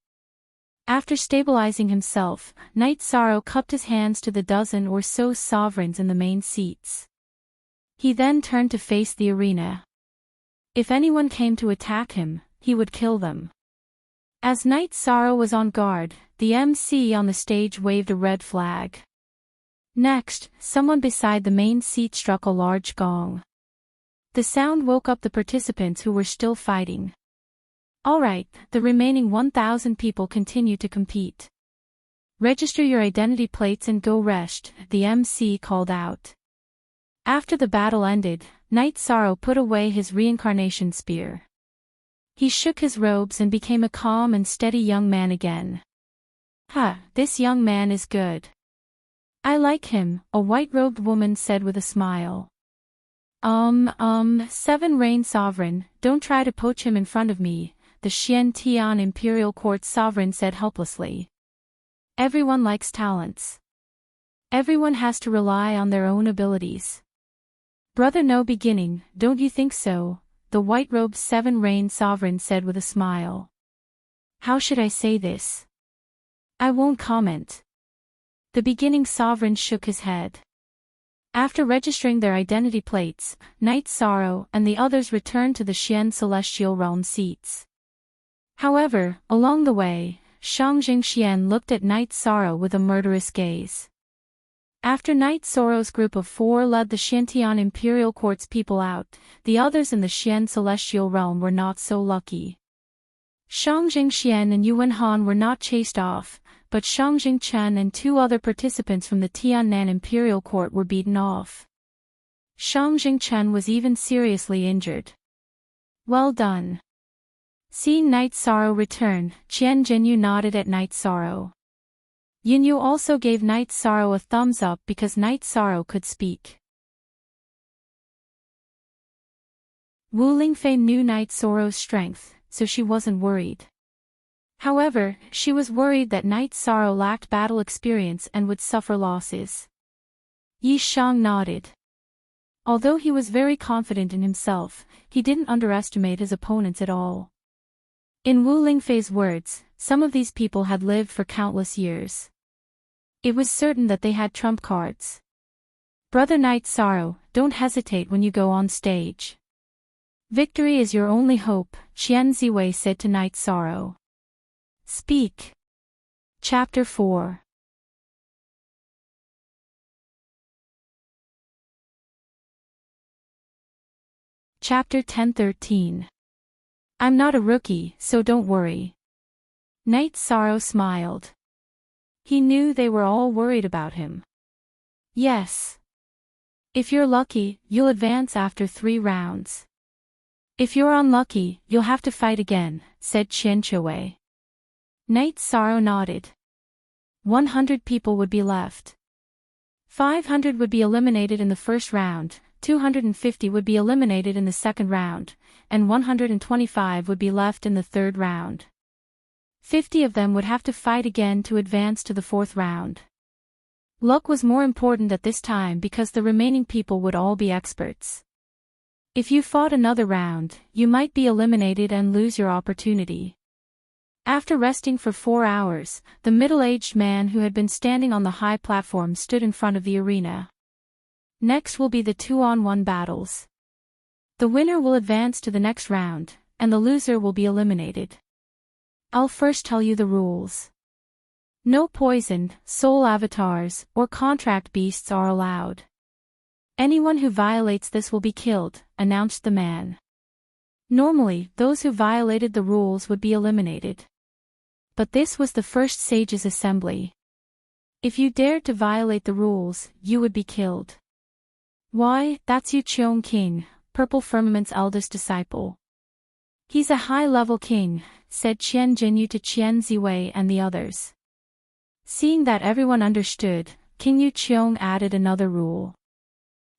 After stabilizing himself, Knight Sorrow cupped his hands to the dozen or so sovereigns in the main seats. He then turned to face the arena. If anyone came to attack him, he would kill them. As Knight Sorrow was on guard, the MC on the stage waved a red flag. Next, someone beside the main seat struck a large gong. The sound woke up the participants who were still fighting. Alright, the remaining 1,000 people continue to compete. Register your identity plates and go rest, the MC called out. After the battle ended, Knight Sorrow put away his reincarnation spear. He shook his robes and became a calm and steady young man again. This young man is good. I like him, a white-robed woman said with a smile. 7 Reign Sovereign, don't try to poach him in front of me, the Xian Tian Imperial Court Sovereign said helplessly. Everyone likes talents. Everyone has to rely on their own abilities. Brother No Beginning, don't you think so? The white-robed 7 Reign Sovereign said with a smile. How should I say this? I won't comment. The beginning sovereign shook his head. After registering their identity plates, Knight Sorrow and the others returned to the Xian Celestial Realm seats. However, along the way, Shangjing Xian looked at Knight Sorrow with a murderous gaze. After Knight Sorrow's group of 4 led the Xiantian Imperial Court's people out, the others in the Xian Celestial Realm were not so lucky. Shangjing Xian and Yuan Han were not chased off, but Shangjing Chen and 2 other participants from the Tiannan Imperial Court were beaten off. Shangjing Chen was even seriously injured. Well done. Seeing Knight Sorrow return, Qian Jinyu nodded at Knight Sorrow. Yinyu also gave Knight Sorrow a thumbs up because Knight Sorrow could speak. Wu Lingfei knew Knight Sorrow's strength, so she wasn't worried. However, she was worried that Knight Sorrow lacked battle experience and would suffer losses. Yi Shang nodded. Although he was very confident in himself, he didn't underestimate his opponents at all. In Wu Lingfei's words, some of these people had lived for countless years. It was certain that they had trump cards. Brother Knight Sorrow, don't hesitate when you go on stage. Victory is your only hope, Qian Ziwei said to Knight Sorrow. Speak. Chapter 4. Chapter 10-13. I'm not a rookie, so don't worry. Knight Sorrow smiled. He knew they were all worried about him. Yes. If you're lucky, you'll advance after 3 rounds. If you're unlucky, you'll have to fight again, said Qian Chewei. Knight Sorrow nodded. 100 people would be left. 500 would be eliminated in the first round, 250 would be eliminated in the second round, and 125 would be left in the third round. 50 of them would have to fight again to advance to the fourth round. Luck was more important at this time because the remaining people would all be experts. If you fought another round, you might be eliminated and lose your opportunity. After resting for 4 hours, the middle-aged man who had been standing on the high platform stood in front of the arena. Next will be the 2-on-1 battles. The winner will advance to the next round, and the loser will be eliminated. I'll first tell you the rules. No poisoned, soul avatars, or contract beasts are allowed. Anyone who violates this will be killed, announced the man. Normally, those who violated the rules would be eliminated. But this was the first sages' assembly. If you dared to violate the rules, you would be killed. Why, that's Enchanting, Purple Firmament's eldest disciple. He's a high-level king, said Qian Jinyu to Qian Ziwei and the others. Seeing that everyone understood, King Yuqiong added another rule.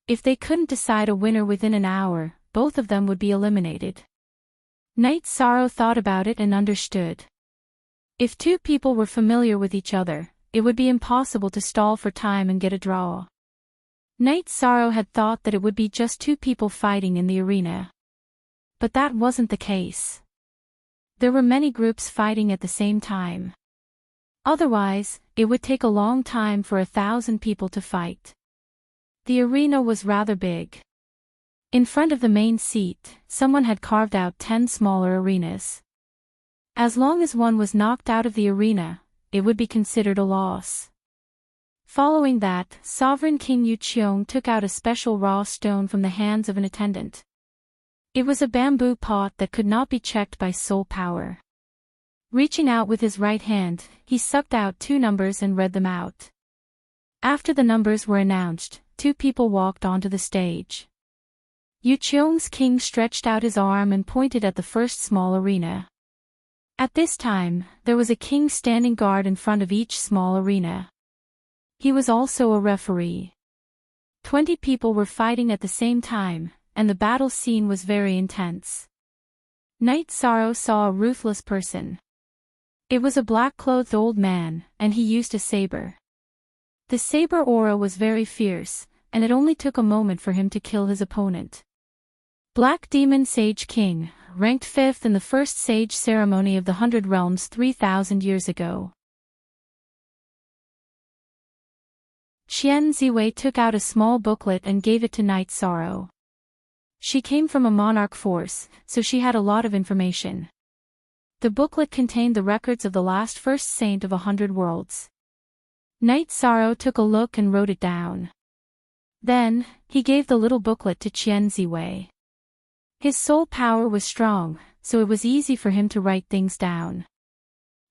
If they couldn't decide a winner within an hour, both of them would be eliminated. Knight Sorrow thought about it and understood. If two people were familiar with each other, it would be impossible to stall for time and get a draw. Knight Sorrow had thought that it would be just two people fighting in the arena. But that wasn't the case. There were many groups fighting at the same time. Otherwise, it would take a long time for 1,000 people to fight. The arena was rather big. In front of the main seat, someone had carved out 10 smaller arenas. As long as one was knocked out of the arena, it would be considered a loss. Following that, Sovereign King Yuqiong took out a special raw stone from the hands of an attendant. It was a bamboo pot that could not be checked by soul power. Reaching out with his right hand, he sucked out 2 numbers and read them out. After the numbers were announced, 2 people walked onto the stage. Yuqiong's king stretched out his arm and pointed at the first small arena. At this time, there was a king standing guard in front of each small arena. He was also a referee. 20 people were fighting at the same time, and the battle scene was very intense. Knight Sorrow saw a ruthless person. It was a black-clothed old man, and he used a saber. The saber aura was very fierce, and it only took a moment for him to kill his opponent. Black Demon Sage King, ranked 5th in the first sage ceremony of the 100 Realms 3,000 years ago. Qian Ziwei took out a small booklet and gave it to Knight Sorrow. She came from a monarch force, so she had a lot of information. The booklet contained the records of the last first saint of 100 worlds. Knight Sorrow took a look and wrote it down. Then, he gave the little booklet to Qian Ziwei. His soul power was strong, so it was easy for him to write things down.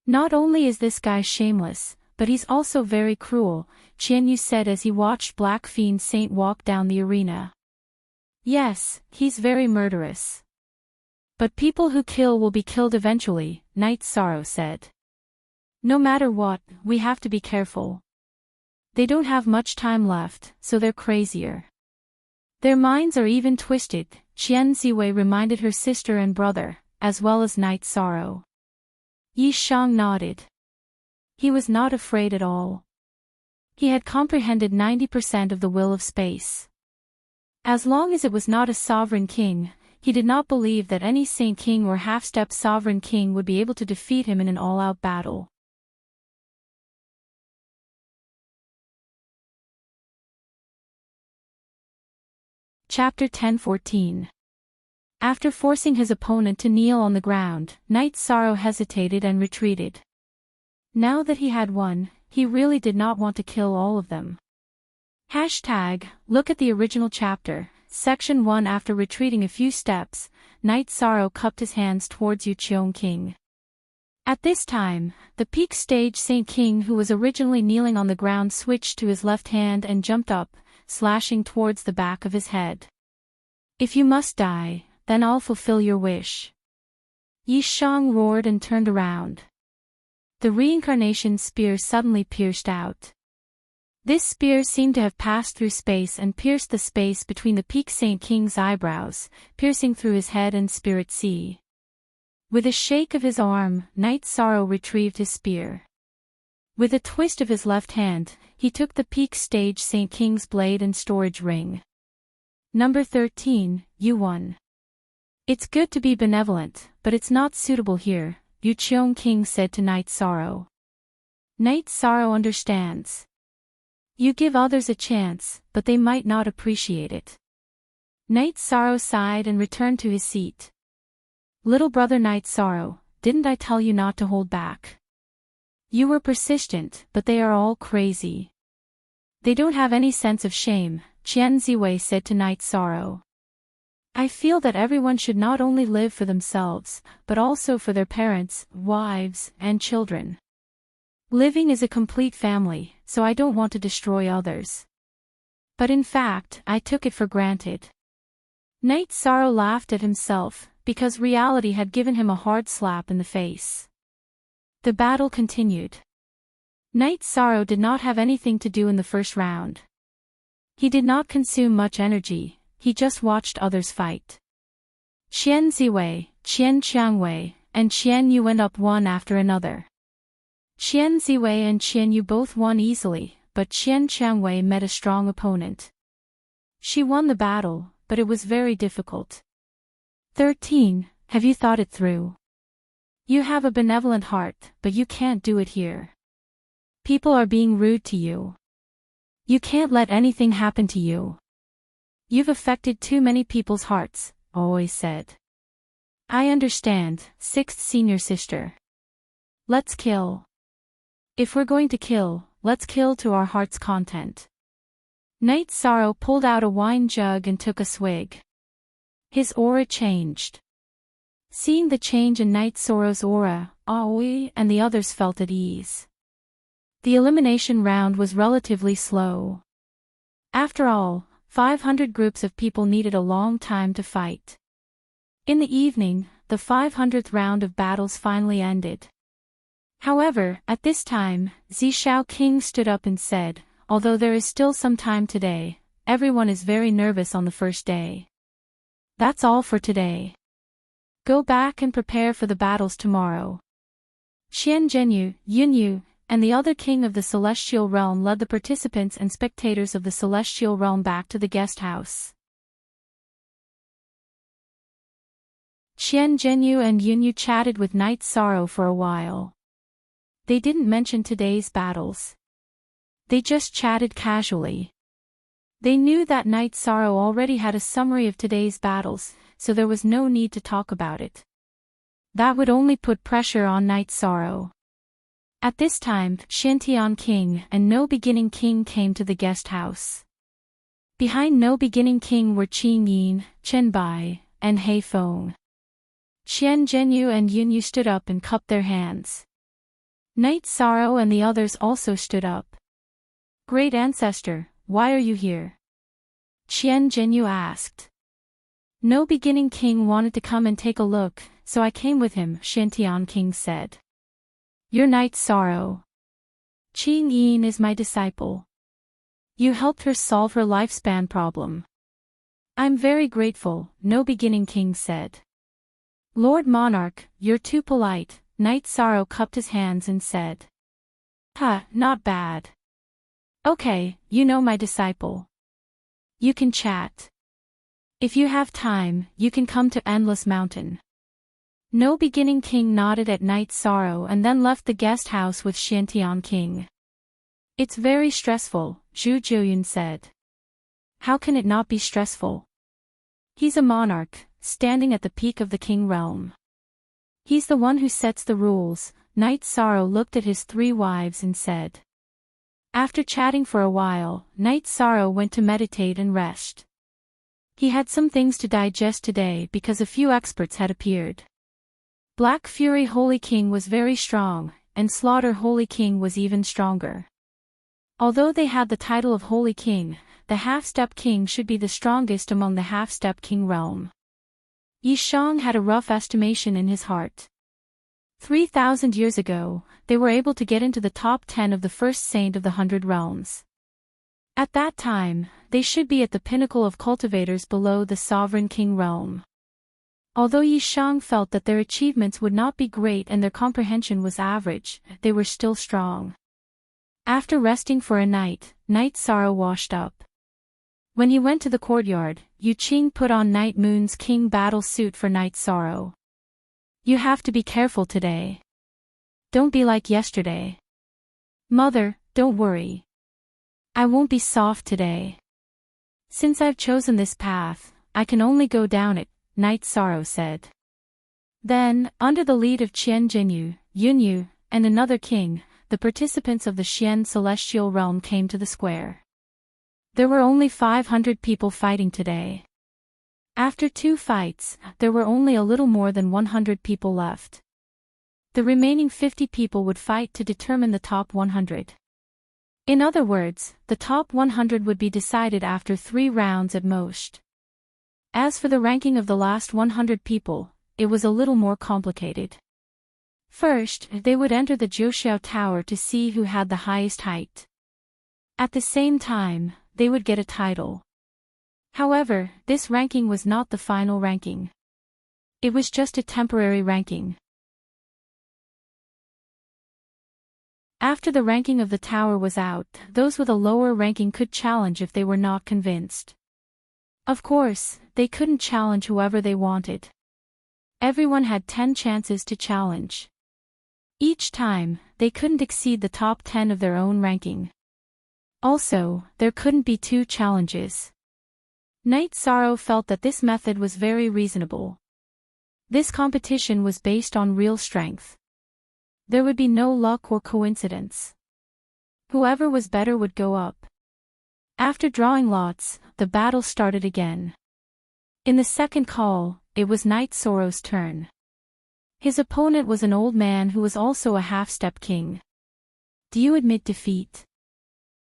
Not only is this guy shameless, but he's also very cruel, Qian Yu said as he watched Black Fiend Saint walk down the arena. Yes, he's very murderous. But people who kill will be killed eventually, Knight Sorrow said. No matter what, we have to be careful. They don't have much time left, so they're crazier. Their minds are even twisted, Qian Ziwei reminded her sister and brother, as well as Knight Sorrow. Yi Shang nodded. He was not afraid at all. He had comprehended 90% of the will of space. As long as it was not a sovereign king, he did not believe that any saint king or half-step sovereign king would be able to defeat him in an all-out battle. Chapter 10:14. After forcing his opponent to kneel on the ground, Knight Sorrow hesitated and retreated. Now that he had won, he really did not want to kill all of them. Look at the original chapter, Section 1. After retreating a few steps, Knight Sorrow cupped his hands towards Yuqiong. At this time, the peak stage Saint King who was originally kneeling on the ground switched to his left hand and jumped up, slashing towards the back of his head. If you must die, then I'll fulfill your wish. Yi Shang roared and turned around. The reincarnation spear suddenly pierced out. This spear seemed to have passed through space and pierced the space between the peak Saint King's eyebrows, piercing through his head and spirit sea. With a shake of his arm, Knight Sorrow retrieved his spear. With a twist of his left hand, he took the peak stage Saint King's blade and storage ring. Number 13, you won. It's good to be benevolent, but it's not suitable here, Yu Cheong King said to Knight Sorrow. Knight Sorrow understands. You give others a chance, but they might not appreciate it. Knight Sorrow sighed and returned to his seat. Little brother Knight Sorrow, didn't I tell you not to hold back? You were persistent, but they are all crazy. They don't have any sense of shame, Qian Ziwei said to Knight Sorrow. I feel that everyone should not only live for themselves, but also for their parents, wives, and children. Living is a complete family, so I don't want to destroy others. But in fact, I took it for granted. Knight Sorrow laughed at himself, because reality had given him a hard slap in the face. The battle continued. Knight Sorrow did not have anything to do in the first round. He did not consume much energy, he just watched others fight. Qian Ziwei, Qian Qiangwei, and Qian Yu went up one after another. Qian Ziwei and Qian Yu both won easily, but Qian Qiangwei met a strong opponent. She won the battle, but it was very difficult. 13. Have you thought it through? You have a benevolent heart, but you can't do it here. People are being rude to you. You can't let anything happen to you. You've affected too many people's hearts, always said. I understand, sixth senior sister. Let's kill. If we're going to kill, let's kill to our heart's content. Knight Sorrow pulled out a wine jug and took a swig. His aura changed. Seeing the change in Knight Sorrow's aura, Aoi and the others felt at ease. The elimination round was relatively slow. After all, 500 groups of people needed a long time to fight. In the evening, the 500th round of battles finally ended. However, at this time, Zishao King stood up and said, although there is still some time today, everyone is very nervous on the first day. That's all for today. Go back and prepare for the battles tomorrow. Qian Zhenyu, Yunyu, and the other king of the celestial realm led the participants and spectators of the celestial realm back to the guest house. Qian Zhenyu and Yunyu chatted with Knight Sorrow for a while. They didn't mention today's battles. They just chatted casually. They knew that Knight Sorrow already had a summary of today's battles, so there was no need to talk about it. That would only put pressure on Knight Sorrow. At this time, Xiantian King and No Beginning King came to the guest house. Behind No Beginning King were Qing Yin, Chen Bai, and Hei Feng. Qian Zhenyu and Yunyu stood up and cupped their hands. Knight Sorrow and the others also stood up. Great Ancestor, why are you here? Qian Zhenyu asked. No Beginning King wanted to come and take a look, so I came with him, Xiantian King said. You're Knight Sorrow. Qing Yin is my disciple. You helped her solve her lifespan problem. I'm very grateful, No Beginning King said. Lord Monarch, you're too polite, Knight Sorrow cupped his hands and said. Not bad. Okay, you know my disciple. You can chat. If you have time, you can come to Endless Mountain. No Beginning King nodded at Knight Sorrow and then left the guest house with Xiantian King. It's very stressful, Zhu Jiuyun said. How can it not be stressful? He's a monarch, standing at the peak of the king realm. He's the one who sets the rules. Knight Sorrow looked at his 3 wives and said. After chatting for a while, Knight Sorrow went to meditate and rest. He had some things to digest today because a few experts had appeared. Black Fury Holy King was very strong, and Slaughter Holy King was even stronger. Although they had the title of Holy King, the Half-Step King should be the strongest among the Half-Step King realm. Yi Shang had a rough estimation in his heart. 3,000 years ago, they were able to get into the top 10 of the first saint of the 100 realms. At that time, they should be at the pinnacle of cultivators below the sovereign king realm. Although Yi Shang felt that their achievements would not be great and their comprehension was average, they were still strong. After resting for a night, Night Sorrow washed up. When he went to the courtyard, Yu Qing put on Night Moon's king battle suit for Night Sorrow. You have to be careful today. Don't be like yesterday. Mother, don't worry. I won't be soft today. Since I've chosen this path, I can only go down it, Night Sorrow said. Then, under the lead of Qian Jinyu, Yunyu, and another king, the participants of the Xian celestial realm came to the square. There were only 500 people fighting today. After 2 fights, there were only a little more than 100 people left. The remaining 50 people would fight to determine the top 100. In other words, the top 100 would be decided after 3 rounds at most. As for the ranking of the last 100 people, it was a little more complicated. First, they would enter the Jiuxiao Tower to see who had the highest height. At the same time, they would get a title. However, this ranking was not the final ranking. It was just a temporary ranking. After the ranking of the tower was out, those with a lower ranking could challenge if they were not convinced. Of course, they couldn't challenge whoever they wanted. Everyone had 10 chances to challenge. Each time, they couldn't exceed the top 10 of their own ranking. Also, there couldn't be 2 challenges. Night Sorrow felt that this method was very reasonable. This competition was based on real strength. There would be no luck or coincidence. Whoever was better would go up. After drawing lots, the battle started again. In the second call, it was Night Sorrow's turn. His opponent was an old man who was also a half-step king. Do you admit defeat?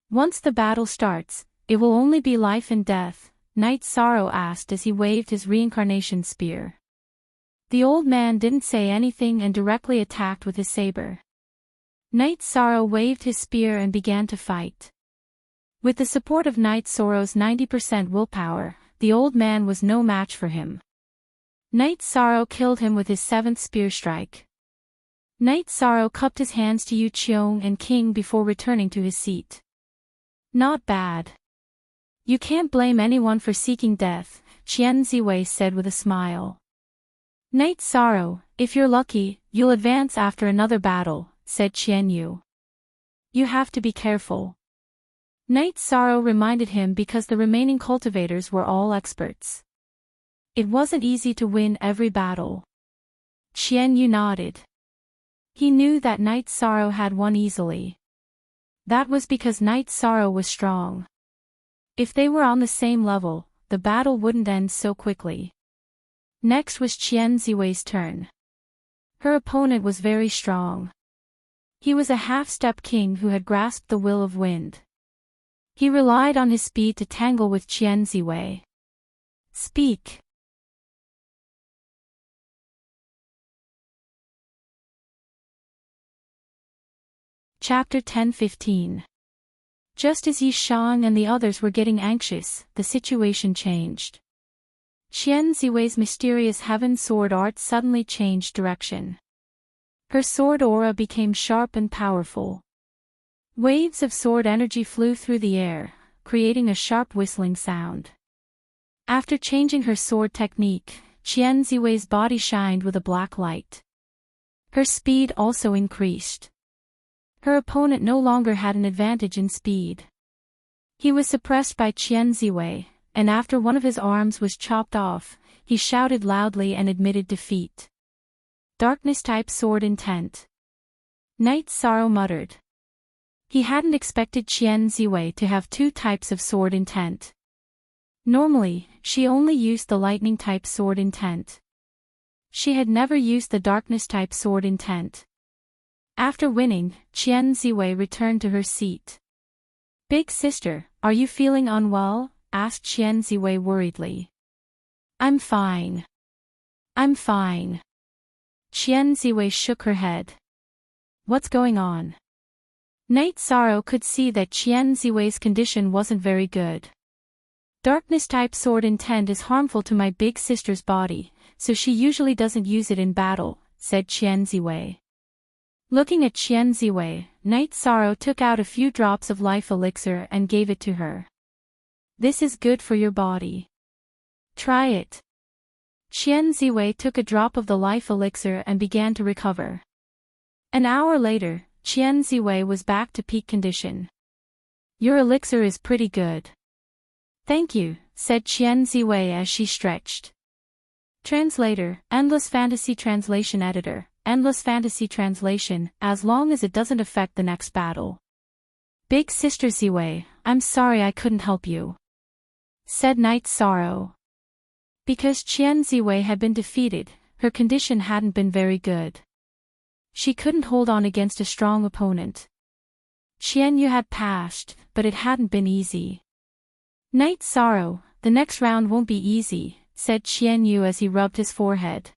Once the battle starts, it will only be life and death, Night Sorrow asked as he waved his reincarnation spear. The old man didn't say anything and directly attacked with his saber. Night Sorrow waved his spear and began to fight. With the support of Night Sorrow's 90% willpower, the old man was no match for him. Night Sorrow killed him with his 7th spear strike. Night Sorrow cupped his hands to Yu Qiong and King before returning to his seat. Not bad. You can't blame anyone for seeking death, Qian Ziwei said with a smile. Night Sorrow, if you're lucky, you'll advance after another battle, said Qian Yu. You have to be careful. Night Sorrow reminded him because the remaining cultivators were all experts. It wasn't easy to win every battle. Qian Yu nodded. He knew that Night Sorrow had won easily. That was because Night Sorrow was strong. If they were on the same level, the battle wouldn't end so quickly. Next was Qian Ziwei's turn. Her opponent was very strong. He was a half-step king who had grasped the will of wind. He relied on his speed to tangle with Qian Ziwei. Speak. Chapter 10-15. Just as Yi Shang and the others were getting anxious, the situation changed. Qian Ziwei's mysterious heaven sword art suddenly changed direction. Her sword aura became sharp and powerful. Waves of sword energy flew through the air, creating a sharp whistling sound. After changing her sword technique, Qian Ziwei's body shined with a black light. Her speed also increased. Her opponent no longer had an advantage in speed. He was suppressed by Qian Ziwei, and after one of his arms was chopped off, he shouted loudly and admitted defeat. Darkness-type sword intent. Night Sorrow muttered. He hadn't expected Qian Ziwei to have 2 types of sword intent. Normally, she only used the lightning-type sword intent. She had never used the darkness-type sword intent. After winning, Qian Ziwei returned to her seat. Big sister, are you feeling unwell? Asked Qian Ziwei worriedly. I'm fine. I'm fine. Qian Ziwei shook her head. What's going on? Night Sorrow could see that Qian Ziwei's condition wasn't very good. Darkness-type sword intent is harmful to my big sister's body, so she usually doesn't use it in battle, said Qian Ziwei. Looking at Qian Ziwei, Night Sorrow took out a few drops of life elixir and gave it to her. This is good for your body. Try it. Qian Ziwei took a drop of the life elixir and began to recover. An hour later, Qian Ziwei was back to peak condition. Your elixir is pretty good. Thank you, said Qian Ziwei as she stretched. Translator, Endless Fantasy Translation Editor, Endless Fantasy Translation, as long as it doesn't affect the next battle. Big Sister Ziwei, I'm sorry I couldn't help you, said Night Sorrow. Because Qian Ziwei had been defeated, her condition hadn't been very good. She couldn't hold on against a strong opponent. Qian Yu had passed, but it hadn't been easy. Night Sorrow, the next round won't be easy, said Qian Yu as he rubbed his forehead.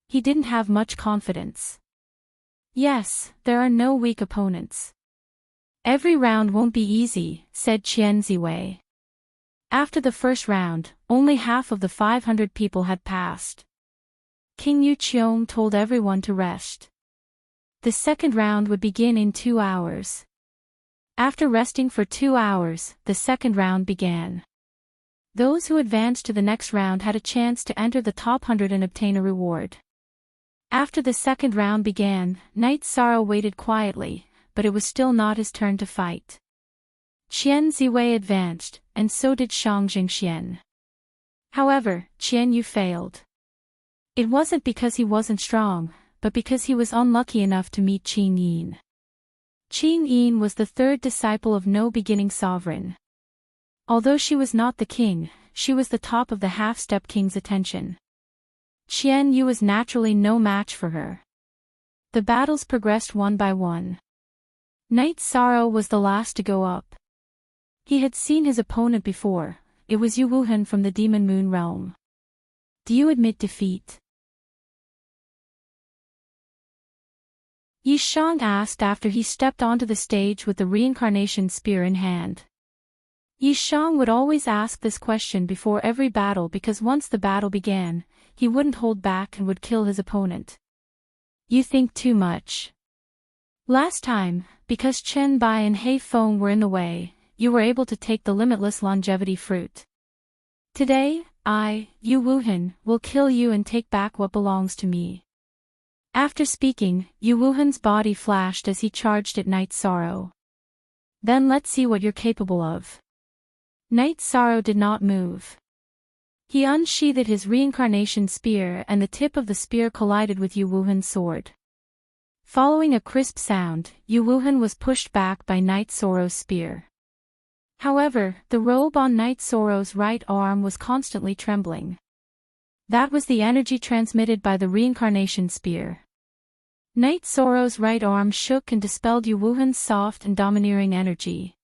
He didn't have much confidence. Yes, there are no weak opponents. Every round won't be easy, said Qian Ziwei. After the first round, only half of the 500 people had passed. King Yu Qiong told everyone to rest. The second round would begin in 2 hours. After resting for 2 hours, the second round began. Those who advanced to the next round had a chance to enter the top 100 and obtain a reward. After the second round began, Night Sorrow waited quietly, but it was still not his turn to fight. Qian Ziwei advanced, and so did Shang Jingxian. However, Qian Yu failed. It wasn't because he wasn't strong, but because he was unlucky enough to meet Qing Yin. Qing Yin was the third disciple of No Beginning Sovereign. Although she was not the king, she was the top of the half-step king's attention. Qian Yu was naturally no match for her. The battles progressed one by one. Night Sorrow was the last to go up. He had seen his opponent before. It was Yu Wuhan from the Demon Moon realm. Do you admit defeat? Yi Shang asked after he stepped onto the stage with the reincarnation spear in hand. Yi Shang would always ask this question before every battle because once the battle began, he wouldn't hold back and would kill his opponent. You think too much. Last time, because Chen Bai and Hei Feng were in the way, you were able to take the limitless longevity fruit. Today, I, Yu Wuhan, will kill you and take back what belongs to me. After speaking, Yu Wuhan's body flashed as he charged at Night Sorrow. Then let's see what you're capable of. Night Sorrow did not move. He unsheathed his reincarnation spear and the tip of the spear collided with Yu Wuhan's sword. Following a crisp sound, Yu Wuhan was pushed back by Night Sorrow's spear. However, the robe on Night Sorrow's right arm was constantly trembling. That was the energy transmitted by the reincarnation spear. Night Sorrow's right arm shook and dispelled Yu Wuhan's soft and domineering energy.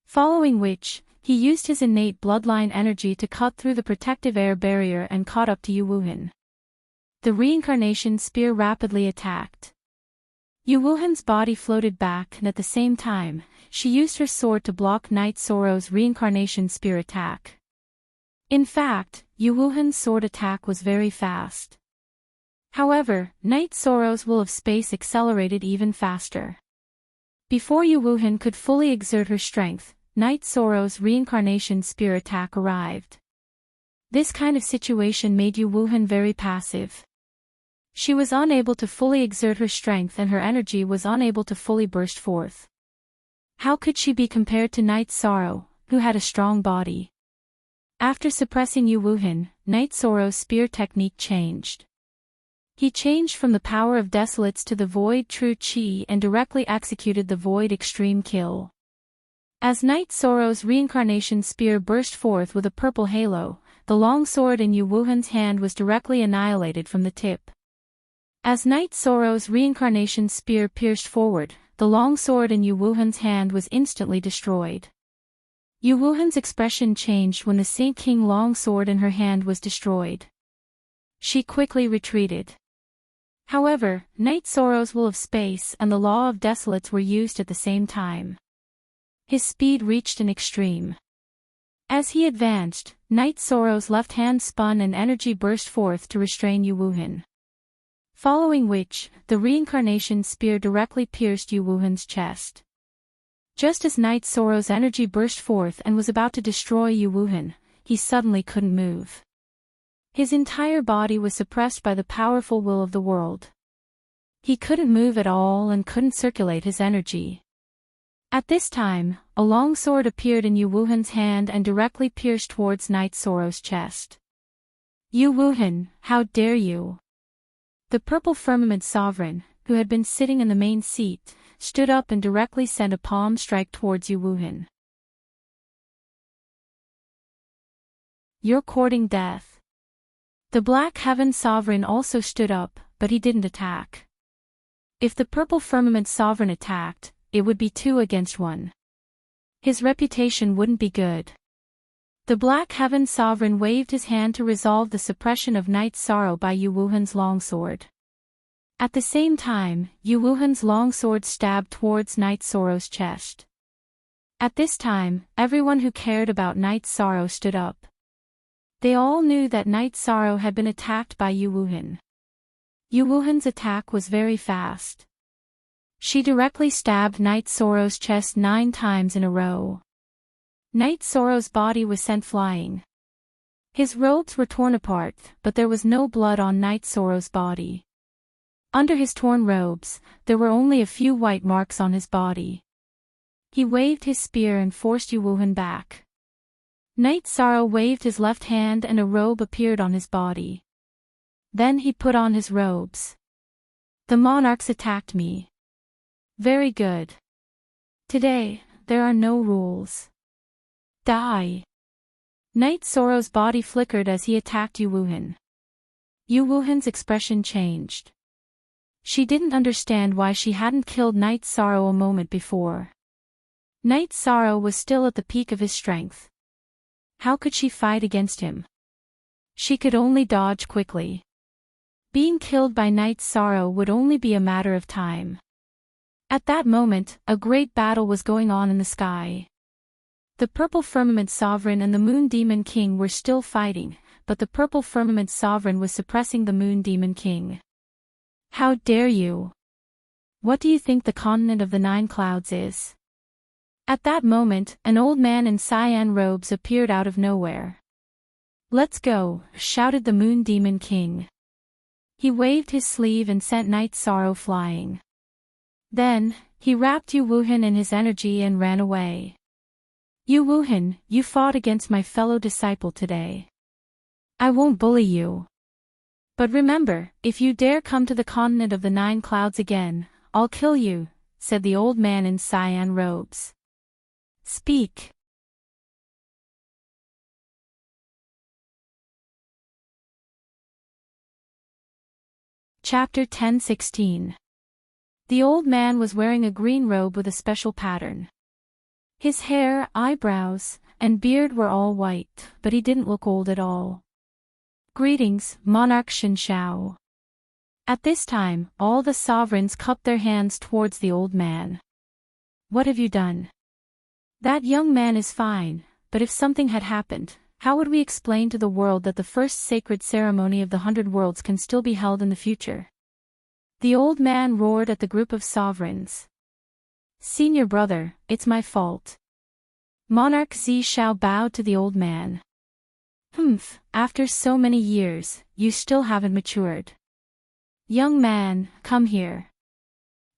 Following which, he used his innate bloodline energy to cut through the protective air barrier and caught up to Yu Wuhan. The reincarnation spear rapidly attacked. Yu Wuhan's body floated back and at the same time, she used her sword to block Night Sorrow's reincarnation spear attack. In fact, Yu Wuhan's sword attack was very fast. However, Night Sorrow's will of space accelerated even faster. Before Yu Wuhan could fully exert her strength, Night Sorrow's reincarnation spear attack arrived. This kind of situation made Yu Wuhan very passive. She was unable to fully exert her strength and her energy was unable to fully burst forth. How could she be compared to Night Sorrow, who had a strong body? After suppressing Yu Wuhan, Night Sorrow's spear technique changed. He changed from the power of Desolates to the Void True Chi and directly executed the Void Extreme Kill. As Night Sorrow's reincarnation spear burst forth with a purple halo, the long sword in Yu Wuhan's hand was directly annihilated from the tip. As Night Sorrow's reincarnation spear pierced forward, the long sword in Yu Wuhan's hand was instantly destroyed. Yu Wuhan's expression changed when the Saint King long sword in her hand was destroyed. She quickly retreated. However, Night Sorrow's will of space and the law of desolates were used at the same time. His speed reached an extreme. As he advanced, Night Sorrow's left hand spun and energy burst forth to restrain Yu Wuhan. Following which, the reincarnation spear directly pierced Yu Wuhan's chest. Just as Night Sorrow's energy burst forth and was about to destroy Yu Wuhan, he suddenly couldn't move. His entire body was suppressed by the powerful will of the world. He couldn't move at all and couldn't circulate his energy. At this time, a long sword appeared in Yu Wuhan's hand and directly pierced towards Night Sorrow's chest. Yu Wuhan, how dare you! The Purple Firmament Sovereign, who had been sitting in the main seat, stood up and directly sent a palm strike towards Yu Wuhan. You're courting death. The Black Heaven Sovereign also stood up, but he didn't attack. If the Purple Firmament Sovereign attacked, it would be 2 against 1. His reputation wouldn't be good. The Black Heaven Sovereign waved his hand to resolve the suppression of Night Sorrow by Yu Wuhan's longsword. At the same time, Yu Wuhan's longsword stabbed towards Night Sorrow's chest. At this time, everyone who cared about Night Sorrow stood up. They all knew that Night Sorrow had been attacked by Yu Wuhan. Yu Wuhan's attack was very fast. She directly stabbed Night Sorrow's chest 9 times in a row. Night Sorrow's body was sent flying. His robes were torn apart, but there was no blood on Night Sorrow's body. Under his torn robes, there were only a few white marks on his body. He waved his spear and forced Yu Wuhan back. Night Sorrow waved his left hand and a robe appeared on his body. Then he put on his robes. The monarchs attacked me. Very good. Today, there are no rules. Die. Night Sorrow's body flickered as he attacked Yu Wuhan. Yu Wuhan's expression changed. She didn't understand why she hadn't killed Night Sorrow a moment before. Night Sorrow was still at the peak of his strength. How could she fight against him? She could only dodge quickly. Being killed by Night Sorrow would only be a matter of time. At that moment, a great battle was going on in the sky. The Purple Firmament Sovereign and the Moon Demon King were still fighting, but the Purple Firmament Sovereign was suppressing the Moon Demon King. How dare you! What do you think the continent of the 9 clouds is? At that moment, an old man in cyan robes appeared out of nowhere. Let's go, shouted the Moon Demon King. He waved his sleeve and sent Night Sorrow flying. Then, he wrapped Yu Wuhan in his energy and ran away. Yu Wuhan, you fought against my fellow disciple today. I won't bully you. But remember, if you dare come to the continent of the 9 clouds again, I'll kill you, said the old man in cyan robes. Speak. Chapter 10:16. The old man was wearing a green robe with a special pattern. His hair, eyebrows, and beard were all white, but he didn't look old at all. Greetings, Monarch Shin Shao. At this time, all the sovereigns cupped their hands towards the old man. What have you done? That young man is fine, but if something had happened, how would we explain to the world that the first sacred ceremony of the 100 worlds can still be held in the future? The old man roared at the group of sovereigns. Senior brother, it's my fault. Monarch Zi Shao bowed to the old man. After so many years, you still haven't matured. Young man, come here.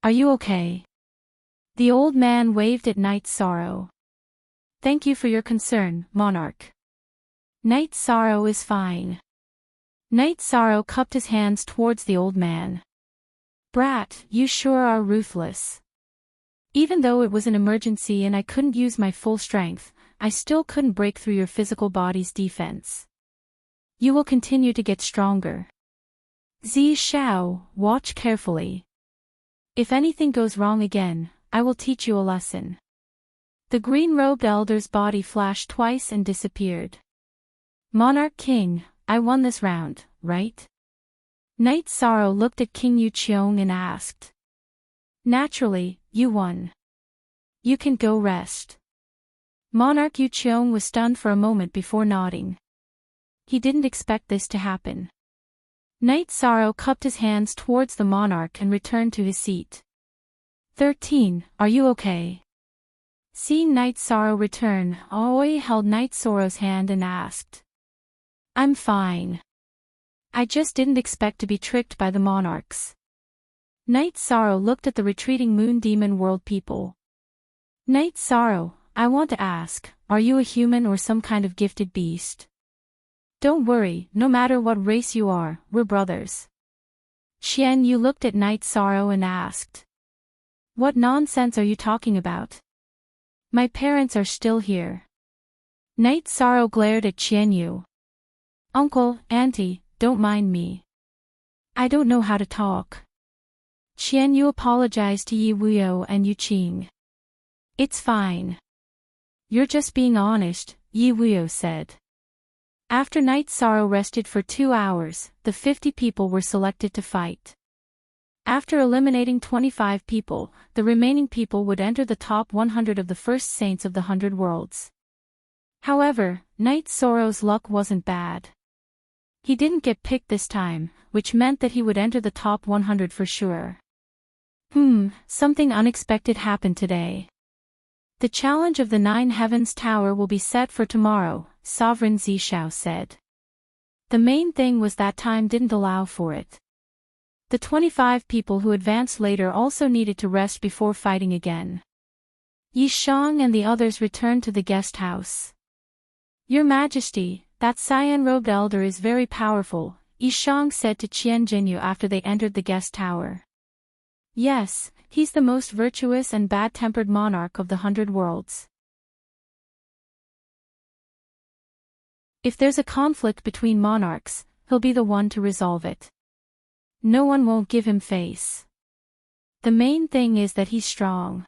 Are you okay? The old man waved at Night Sorrow. Thank you for your concern, Monarch. Night Sorrow is fine. Night Sorrow cupped his hands towards the old man. Brat, you sure are ruthless. Even though it was an emergency and I couldn't use my full strength, I still couldn't break through your physical body's defense. You will continue to get stronger. Zi Shao, watch carefully. If anything goes wrong again, I will teach you a lesson. The green-robed elder's body flashed twice and disappeared. Monarch King, I won this round, right? Night Sorrow looked at King Yuqiong and asked. Naturally, you won. You can go rest. Monarch Yuqiong was stunned for a moment before nodding. He didn't expect this to happen. Night Sorrow cupped his hands towards the monarch and returned to his seat. 13. Are you okay? Seeing Night Sorrow return, Aoi held Night Sorrow's hand and asked. I'm fine. I just didn't expect to be tricked by the monarchs. Night Sorrow looked at the retreating Moon Demon World people. Night Sorrow, I want to ask, are you a human or some kind of gifted beast? Don't worry, no matter what race you are, we're brothers. Qian Yu looked at Night Sorrow and asked. What nonsense are you talking about? My parents are still here. Night Sorrow glared at Qian Yu. Uncle, Auntie, don't mind me. I don't know how to talk. Qian Yu apologized to Yi Wuyo and Yu Qing. It's fine. You're just being honest, Yi Wuyo said. After Night Sorrow rested for 2 hours, the 50 people were selected to fight. After eliminating 25 people, the remaining people would enter the top 100 of the first Saints of the 100 Worlds. However, Night Sorrow's luck wasn't bad. He didn't get picked this time, which meant that he would enter the top 100 for sure. Something unexpected happened today. The challenge of the 9 Heavens Tower will be set for tomorrow, Sovereign Zishao said. The main thing was that time didn't allow for it. The 25 people who advanced later also needed to rest before fighting again. Yi Shang and the others returned to the guest house. Your Majesty, that cyan-robed elder is very powerful, Yi Shang said to Qian Jinyu after they entered the guest tower. Yes, he's the most virtuous and bad-tempered monarch of the 100 Worlds. If there's a conflict between monarchs, he'll be the one to resolve it. No one won't give him face. The main thing is that he's strong.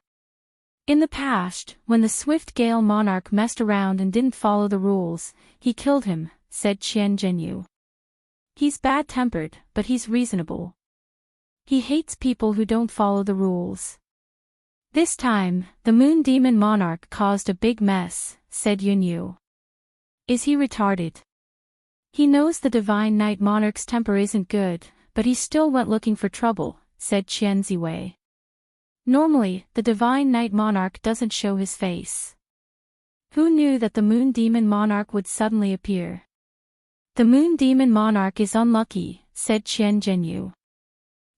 In the past, when the Swift Gale monarch messed around and didn't follow the rules, he killed him, said Qian Jinyu. He's bad-tempered, but he's reasonable. He hates people who don't follow the rules. This time, the Moon Demon monarch caused a big mess, said Yun Yu. Is he retarded? He knows the Divine Night monarch's temper isn't good, but he still went looking for trouble, said Qian Ziwei. Normally, the Divine Night monarch doesn't show his face. Who knew that the Moon Demon monarch would suddenly appear? The Moon Demon monarch is unlucky, said Qian Jinyu.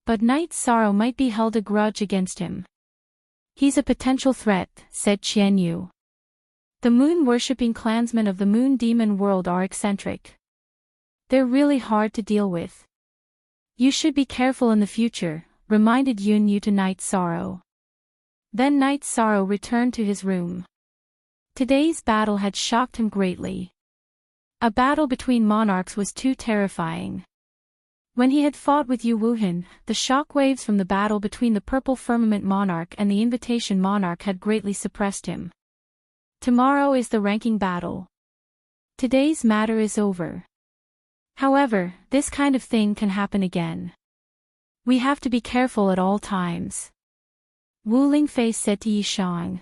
But Night Sorrow might be held a grudge against him. He's a potential threat, said Qian Yu. The moon-worshipping clansmen of the Moon Demon world are eccentric. They're really hard to deal with. You should be careful in the future, reminded Yun Yu to Night Sorrow. Then Night Sorrow returned to his room. Today's battle had shocked him greatly. A battle between monarchs was too terrifying. When he had fought with Yu Wuhan, the shockwaves from the battle between the Purple Firmament monarch and the Invitation monarch had greatly suppressed him. Tomorrow is the ranking battle. Today's matter is over. However, this kind of thing can happen again. We have to be careful at all times. Wu Lingfei said to Yi Shang.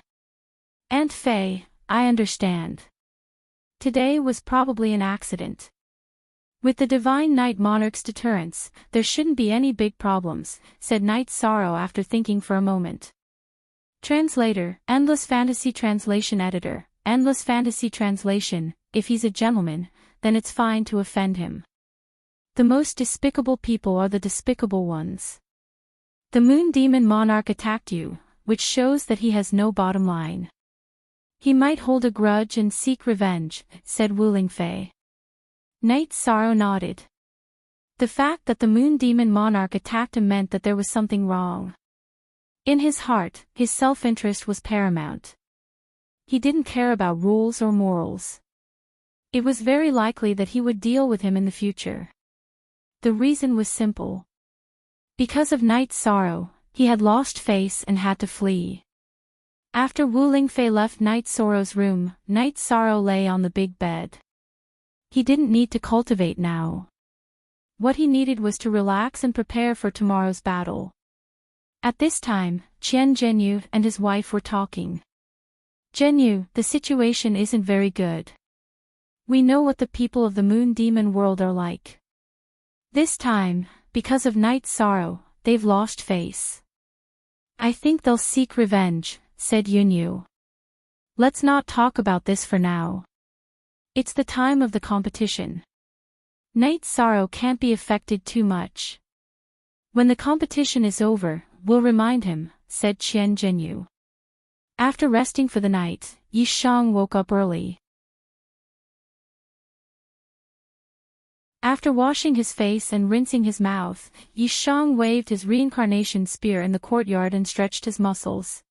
Aunt Fei, I understand. Today was probably an accident. With the Divine Night Monarch's deterrence, there shouldn't be any big problems, said Night Sorrow after thinking for a moment. Translator, Endless Fantasy Translation Editor, Endless Fantasy Translation, if he's a gentleman, then it's fine to offend him. The most despicable people are the despicable ones. The Moon Demon Monarch attacked you, which shows that he has no bottom line. He might hold a grudge and seek revenge, said Wu Lingfei. Night Sorrow nodded. The fact that the Moon Demon Monarch attacked him meant that there was something wrong. In his heart, his self-interest was paramount. He didn't care about rules or morals. It was very likely that he would deal with him in the future. The reason was simple. Because of Night Sorrow, he had lost face and had to flee. After Wu Lingfei left Night Sorrow's room, Night Sorrow lay on the big bed. He didn't need to cultivate now. What he needed was to relax and prepare for tomorrow's battle. At this time, Qian Zhenyu and his wife were talking. Zhenyu, the situation isn't very good. We know what the people of the Moon Demon world are like. This time, because of Night's sorrow, they've lost face. I think they'll seek revenge, said Yunyu. Let's not talk about this for now. It's the time of the competition. Night's sorrow can't be affected too much. When the competition is over, we'll remind him, said Qian Zhenyu. After resting for the night, Yi Shang woke up early. After washing his face and rinsing his mouth, Yi Shang waved his reincarnation spear in the courtyard and stretched his muscles.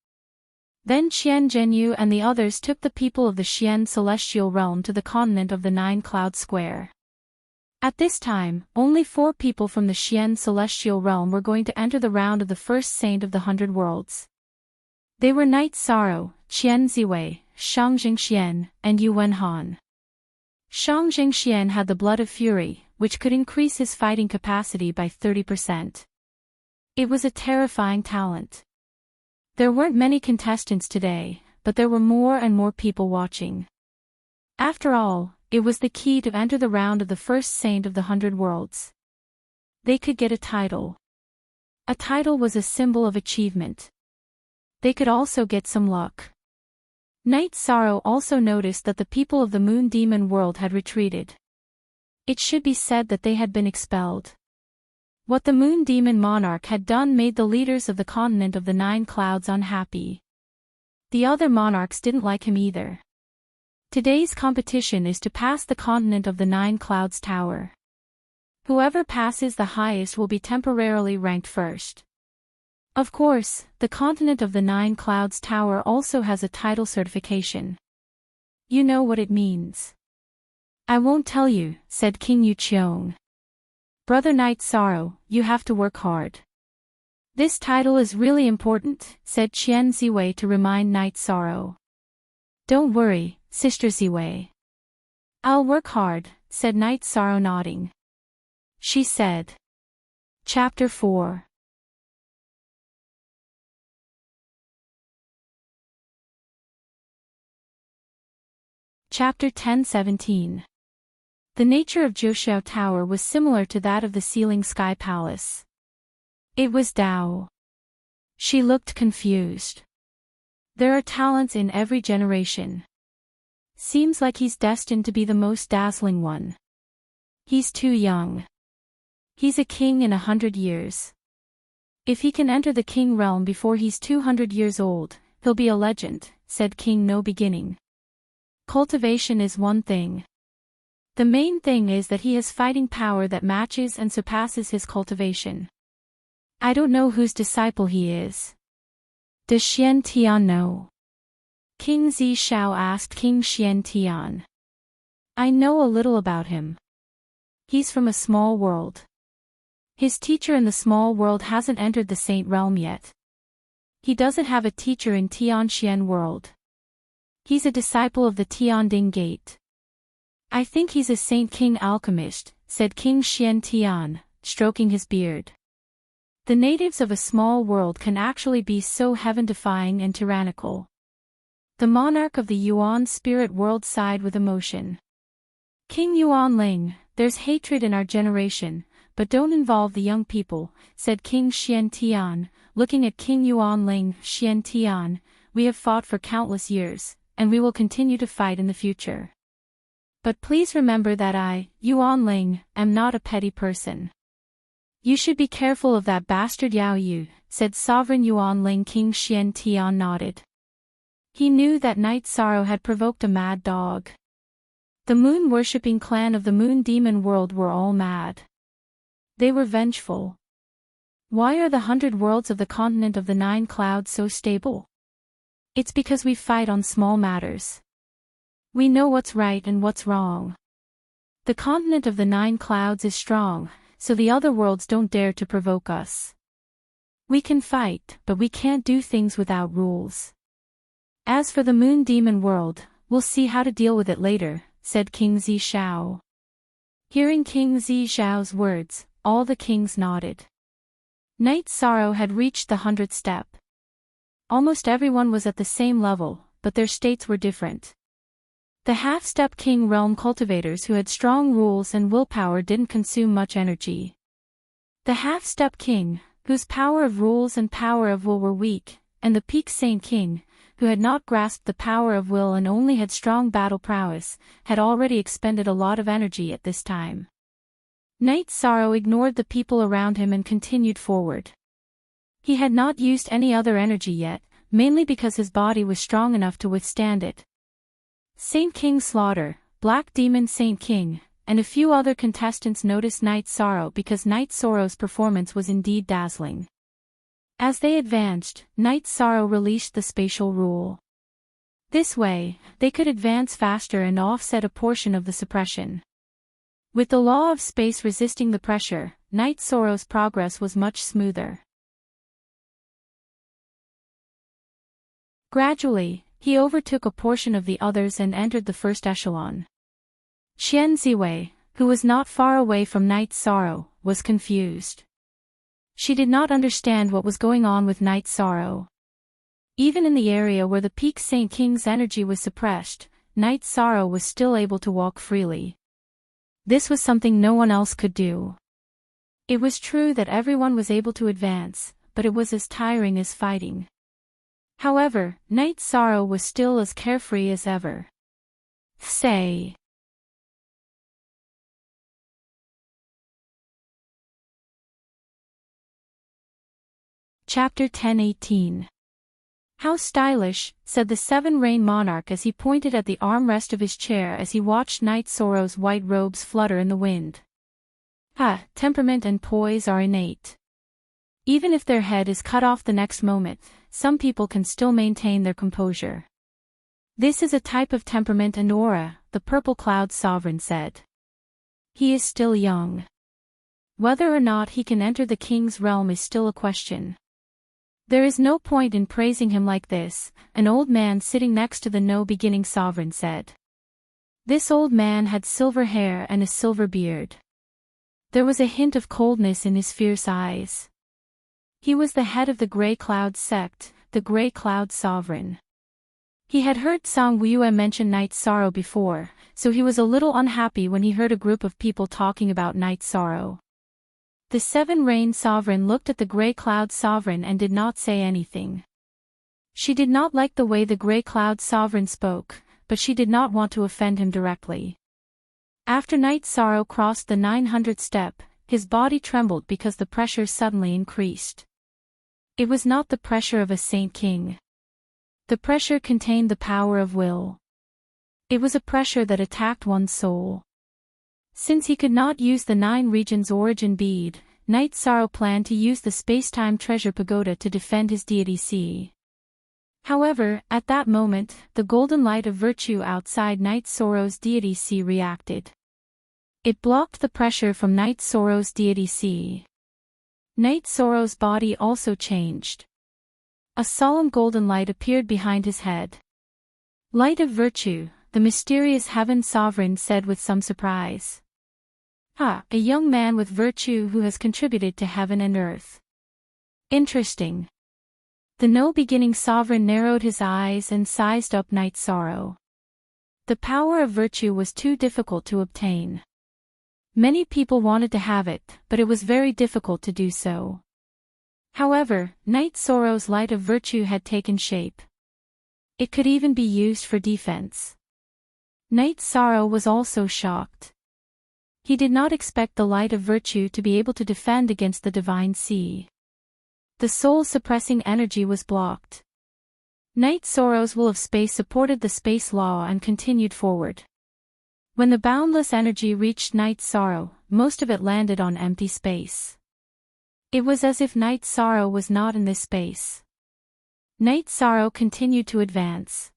Then Qian Zhenyu and the others took the people of the Xian celestial realm to the continent of the Nine-Cloud Square. At this time, only 4 people from the Xian celestial realm were going to enter the round of the first saint of the 100 worlds. They were Night's Sorrow, Qian Ziwei, Shang Jingxian, and Yu Wenhan. Shang Jingxian had the blood of fury, which could increase his fighting capacity by 30%. It was a terrifying talent. There weren't many contestants today, but there were more and more people watching. After all, it was the key to enter the round of the first saint of the 100 worlds. They could get a title. A title was a symbol of achievement. They could also get some luck. Night's Sorrow also noticed that the people of the Moon Demon world had retreated. It should be said that they had been expelled. What the Moon Demon monarch had done made the leaders of the continent of the 9 clouds unhappy. The other monarchs didn't like him either. Today's competition is to pass the continent of the 9 clouds tower. Whoever passes the highest will be temporarily ranked first. Of course, the continent of the 9 clouds tower also has a title certification. You know what it means. I won't tell you, said King Yu Qiong. Brother Night's Sorrow, you have to work hard. This title is really important, said Qian Ziwei to remind Night's Sorrow. Don't worry, Sister Ziwei. I'll work hard, said Night's Sorrow nodding. She said. Chapter 4. Chapter 10-17. The nature of Zhouxiao Tower was similar to that of the Ceiling Sky Palace. It was Dao. She looked confused. There are talents in every generation. Seems like he's destined to be the most dazzling one. He's too young. He's a king in 100 years. If he can enter the king realm before he's 200 years old, he'll be a legend, said King No Beginning. Cultivation is one thing. The main thing is that he has fighting power that matches and surpasses his cultivation. I don't know whose disciple he is. Does Xian Tian know? King Zi Shao asked King Xian Tian. I know a little about him. He's from a small world. His teacher in the small world hasn't entered the saint realm yet. He doesn't have a teacher in Tianxian world. He's a disciple of the Tianding Gate. I think he's a Saint King alchemist, said King Xian Tian, stroking his beard. The natives of a small world can actually be so heaven-defying and tyrannical. The monarch of the Yuan spirit world sighed with emotion. King Yuan Ling, there's hatred in our generation, but don't involve the young people, said King Xian Tian, looking at King Yuan Ling. Xian Tian, we have fought for countless years, and we will continue to fight in the future. But please remember that I, Yuan Ling, am not a petty person. You should be careful of that bastard Yao Yu, said Sovereign Yuan Ling. King Xian Tian nodded. He knew that Night's Sorrow had provoked a mad dog. The moon-worshipping clan of the Moon Demon world were all mad. They were vengeful. Why are the 100 worlds of the continent of the 9 clouds so stable? It's because we fight on small matters. We know what's right and what's wrong. The continent of the 9 clouds is strong, so the other worlds don't dare to provoke us. We can fight, but we can't do things without rules. As for the Moon Demon world, we'll see how to deal with it later, said King Zi Shao. Hearing King Zizhao's words, all the kings nodded. Night Sorrow had reached the 100th step. Almost everyone was at the same level, but their states were different. The half-step king realm cultivators who had strong rules and willpower didn't consume much energy. The half-step king, whose power of rules and power of will were weak, and the peak saint king, who had not grasped the power of will and only had strong battle prowess, had already expended a lot of energy at this time. Night Sorrow ignored the people around him and continued forward. He had not used any other energy yet, mainly because his body was strong enough to withstand it. Saint King Slaughter, Black Demon Saint King, and a few other contestants noticed Night Sorrow because Night Sorrow's performance was indeed dazzling. As they advanced, Night Sorrow released the spatial rule. This way, they could advance faster and offset a portion of the suppression. With the law of space resisting the pressure, Night Sorrow's progress was much smoother. Gradually, he overtook a portion of the others and entered the first echelon. Qian Ziwei, who was not far away from Night Sorrow, was confused. She did not understand what was going on with Night Sorrow. Even in the area where the peak Saint King's energy was suppressed, Night Sorrow was still able to walk freely. This was something no one else could do. It was true that everyone was able to advance, but it was as tiring as fighting. However, Night Sorrow was still as carefree as ever. Say. Chapter 10:18. How stylish, said the Seven Rain Monarch as he pointed at the armrest of his chair as he watched Night Sorrow's white robes flutter in the wind. Temperament and poise are innate. Even if their head is cut off the next moment, some people can still maintain their composure. This is a type of temperament and aura, the Purple Cloud Sovereign said. He is still young. Whether or not he can enter the king's realm is still a question. There is no point in praising him like this, an old man sitting next to the no-beginning sovereign said. This old man had silver hair and a silver beard. There was a hint of coldness in his fierce eyes. He was the head of the Grey Cloud sect, the Grey Cloud Sovereign. He had heard Song Wuyue mention Night Sorrow before, so he was a little unhappy when he heard a group of people talking about Night Sorrow. The Seven Rain Sovereign looked at the Grey Cloud Sovereign and did not say anything. She did not like the way the Grey Cloud Sovereign spoke, but she did not want to offend him directly. After Night Sorrow crossed the 900th step, his body trembled because the pressure suddenly increased. It was not the pressure of a Saint King. The pressure contained the power of will. It was a pressure that attacked one's soul. Since he could not use the 9 regions origin bead, Night Sorrow planned to use the Spacetime Treasure Pagoda to defend his deity sea. However, at that moment, the golden light of virtue outside Night Sorrow's deity sea reacted. It blocked the pressure from Night Sorrow's deity sea. Night Sorrow's body also changed. A solemn golden light appeared behind his head. Light of virtue, the mysterious Heaven Sovereign said with some surprise. A young man with virtue who has contributed to heaven and earth. Interesting. The no-beginning sovereign narrowed his eyes and sized up Night Sorrow. The power of virtue was too difficult to obtain. Many people wanted to have it, but it was very difficult to do so. However, Night Sorrow's light of virtue had taken shape. It could even be used for defense. Night Sorrow was also shocked. He did not expect the light of virtue to be able to defend against the divine sea. The soul-suppressing energy was blocked. Night Sorrow's will of space supported the space law and continued forward. When the boundless energy reached Night Sorrow, most of it landed on empty space. It was as if Night Sorrow was not in this space. Night Sorrow continued to advance.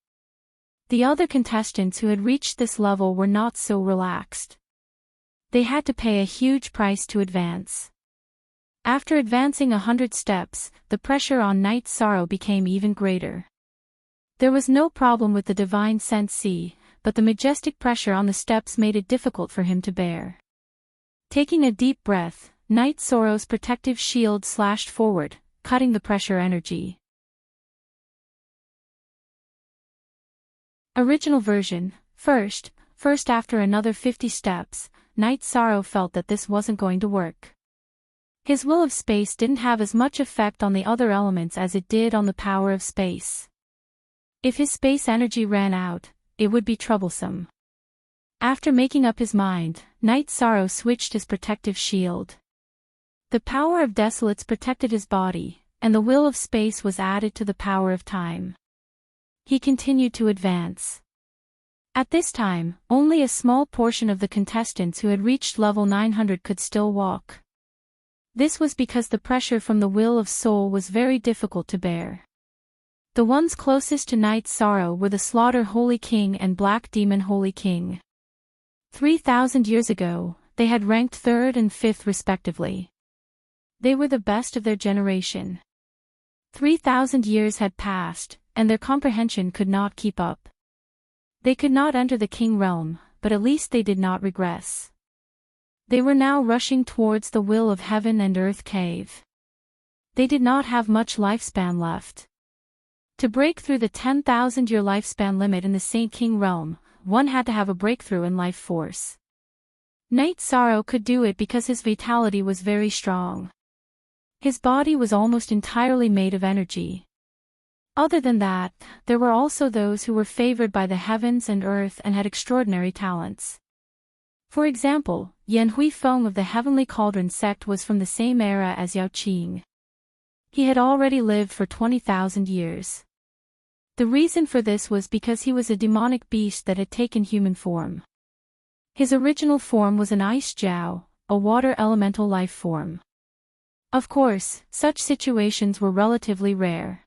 The other contestants who had reached this level were not so relaxed. They had to pay a huge price to advance. After advancing 100 steps, the pressure on Night Sorrow became even greater. There was no problem with the divine sent sea, but the majestic pressure on the steps made it difficult for him to bear. Taking a deep breath, Night Sorrow's protective shield slashed forward, cutting the pressure energy. Original version. First after another 50 steps, Night Sorrow felt that this wasn't going to work. His will of space didn't have as much effect on the other elements as it did on the power of space. If his space energy ran out, it would be troublesome. After making up his mind, Night Sorrow switched his protective shield. The power of Desolates protected his body, and the will of space was added to the power of time. He continued to advance. At this time, only a small portion of the contestants who had reached level 900 could still walk. This was because the pressure from the will of soul was very difficult to bear. The ones closest to Night Sorrow were the Slaughter Holy King and Black Demon Holy King. 3,000 years ago, they had ranked 3rd and 5th respectively. They were the best of their generation. 3,000 years had passed, and their comprehension could not keep up. They could not enter the King realm, but at least they did not regress. They were now rushing towards the will of heaven and earth cave. They did not have much lifespan left. To break through the 10,000-year lifespan limit in the Saint King realm, one had to have a breakthrough in life force. Night Sorrow could do it because his vitality was very strong. His body was almost entirely made of energy. Other than that, there were also those who were favored by the heavens and earth and had extraordinary talents. For example, Yan Huifeng of the Heavenly Cauldron sect was from the same era as Yao Qing. He had already lived for 20,000 years. The reason for this was because he was a demonic beast that had taken human form. His original form was an ice jiao, a water elemental life form. Of course, such situations were relatively rare.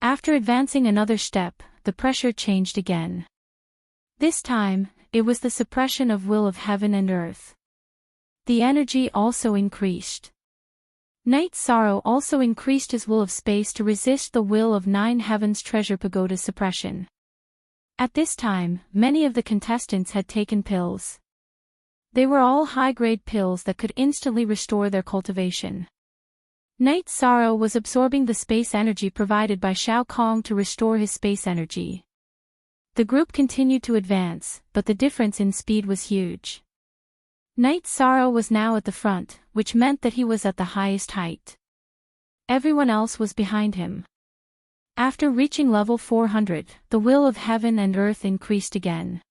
After advancing another step, the pressure changed again. This time, it was the suppression of will of heaven and earth. The energy also increased. Night Sorrow also increased his will of space to resist the will of 9 Heavens Treasure Pagoda's suppression. At this time, many of the contestants had taken pills. They were all high-grade pills that could instantly restore their cultivation. Night Sorrow was absorbing the space energy provided by Shao Kong to restore his space energy. The group continued to advance, but the difference in speed was huge. Night Sorrow was now at the front, which meant that he was at the highest height. Everyone else was behind him. After reaching level 400, the will of heaven and earth increased again.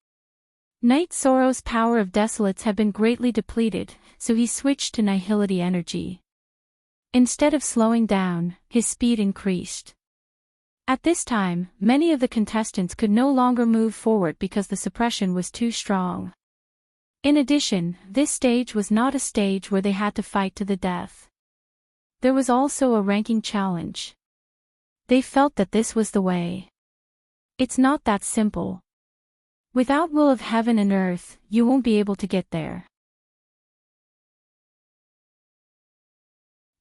Night Sorrow's power of Desolates had been greatly depleted, so he switched to Nihility energy. Instead of slowing down, his speed increased. At this time, many of the contestants could no longer move forward because the suppression was too strong. In addition, this stage was not a stage where they had to fight to the death. There was also a ranking challenge. They felt that this was the way. It's not that simple. Without will of heaven and earth, you won't be able to get there.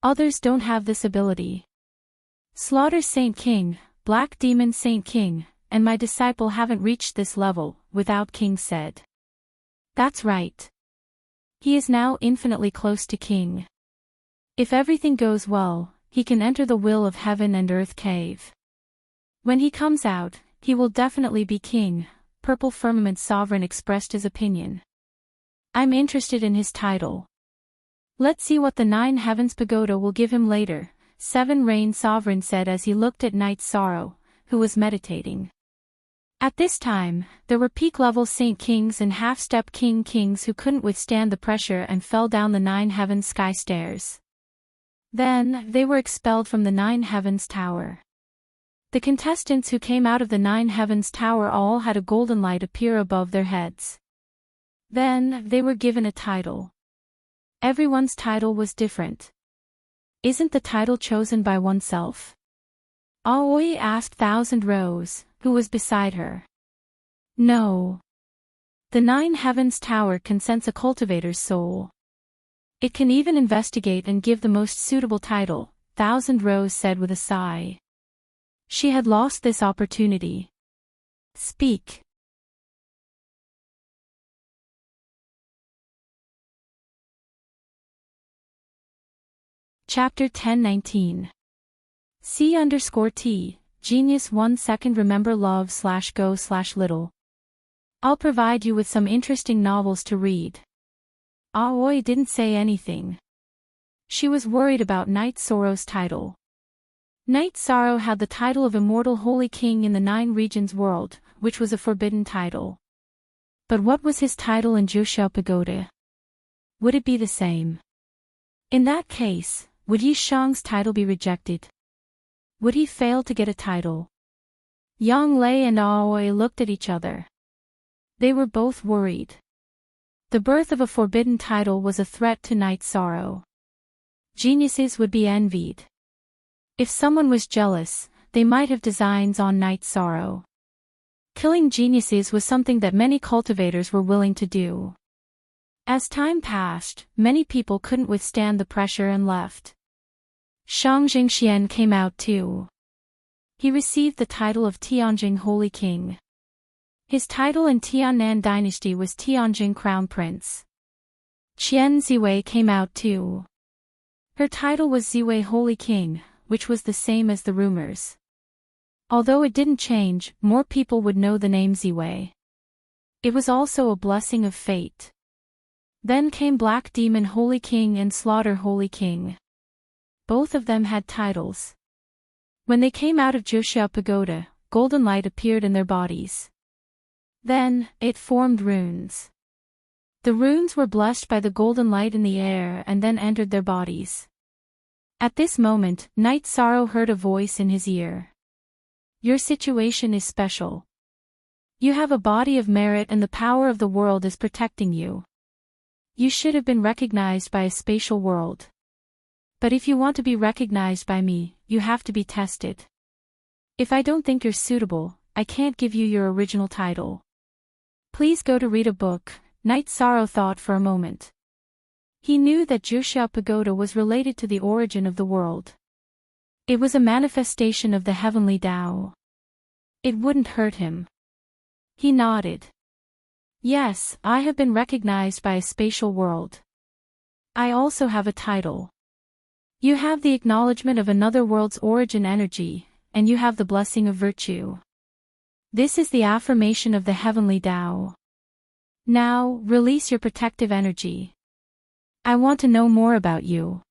Others don't have this ability. Slaughter Saint King, Black Demon Saint King, and my disciple haven't reached this level, Without King said. That's right. He is now infinitely close to King. If everything goes well, he can enter the will of heaven and earth cave. When he comes out, he will definitely be King, Purple Firmament Sovereign expressed his opinion. I'm interested in his title. Let's see what the 9 Heavens Pagoda will give him later, 7 Rain Sovereign said as he looked at Night Sorrow, who was meditating. At this time, there were peak-level Saint Kings and half-step King Kings who couldn't withstand the pressure and fell down the 9 Heavens sky stairs. Then, they were expelled from the 9 Heavens Tower. The contestants who came out of the 9 Heavens Tower all had a golden light appear above their heads. Then, they were given a title. Everyone's title was different. Isn't the title chosen by oneself? Aoi asked Thousand Rose, who was beside her. No. The 9 Heavens Tower can sense a cultivator's soul. It can even investigate and give the most suitable title, Thousand Rose said with a sigh. She had lost this opportunity. Speak. Chapter 1019. C_T, Genius 1 second remember love/go/little. I'll provide you with some interesting novels to read. Aoi didn't say anything. She was worried about Night Sorrow's title. Night Sorrow had the title of Immortal Holy King in the 9 Regions world, which was a forbidden title. But what was his title in Joseon Pagoda? Would it be the same? In that case, would Yi Shang's title be rejected? Would he fail to get a title? Yang Lei and Aoi looked at each other. They were both worried. The birth of a forbidden title was a threat to Night Sorrow. Geniuses would be envied. If someone was jealous, they might have designs on Night Sorrow. Killing geniuses was something that many cultivators were willing to do. As time passed, many people couldn't withstand the pressure and left. Shang Jingxian came out too. He received the title of Tianjing Holy King. His title in Tiannan dynasty was Tianjing Crown Prince. Qian Ziwei came out too. Her title was Ziwei Holy King, which was the same as the rumors. Although it didn't change, more people would know the name Ziwei. It was also a blessing of fate. Then came Black Demon Holy King and Slaughter Holy King. Both of them had titles. When they came out of Joseon Pagoda, golden light appeared in their bodies. Then, it formed runes. The runes were blessed by the golden light in the air and then entered their bodies. At this moment, Night Sorrow heard a voice in his ear. Your situation is special. You have a body of merit and the power of the world is protecting you. You should have been recognized by a spatial world. But if you want to be recognized by me, you have to be tested. If I don't think you're suitable, I can't give you your original title. Please go to read a book. Night Sorrow thought for a moment. He knew that Joseon Pagoda was related to the origin of the world. It was a manifestation of the heavenly Tao. It wouldn't hurt him. He nodded. Yes, I have been recognized by a spatial world. I also have a title. You have the acknowledgement of another world's origin energy, and you have the blessing of virtue. This is the affirmation of the heavenly Tao. Now, release your protective energy. I want to know more about you.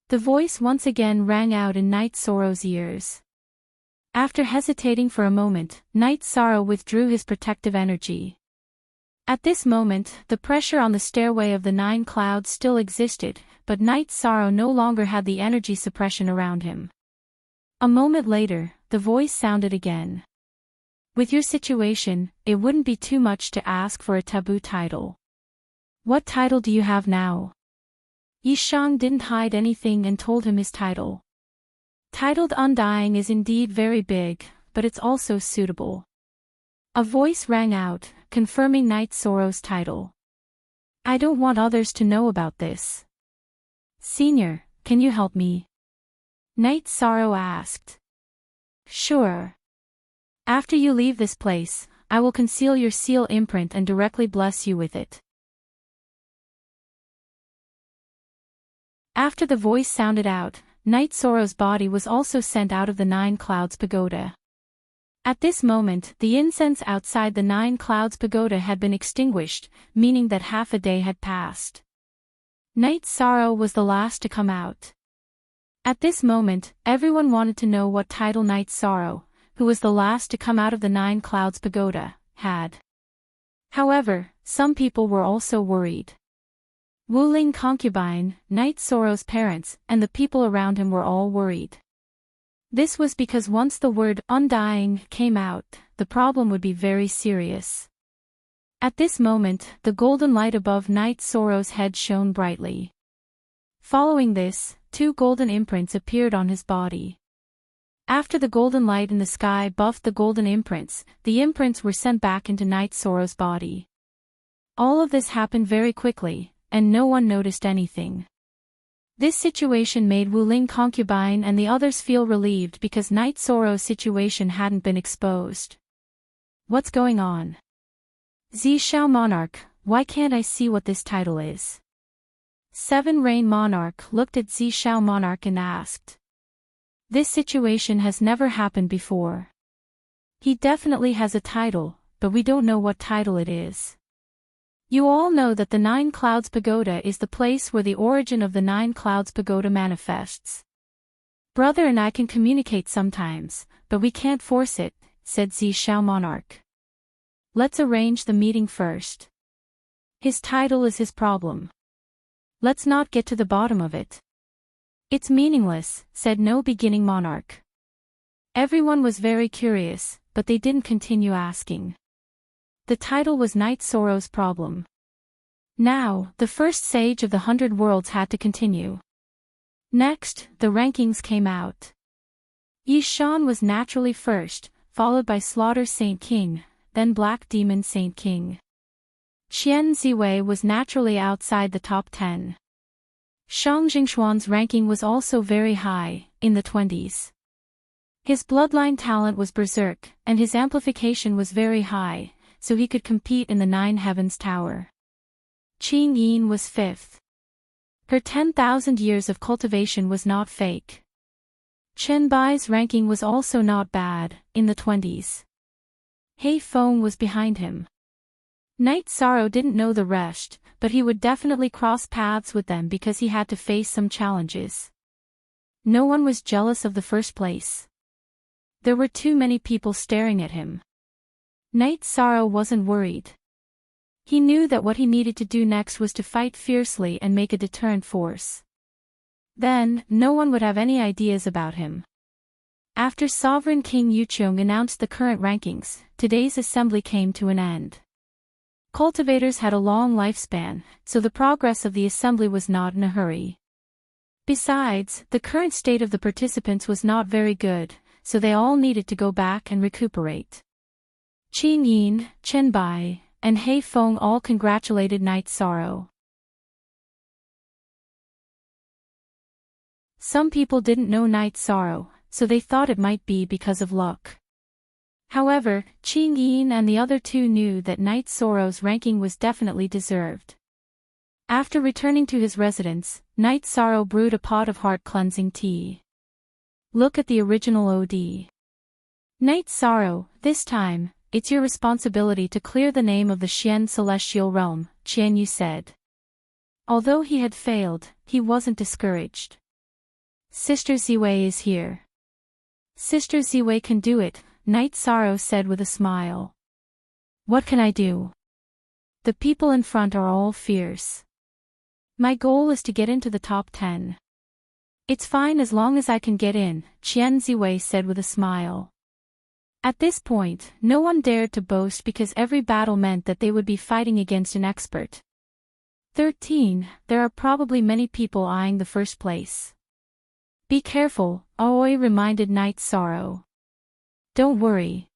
The voice once again rang out in Night Sorrow's ears. After hesitating for a moment, Night Sorrow withdrew his protective energy. At this moment, the pressure on the stairway of the 9 clouds still existed, but Night Sorrow no longer had the energy suppression around him. A moment later, the voice sounded again. With your situation, it wouldn't be too much to ask for a taboo title. What title do you have now? Yi Shang didn't hide anything and told him his title. Titled Undying is indeed very big, but it's also suitable. A voice rang out, confirming Night Sorrow's title. I don't want others to know about this. Senior, can you help me? Night Sorrow asked. Sure. After you leave this place, I will conceal your seal imprint and directly bless you with it. After the voice sounded out, Night Sorrow's body was also sent out of the 9 Clouds Pagoda. At this moment, the incense outside the 9 Clouds Pagoda had been extinguished, meaning that half a day had passed. Night Sorrow was the last to come out. At this moment, everyone wanted to know what title Night Sorrow, who was the last to come out of the 9 Clouds Pagoda, had. However, some people were also worried. Wu Ling concubine, Night Sorrow's parents, and the people around him were all worried. This was because once the word undying came out, the problem would be very serious. At this moment, the golden light above Night Sorrow's head shone brightly. Following this, 2 golden imprints appeared on his body. After the golden light in the sky buffed the golden imprints, the imprints were sent back into Night Sorrow's body. All of this happened very quickly, and no one noticed anything. This situation made Wu Ling concubine and the others feel relieved because Night Sorrow's situation hadn't been exposed. What's going on? Zishao Monarch, why can't I see what this title is? Seven Rain Monarch looked at Zishao Monarch and asked. This situation has never happened before. He definitely has a title, but we don't know what title it is. You all know that the Nine Clouds Pagoda is the place where the origin of the Nine Clouds Pagoda manifests. Brother and I can communicate sometimes, but we can't force it, said Zishao Monarch. Let's arrange the meeting first. His title is his problem. Let's not get to the bottom of it. It's meaningless, said No Beginning Monarch. Everyone was very curious, but they didn't continue asking. The title was Night Sorrow's problem. Now, the first sage of the 100 Worlds had to continue. Next, the rankings came out. Yi Shan was naturally first, followed by Slaughter Saint King, then Black Demon Saint King. Qian Ziwei was naturally outside the top 10. Shang Jingxuan's ranking was also very high, in the 20s. His bloodline talent was berserk, and his amplification was very high, so he could compete in the Nine Heavens Tower. Qing Yin was 5th. Her 10,000 years of cultivation was not fake. Chen Bai's ranking was also not bad, in the 20s. Hei Feng was behind him. Night Sorrow didn't know the rest, but he would definitely cross paths with them because he had to face some challenges. No one was jealous of the first place. There were too many people staring at him. Night Sorrow wasn't worried. He knew that what he needed to do next was to fight fiercely and make a deterrent force. Then, no one would have any ideas about him. After Sovereign King Yuqiong announced the current rankings, today's assembly came to an end. Cultivators had a long lifespan, so the progress of the assembly was not in a hurry. Besides, the current state of the participants was not very good, so they all needed to go back and recuperate. Qing Yin, Chen Bai, and Hei Feng all congratulated Night Sorrow. Some people didn't know Night Sorrow, so they thought it might be because of luck. However, Qing Yin and the other two knew that Night Sorrow's ranking was definitely deserved. After returning to his residence, Night Sorrow brewed a pot of heart-cleansing tea. Look at the original OD. Night Sorrow, this time, it's your responsibility to clear the name of the Xian Celestial Realm, Qian Yu said. Although he had failed, he wasn't discouraged. Sister Ziwei is here. Sister Ziwei can do it, Night Sorrow said with a smile. What can I do? The people in front are all fierce. My goal is to get into the top 10. It's fine as long as I can get in, Qian Ziwei said with a smile. At this point, no one dared to boast because every battle meant that they would be fighting against an expert. 13. There are probably many people eyeing the first place. Be careful, Aoi reminded Night Sorrow. Don't worry.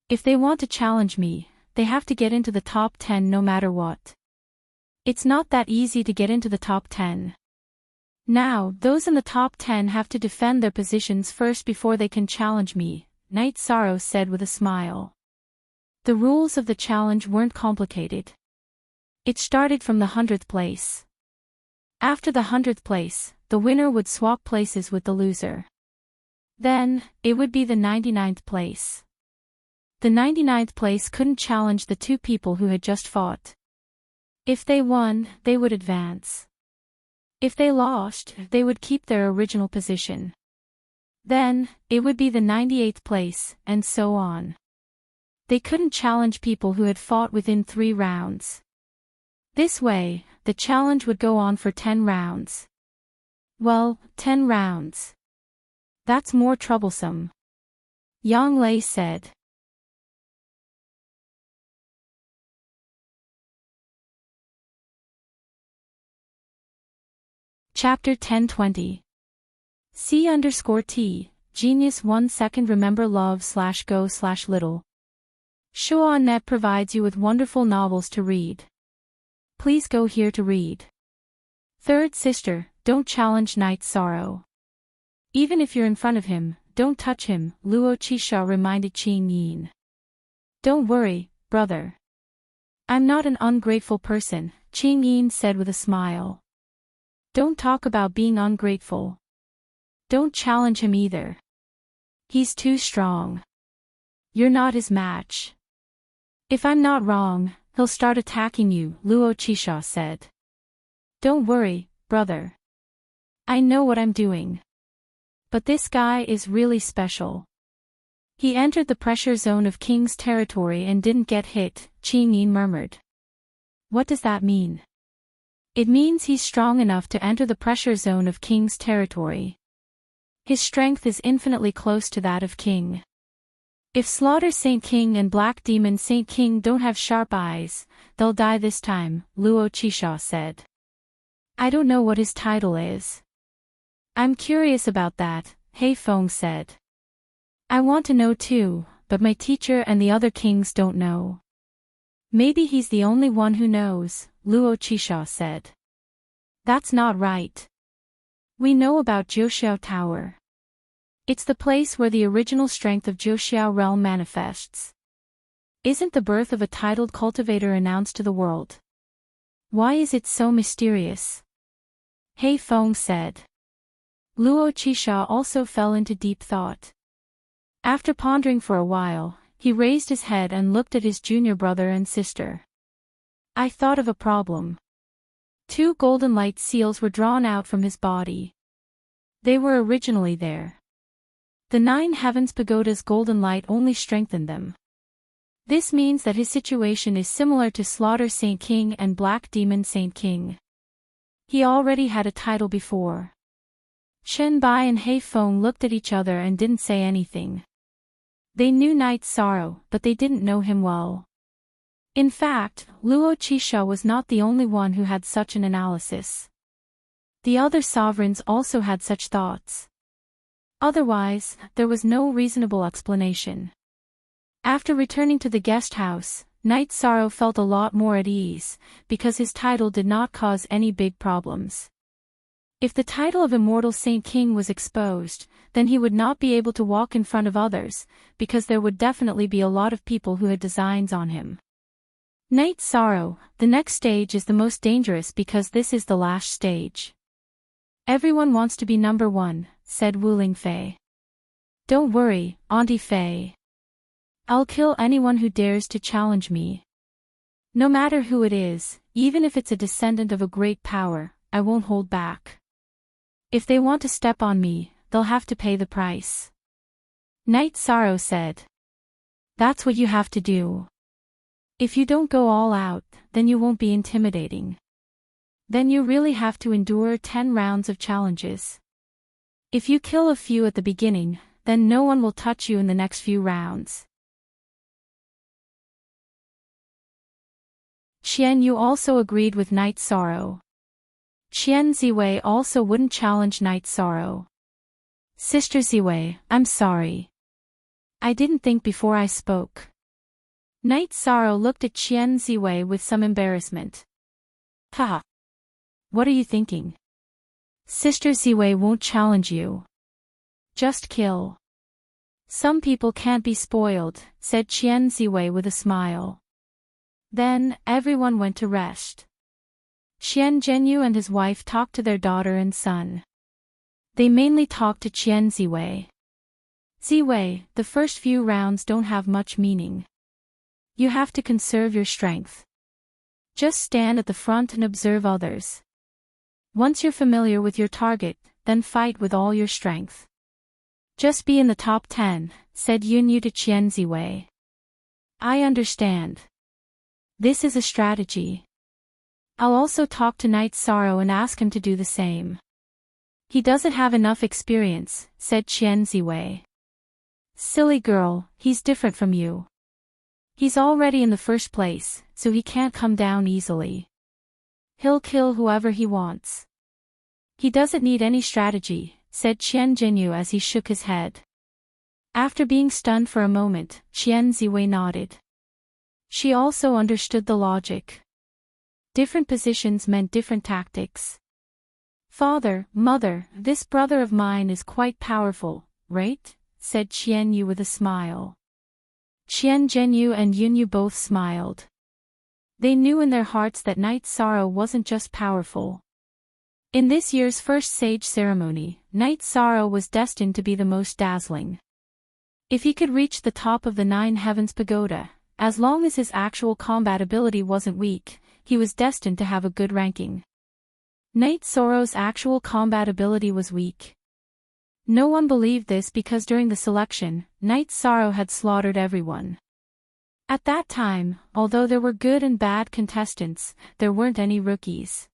If they want to challenge me, they have to get into the top 10 no matter what. It's not that easy to get into the top 10. Now, those in the top 10 have to defend their positions first before they can challenge me, Night Sorrow said with a smile. The rules of the challenge weren't complicated. It started from the 100th place. After the 100th place, the winner would swap places with the loser. Then, it would be the 99th place. The 99th place couldn't challenge the two people who had just fought. If they won, they would advance. If they lost, they would keep their original position. Then, it would be the 98th place, and so on. They couldn't challenge people who had fought within 3 rounds. This way, the challenge would go on for 10 rounds. Well, 10 rounds. That's more troublesome. Yang Lei said. Chapter 1020. C_T, Genius 1 second Remember love/go/little. Shuanet provides you with wonderful novels to read. Please go here to read. Third sister, don't challenge Night Sorrow. Even if you're in front of him, don't touch him, Luo Qisha reminded Qing Yin. Don't worry, brother. I'm not an ungrateful person, Qing Yin said with a smile. Don't talk about being ungrateful. Don't challenge him either. He's too strong. You're not his match. If I'm not wrong, he'll start attacking you, Luo Chisha said. Don't worry, brother. I know what I'm doing. But this guy is really special. He entered the pressure zone of King's territory and didn't get hit, Qing Yin murmured. What does that mean? It means he's strong enough to enter the pressure zone of King's territory. His strength is infinitely close to that of King. If Slaughter Saint King and Black Demon Saint King don't have sharp eyes, they'll die this time, Luo Chisha said. I don't know what his title is. I'm curious about that, He Feng said. I want to know too, but my teacher and the other kings don't know. Maybe he's the only one who knows, Luo Chisha said. That's not right. We know about Jiuxiao Tower. It's the place where the original strength of Jiuxiao realm manifests. Isn't the birth of a titled cultivator announced to the world? Why is it so mysterious? He Feng said. Luo Chisha also fell into deep thought. After pondering for a while, he raised his head and looked at his junior brother and sister. I thought of a problem. 2 golden light seals were drawn out from his body. They were originally there. The 9 Heavens Pagoda's golden light only strengthened them. This means that his situation is similar to Slaughter Saint King and Black Demon Saint King. He already had a title before. Shen Bai and He Feng looked at each other and didn't say anything. They knew Night Sorrow, but they didn't know him well. In fact, Luo Chisha was not the only one who had such an analysis. The other sovereigns also had such thoughts. Otherwise, there was no reasonable explanation. After returning to the guest house, Night Sorrow felt a lot more at ease, because his title did not cause any big problems. If the title of Immortal Saint King was exposed, then he would not be able to walk in front of others, because there would definitely be a lot of people who had designs on him. Night Sorrow, the next stage is the most dangerous because this is the last stage. Everyone wants to be number 1, said Wuling Fei. Don't worry, Auntie Fei. I'll kill anyone who dares to challenge me. No matter who it is, even if it's a descendant of a great power, I won't hold back. If they want to step on me, they'll have to pay the price. Night Sorrow said. That's what you have to do. If you don't go all out, then you won't be intimidating. Then you really have to endure 10 rounds of challenges. If you kill a few at the beginning, then no one will touch you in the next few rounds. Qian Yu also agreed with Night Sorrow. Qian Ziwei also wouldn't challenge Night Sorrow. Sister Ziwei, I'm sorry. I didn't think before I spoke. Night Sorrow looked at Qian Ziwei with some embarrassment. Haha. What are you thinking? Sister Ziwei won't challenge you. Just kill. Some people can't be spoiled, said Qian Ziwei with a smile. Then, everyone went to rest. Qian Zhenyu and his wife talked to their daughter and son. They mainly talked to Qian Ziwei. Ziwei, the first few rounds don't have much meaning. You have to conserve your strength. Just stand at the front and observe others. Once you're familiar with your target, then fight with all your strength. Just be in the top 10, said Yunyu to Qian Ziwei. I understand. This is a strategy. I'll also talk to Night Sorrow and ask him to do the same. He doesn't have enough experience, said Qian Ziwei. Silly girl, he's different from you. He's already in the first place, so he can't come down easily. He'll kill whoever he wants. He doesn't need any strategy, said Qian Zhenyu as he shook his head. After being stunned for a moment, Qian Ziwei nodded. She also understood the logic. Different positions meant different tactics. Father, mother, this brother of mine is quite powerful, right? Said Qian Yu with a smile. Qian Zhenyu and Yunyu both smiled. They knew in their hearts that Night Sorrow wasn't just powerful. In this year's first sage ceremony, Knight Sorrow was destined to be the most dazzling. If he could reach the top of the 9 Heavens Pagoda, as long as his actual combat ability wasn't weak, he was destined to have a good ranking. Knight Sorrow's actual combat ability was weak. No one believed this because during the selection, Knight Sorrow had slaughtered everyone. At that time, although there were good and bad contestants, there weren't any rookies.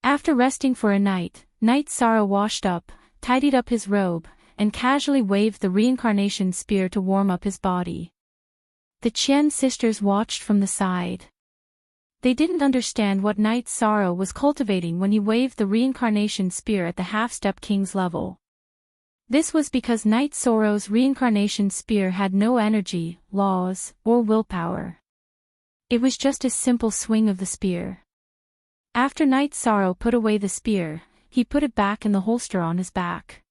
After resting for a night, Knight Sorrow washed up, tidied up his robe, and casually waved the reincarnation spear to warm up his body. The Qian sisters watched from the side. They didn't understand what Knight Sorrow was cultivating when he waved the reincarnation spear at the half-step king's level. This was because Knight Sorrow's reincarnation spear had no energy, laws, or willpower. It was just a simple swing of the spear. After Knight Sorrow put away the spear, he put it back in the holster on his back.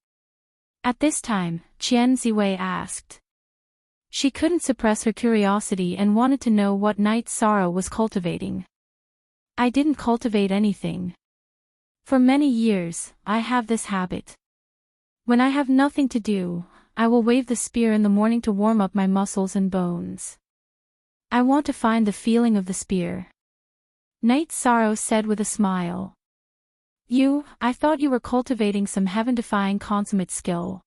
At this time, Qian Ziwei asked. She couldn't suppress her curiosity and wanted to know what Knight Sorrow was cultivating. I didn't cultivate anything. For many years, I have this habit. When I have nothing to do, I will wave the spear in the morning to warm up my muscles and bones. I want to find the feeling of the spear. Knight Sorrow said with a smile. I thought you were cultivating some heaven-defying consummate skill.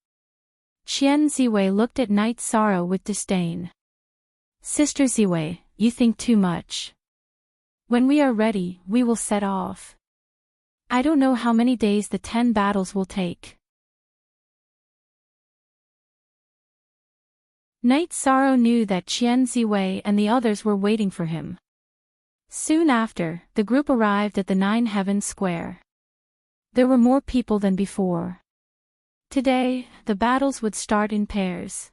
Qian Ziwei looked at Knight Sorrow with disdain. Sister Ziwei, you think too much. When we are ready, we will set off. I don't know how many days the 10 battles will take. Knight Sorrow knew that Qian Ziwei and the others were waiting for him. Soon after, the group arrived at the 9 Heavens Square. There were more people than before. Today, the battles would start in pairs.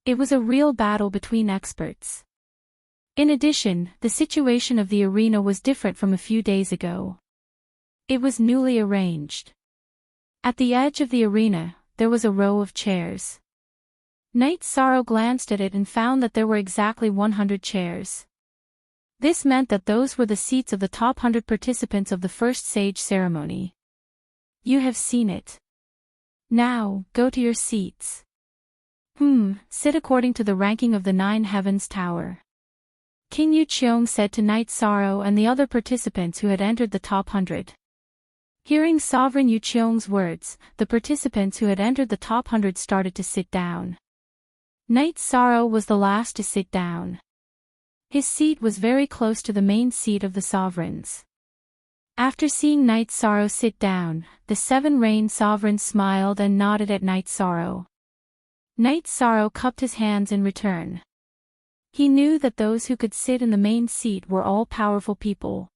It was a real battle between experts. In addition, the situation of the arena was different from a few days ago. It was newly arranged. At the edge of the arena, there was a row of chairs. Knight Sorrow glanced at it and found that there were exactly 100 chairs. This meant that those were the seats of the top 100 participants of the first sage ceremony. You have seen it. Now, go to your seats. Sit according to the ranking of the 9 Heavens Tower. King Yu Qiong said to Knight Sorrow and the other participants who had entered the top 100. Hearing Sovereign Yu Qiong's words, the participants who had entered the top 100 started to sit down. Knight Sorrow was the last to sit down. His seat was very close to the main seat of the sovereigns. After seeing Knight Sorrow sit down, the 7 Rain sovereigns smiled and nodded at Knight Sorrow. Knight Sorrow cupped his hands in return. He knew that those who could sit in the main seat were all powerful people.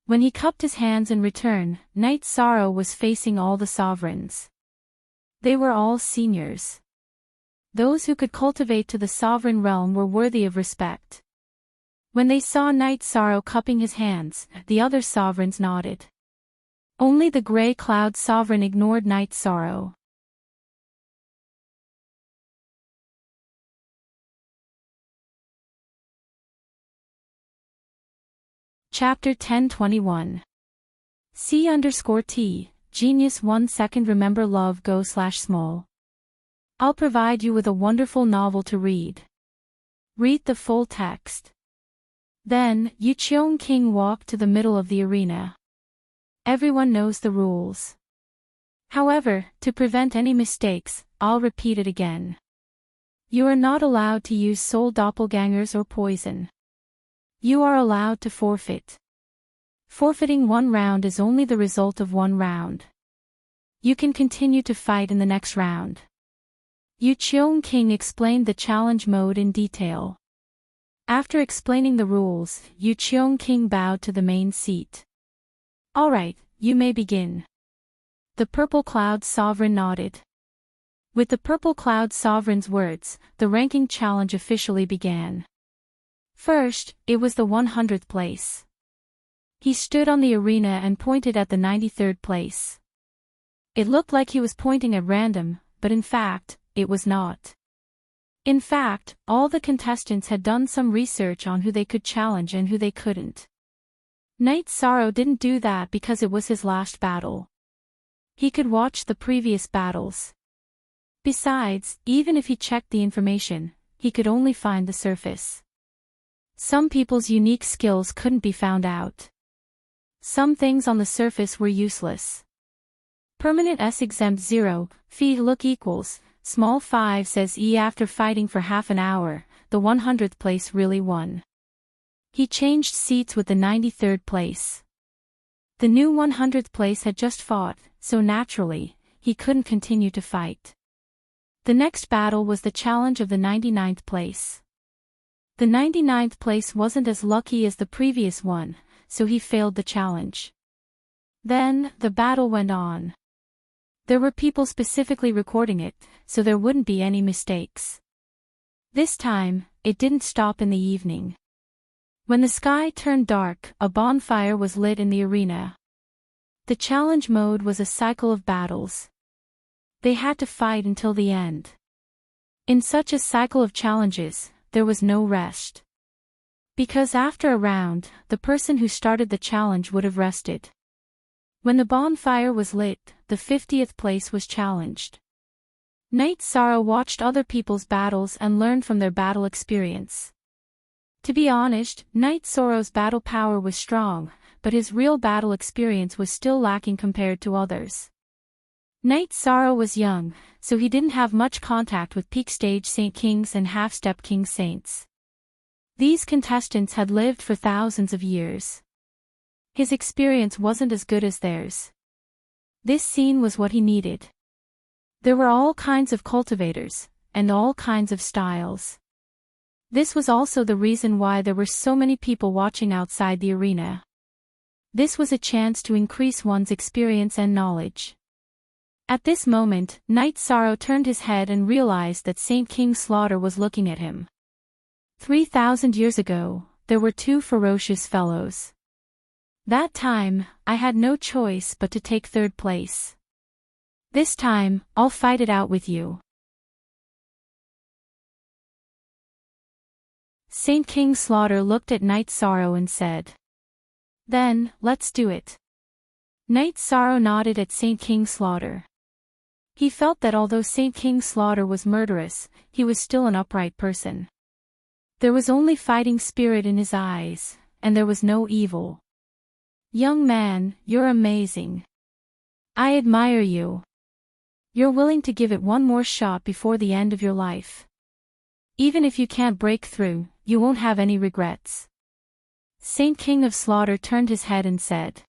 When he cupped his hands in return, Knight Sorrow was facing all the sovereigns. They were all seniors. Those who could cultivate to the sovereign realm were worthy of respect. When they saw Knight Sorrow cupping his hands, the other sovereigns nodded. Only the Grey Cloud sovereign ignored Knight Sorrow. Chapter 1021. C_T, Genius 1 second remember love go/small. I'll provide you with a wonderful novel to read. Read the full text. Then, Yu Qiong King walked to the middle of the arena. Everyone knows the rules. However, to prevent any mistakes, I'll repeat it again. You are not allowed to use soul doppelgangers or poison. You are allowed to forfeit. Forfeiting 1 round is only the result of 1 round. You can continue to fight in the next round. Yu Qiong King explained the challenge mode in detail. After explaining the rules, Yu Qiong King bowed to the main seat. Alright, you may begin. The Purple Cloud Sovereign nodded. With the Purple Cloud Sovereign's words, the ranking challenge officially began. First, it was the 100th place. He stood on the arena and pointed at the 93rd place. It looked like he was pointing at random, but in fact, it was not. In fact, all the contestants had done some research on who they could challenge and who they couldn't. Knight Sorrow didn't do that because it was his last battle. He could watch the previous battles. Besides, even if he checked the information, he could only find the surface. Some people's unique skills couldn't be found out. Some things on the surface were useless. Permanent S exempt 0, phi look equals, small 5 says E after fighting for half an hour, the 100th place really won. He changed seats with the 93rd place. The new 100th place had just fought, so naturally, he couldn't continue to fight. The next battle was the challenge of the 99th place. The 99th place wasn't as lucky as the previous one, so he failed the challenge. Then, the battle went on. There were people specifically recording it, so there wouldn't be any mistakes. This time, it didn't stop in the evening. When the sky turned dark, a bonfire was lit in the arena. The challenge mode was a cycle of battles. They had to fight until the end. In such a cycle of challenges, there was no rest. Because after a round, the person who started the challenge would have rested. When the bonfire was lit, the 50th place was challenged. Knight Sorrow watched other people's battles and learned from their battle experience. To be honest, Knight Sorrow's battle power was strong, but his real battle experience was still lacking compared to others. Knight Sorrow was young, so he didn't have much contact with peak stage Saint Kings and half-step King Saints. These contestants had lived for thousands of years. His experience wasn't as good as theirs. This scene was what he needed. There were all kinds of cultivators, and all kinds of styles. This was also the reason why there were so many people watching outside the arena. This was a chance to increase one's experience and knowledge. At this moment, Knight Sorrow turned his head and realized that Saint King Slaughter was looking at him. 3,000 years ago, there were two ferocious fellows. That time, I had no choice but to take third place. This time, I'll fight it out with you. Saint King Slaughter looked at Knight Sorrow and said, "Then, let's do it." Knight Sorrow nodded at Saint King Slaughter. He felt that although Saint King Slaughter was murderous, he was still an upright person. There was only fighting spirit in his eyes, and there was no evil. "Young man, you're amazing. I admire you. You're willing to give it one more shot before the end of your life. Even if you can't break through, you won't have any regrets." Saint King of Slaughter turned his head and said.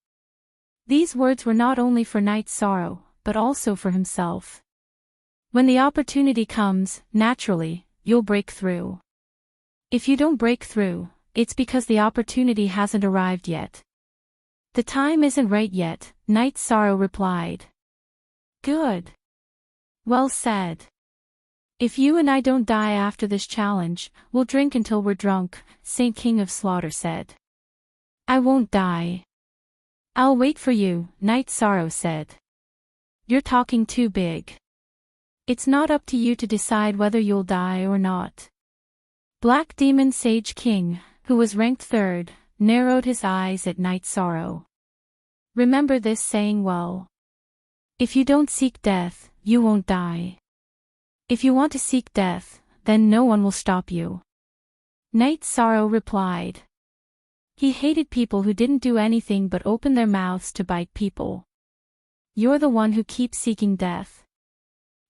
These words were not only for Knight Sorrow, but also for himself. When the opportunity comes, naturally, you'll break through. If you don't break through, it's because the opportunity hasn't arrived yet. "The time isn't right yet," Knight Sorrow replied. "Good. Well said. If you and I don't die after this challenge, we'll drink until we're drunk," Saint King of Slaughter said. "I won't die. I'll wait for you," Knight Sorrow said. "You're talking too big. It's not up to you to decide whether you'll die or not." Black Demon Sage King, who was ranked third, narrowed his eyes at Knight Sorrow. "Remember this saying well. If you don't seek death, you won't die. If you want to seek death, then no one will stop you." Knight Sorrow replied. He hated people who didn't do anything but open their mouths to bite people. "You're the one who keeps seeking death."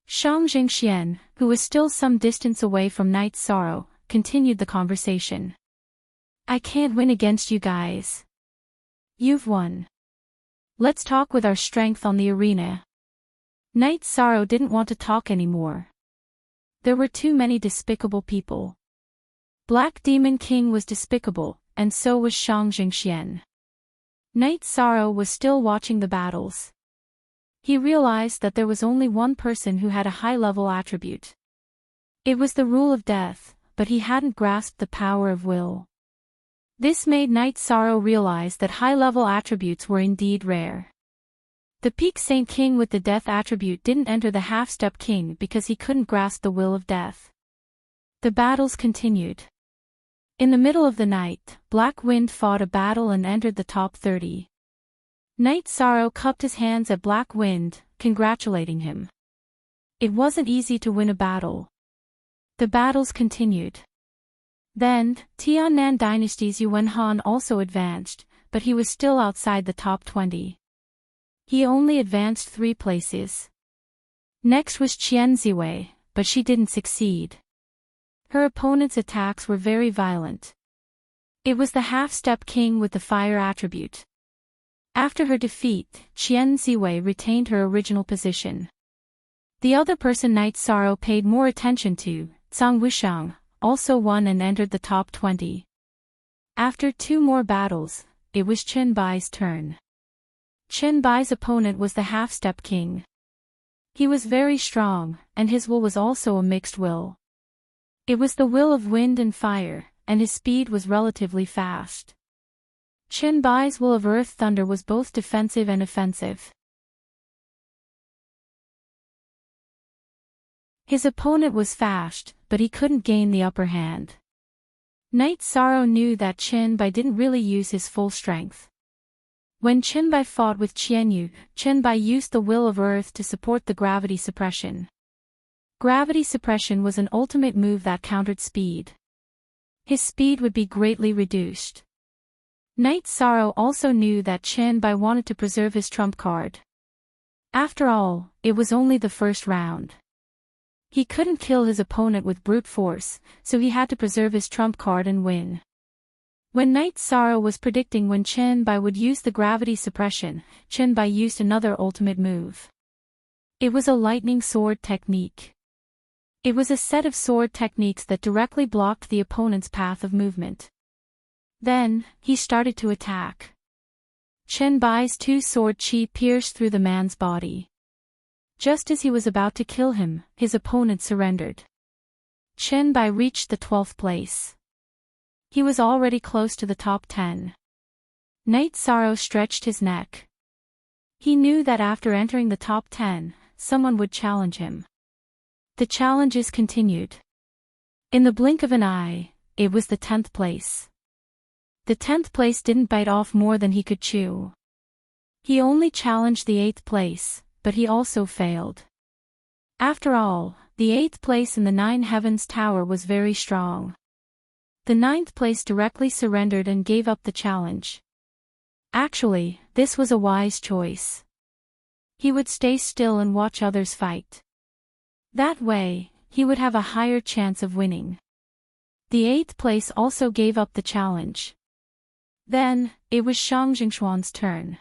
Shang Jingxian, who was still some distance away from Knight Sorrow, continued the conversation. "I can't win against you guys. You've won. Let's talk with our strength on the arena." Knight Sorrow didn't want to talk anymore. There were too many despicable people. Black Demon King was despicable, and so was Shang Jingxian. Knight Sorrow was still watching the battles. He realized that there was only one person who had a high-level attribute. It was the rule of death, but he hadn't grasped the power of will. This made Knight Sorrow realize that high-level attributes were indeed rare. The Peak Saint King with the death attribute didn't enter the half-step king because he couldn't grasp the will of death. The battles continued. In the middle of the night, Black Wind fought a battle and entered the top 30. Night Sorrow cupped his hands at Black Wind, congratulating him. It wasn't easy to win a battle. The battles continued. Then, Tiannan Dynasty's Yuan Han also advanced, but he was still outside the top 20. He only advanced 3 places. Next was Qian Ziwei, but she didn't succeed. Her opponent's attacks were very violent. It was the half-step king with the fire attribute. After her defeat, Qian Ziwei retained her original position. The other person Night Sorrow paid more attention to, Zhang Wushang, also won and entered the top 20. After 2 more battles, it was Chen Bai's turn. Chen Bai's opponent was the half-step king. He was very strong, and his will was also a mixed will. It was the will of wind and fire, and his speed was relatively fast. Chen Bai's will of earth thunder was both defensive and offensive. His opponent was fast, but he couldn't gain the upper hand. Night Sorrow knew that Chen Bai didn't really use his full strength. When Chen Bai fought with Qianyu, Chen Bai used the will of earth to support the gravity suppression. Gravity suppression was an ultimate move that countered speed. His speed would be greatly reduced. Night Sorrow also knew that Chen Bai wanted to preserve his trump card. After all, it was only the first round. He couldn't kill his opponent with brute force, so he had to preserve his trump card and win. When Night Sorrow was predicting when Chen Bai would use the gravity suppression, Chen Bai used another ultimate move. It was a lightning sword technique. It was a set of sword techniques that directly blocked the opponent's path of movement. Then, he started to attack. Chen Bai's 2-sword chi pierced through the man's body. Just as he was about to kill him, his opponent surrendered. Chen Bai reached the 12th place. He was already close to the top 10. Night Sorrow stretched his neck. He knew that after entering the top 10, someone would challenge him. The challenges continued. In the blink of an eye, it was the 10th place. The 10th place didn't bite off more than he could chew. He only challenged the 8th place, but he also failed. After all, the 8th place in the 9 Heavens Tower was very strong. The 9th place directly surrendered and gave up the challenge. Actually, this was a wise choice. He would stay still and watch others fight. That way, he would have a higher chance of winning. The 8th place also gave up the challenge. Then, it was Shang Jingxuan's turn.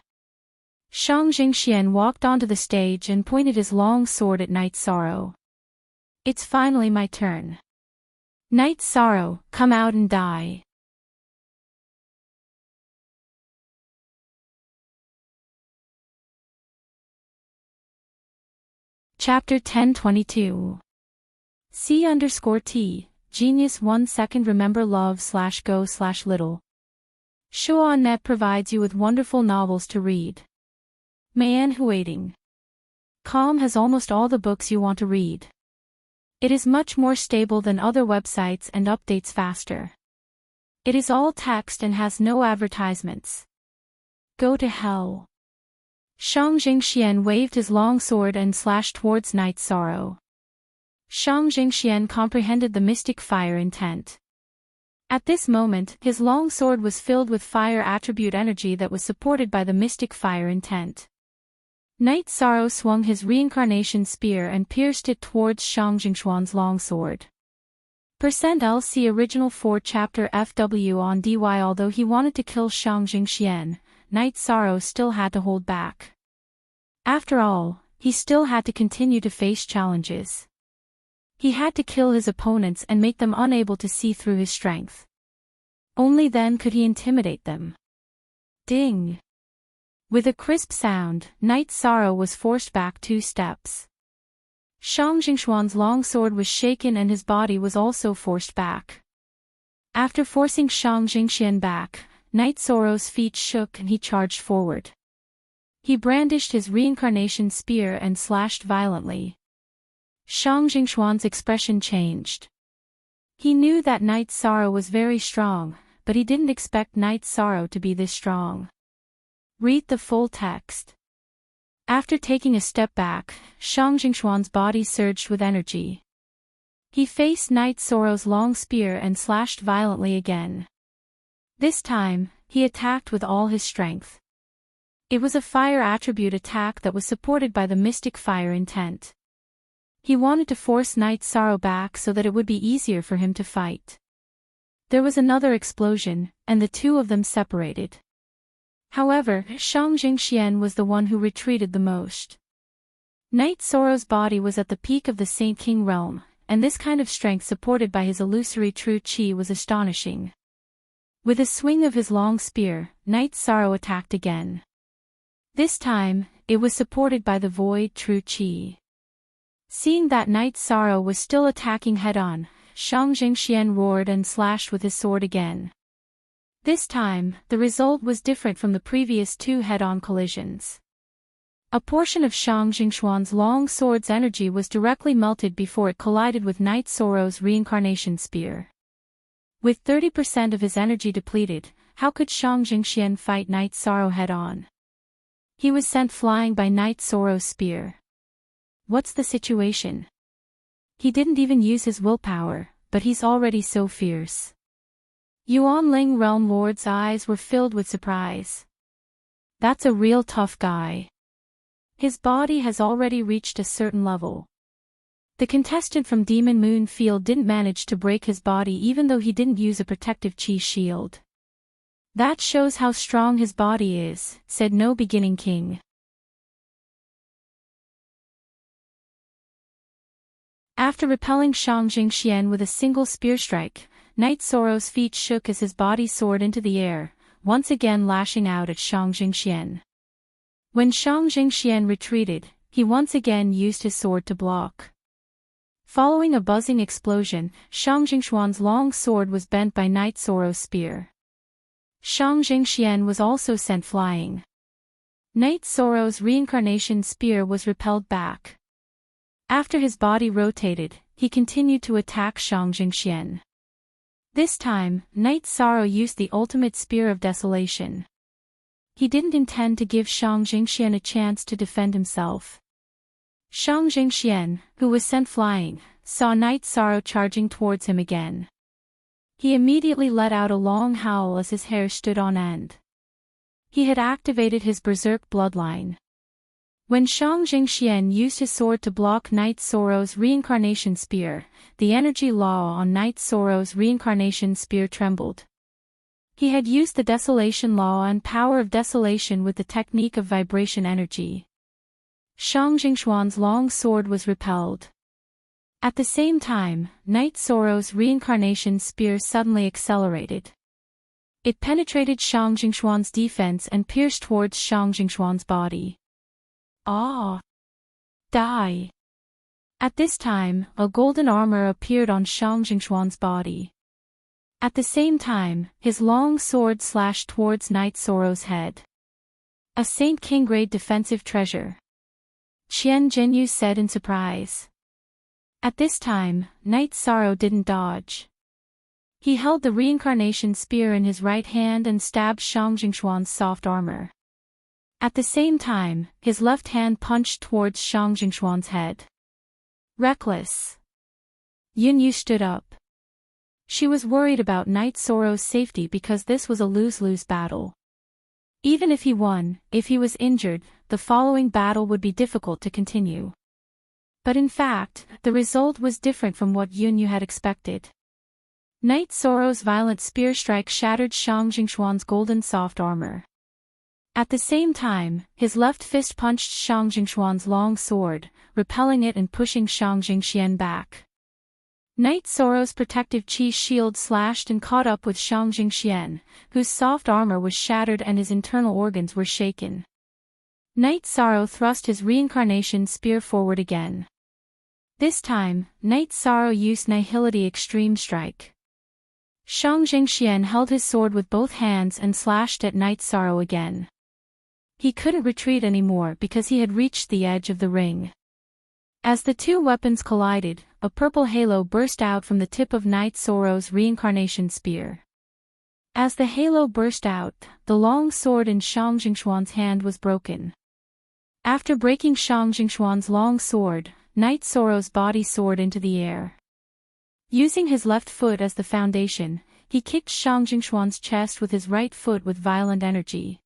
Shang Jingxian walked onto the stage and pointed his long sword at Night Sorrow. It's finally my turn. Night Sorrow, come out and die. Chapter 1022. C_T, Genius 1 second remember love/go/little. Shuonnet provides you with wonderful novels to read. Mayan Huating. Com has almost all the books you want to read. It is much more stable than other websites and updates faster. It is all text and has no advertisements. Go to hell. Shang Jingxian waved his long sword and slashed towards Night Sorrow. Shang Jingxian comprehended the mystic fire intent. At this moment, his long sword was filled with fire attribute energy that was supported by the mystic fire intent. Night Sorrow swung his reincarnation spear and pierced it towards Shang Jingxuan's long sword. %LC Original 4 Chapter FW on DY. Although he wanted to kill Shang Jingxian, Night Sorrow still had to hold back. After all, he still had to continue to face challenges. He had to kill his opponents and make them unable to see through his strength. Only then could he intimidate them. Ding! With a crisp sound, Night Sorrow was forced back 2 steps. Shang Jingxuan's long sword was shaken and his body was also forced back. After forcing Shang Jingxian back, Night Sorrow's feet shook and he charged forward. He brandished his reincarnation spear and slashed violently. Shang Jingxuan's expression changed. He knew that Night Sorrow was very strong, but he didn't expect Night Sorrow to be this strong. Read the full text. After taking a step back, Shang Jingxuan's body surged with energy. He faced Night Sorrow's long spear and slashed violently again. This time, he attacked with all his strength. It was a fire attribute attack that was supported by the mystic fire intent. He wanted to force Night Sorrow back so that it would be easier for him to fight. There was another explosion, and the two of them separated. However, Shang Jingxian was the one who retreated the most. Night Sorrow's body was at the peak of the Saint King realm, and this kind of strength supported by his illusory true qi was astonishing. With a swing of his long spear, Night Sorrow attacked again. This time, it was supported by the void true qi. Seeing that Night Sorrow was still attacking head-on, Shang Jingxian roared and slashed with his sword again. This time, the result was different from the previous two head-on collisions. A portion of Shang Jingxuan's long sword's energy was directly melted before it collided with Night Sorrow's reincarnation spear. With 30% of his energy depleted, how could Shang Jingxian fight Night Sorrow head-on? He was sent flying by Night Sorrow's spear. What's the situation? He didn't even use his willpower, but he's already so fierce. Yuanling Realm Lord's eyes were filled with surprise. That's a real tough guy. His body has already reached a certain level. The contestant from Demon Moon Field didn't manage to break his body even though he didn't use a protective chi shield. That shows how strong his body is, said No Beginning King. After repelling Shang Jingxian with a single spear strike, Night Sorrow's feet shook as his body soared into the air, once again lashing out at Shang Jingxian. When Shang Jingxian retreated, he once again used his sword to block. Following a buzzing explosion, Shang Jingxuan's long sword was bent by Night Sorrow's spear. Shang Jingxian was also sent flying. Night Sorrow's reincarnation spear was repelled back. After his body rotated, he continued to attack Shang Jingxian. This time, Night Sorrow used the ultimate Spear of Desolation. He didn't intend to give Shang Jingxian a chance to defend himself. Shang Jingxian, who was sent flying, saw Night Sorrow charging towards him again. He immediately let out a long howl as his hair stood on end. He had activated his berserk bloodline. When Shang Jingxian used his sword to block Night Sorrow's reincarnation spear, the energy law on Night Sorrow's reincarnation spear trembled. He had used the Desolation Law and Power of Desolation with the technique of vibration energy. Shang Jingxuan's long sword was repelled. At the same time, Night Sorrow's reincarnation spear suddenly accelerated. It penetrated Shang Jingxuan's defense and pierced towards Shang Jingxuan's body. Ah! Die! At this time, a golden armor appeared on Shang Jingxuan's body. At the same time, his long sword slashed towards Night Sorrow's head. A Saint King grade defensive treasure. Qian Jinyu said in surprise. At this time, Night Sorrow didn't dodge. He held the reincarnation spear in his right hand and stabbed Shang Jingxuan's soft armor. At the same time, his left hand punched towards Shang Jingxuan's head. Reckless. Yun Yu stood up. She was worried about Night Sorrow's safety because this was a lose-lose battle. Even if he won, if he was injured, the following battle would be difficult to continue. But in fact, the result was different from what Yun Yu had expected. Night Sorrow's violent spear strike shattered Shang Jingxuan's golden soft armor. At the same time, his left fist punched Shang Jingxuan's long sword, repelling it and pushing Shang Jingxian back. Night Sorrow's protective chi shield slashed and caught up with Shang Jingxian, whose soft armor was shattered and his internal organs were shaken. Night Sorrow thrust his reincarnation spear forward again. This time, Night Sorrow used Nihility Extreme Strike. Shang Jingxian held his sword with both hands and slashed at Night Sorrow again. He couldn't retreat anymore because he had reached the edge of the ring. As the two weapons collided, a purple halo burst out from the tip of Night Sorrow's reincarnation spear. As the halo burst out, the long sword in Shang Jingxuan's hand was broken. After breaking Shang Jingxuan's long sword, Night Sorrow's body soared into the air. Using his left foot as the foundation, he kicked Shang Jingxuan's chest with his right foot with violent energy.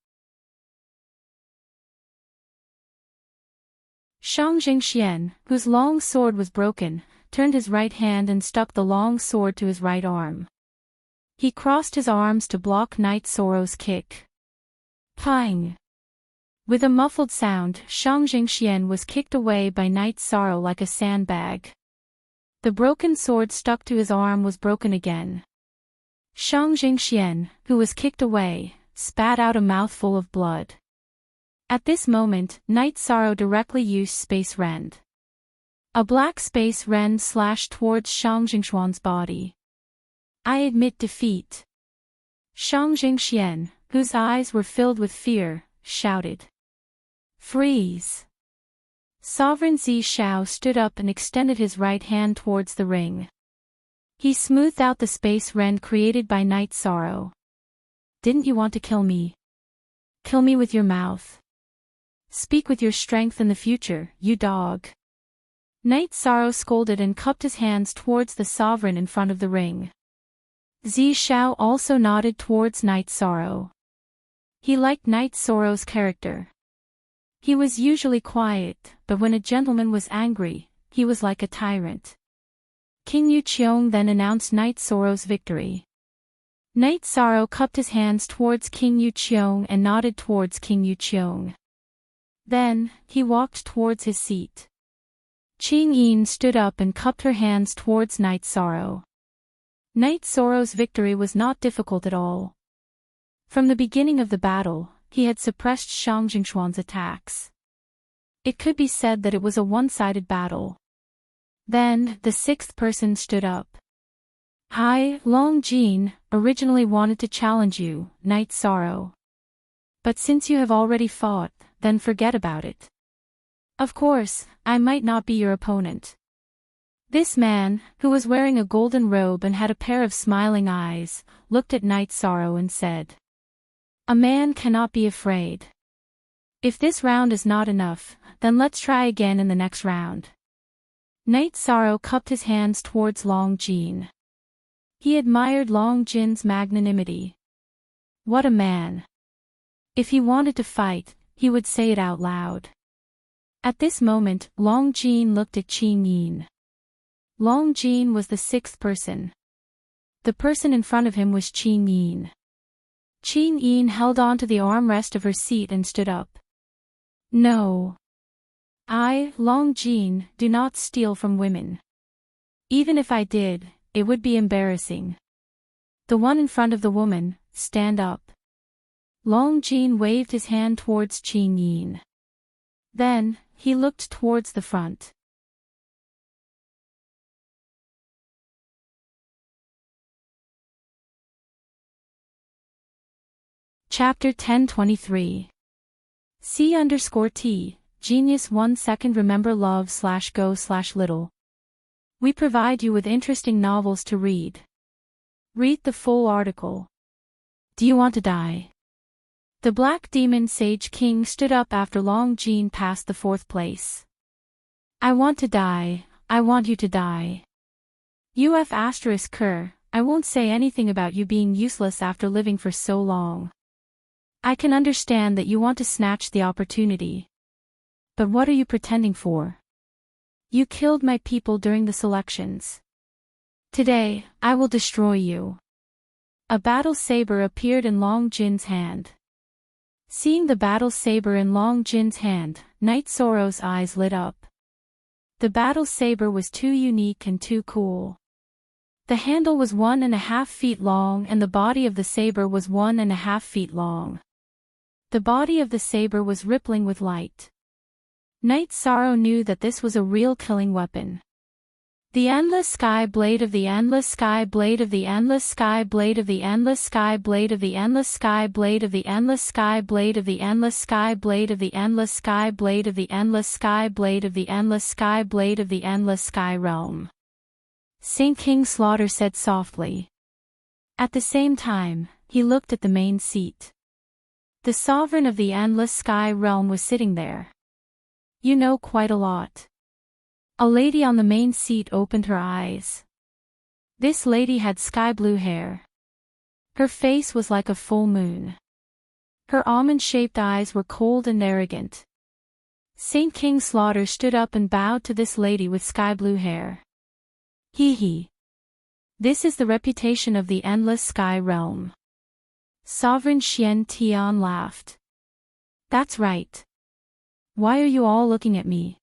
Shang Jingxian, whose long sword was broken, turned his right hand and stuck the long sword to his right arm. He crossed his arms to block Night Sorrow's kick. Pang! With a muffled sound, Shang Jingxian was kicked away by Night Sorrow like a sandbag. The broken sword stuck to his arm was broken again. Shang Jingxian, who was kicked away, spat out a mouthful of blood. At this moment, Night Sorrow directly used Space Rend. A black Space Rend slashed towards Shang Jingxuan's body. I admit defeat. Shang Jingxian, whose eyes were filled with fear, shouted. Freeze! Sovereign Zi Shao stood up and extended his right hand towards the ring. He smoothed out the Space Rend created by Night Sorrow. Didn't you want to kill me? Kill me with your mouth. Speak with your strength in the future, you dog. Night Sorrow scolded and cupped his hands towards the sovereign in front of the ring. Zi Shao also nodded towards Night Sorrow. He liked Night Sorrow's character. He was usually quiet, but when a gentleman was angry, he was like a tyrant. King Yu Qiong then announced Night Sorrow's victory. Night Sorrow cupped his hands towards King Yu Qiong and nodded towards King Yu Qiong. Then, he walked towards his seat. Qing Yin stood up and cupped her hands towards Night Sorrow. Night Sorrow's victory was not difficult at all. From the beginning of the battle, he had suppressed Shang Jingxuan's attacks. It could be said that it was a one-sided battle. Then, the sixth person stood up. I, Long Jin, originally wanted to challenge you, Night Sorrow. But since you have already fought, then forget about it. Of course, I might not be your opponent. This man, who was wearing a golden robe and had a pair of smiling eyes, looked at Night Sorrow and said, a man cannot be afraid. If this round is not enough, then let's try again in the next round. Night Sorrow cupped his hands towards Long Jin. He admired Long Jin's magnanimity. What a man. If he wanted to fight, he would say it out loud. At this moment, Long Jin looked at Qing Yin. Long Jin was the sixth person. The person in front of him was Qing Yin. Qing Yin held on to the armrest of her seat and stood up. No. I, Long Jin, do not steal from women. Even if I did, it would be embarrassing. The one in front of the woman, stand up. Long Jin waved his hand towards Qing Yin. Then, he looked towards the front. Chapter 1023. C_T, Genius 1 second remember love/go/little. We provide you with interesting novels to read. Read the full article. Do you want to die? The Black Demon Sage King stood up after Long Jin passed the fourth place. I want to die, I want you to die. UF*Ker, I won't say anything about you being useless after living for so long. I can understand that you want to snatch the opportunity. But what are you pretending for? You killed my people during the selections. Today, I will destroy you. A battle saber appeared in Long Jin's hand. Seeing the battle saber in Long Jin's hand, Night Sorrow's eyes lit up. The battle saber was too unique and too cool. The handle was 1.5 feet long and the body of the saber was 1.5 feet long. The body of the saber was rippling with light. Night Sorrow knew that this was a real killing weapon. The endless sky blade of the endless sky blade of the endless sky blade of the endless sky blade of the endless sky blade of the endless sky blade of the endless sky blade of the endless sky blade of the endless sky blade of the endless sky blade of the endless sky realm. Saint King Slaughter said softly. At the same time, he looked at the main seat. The sovereign of the endless sky realm was sitting there. You know quite a lot. A lady on the main seat opened her eyes. This lady had sky blue hair. Her face was like a full moon. Her almond-shaped eyes were cold and arrogant. Saint King Slaughter stood up and bowed to this lady with sky blue hair. Hee. This is the reputation of the endless sky realm. Sovereign Xian Tian laughed. That's right. Why are you all looking at me?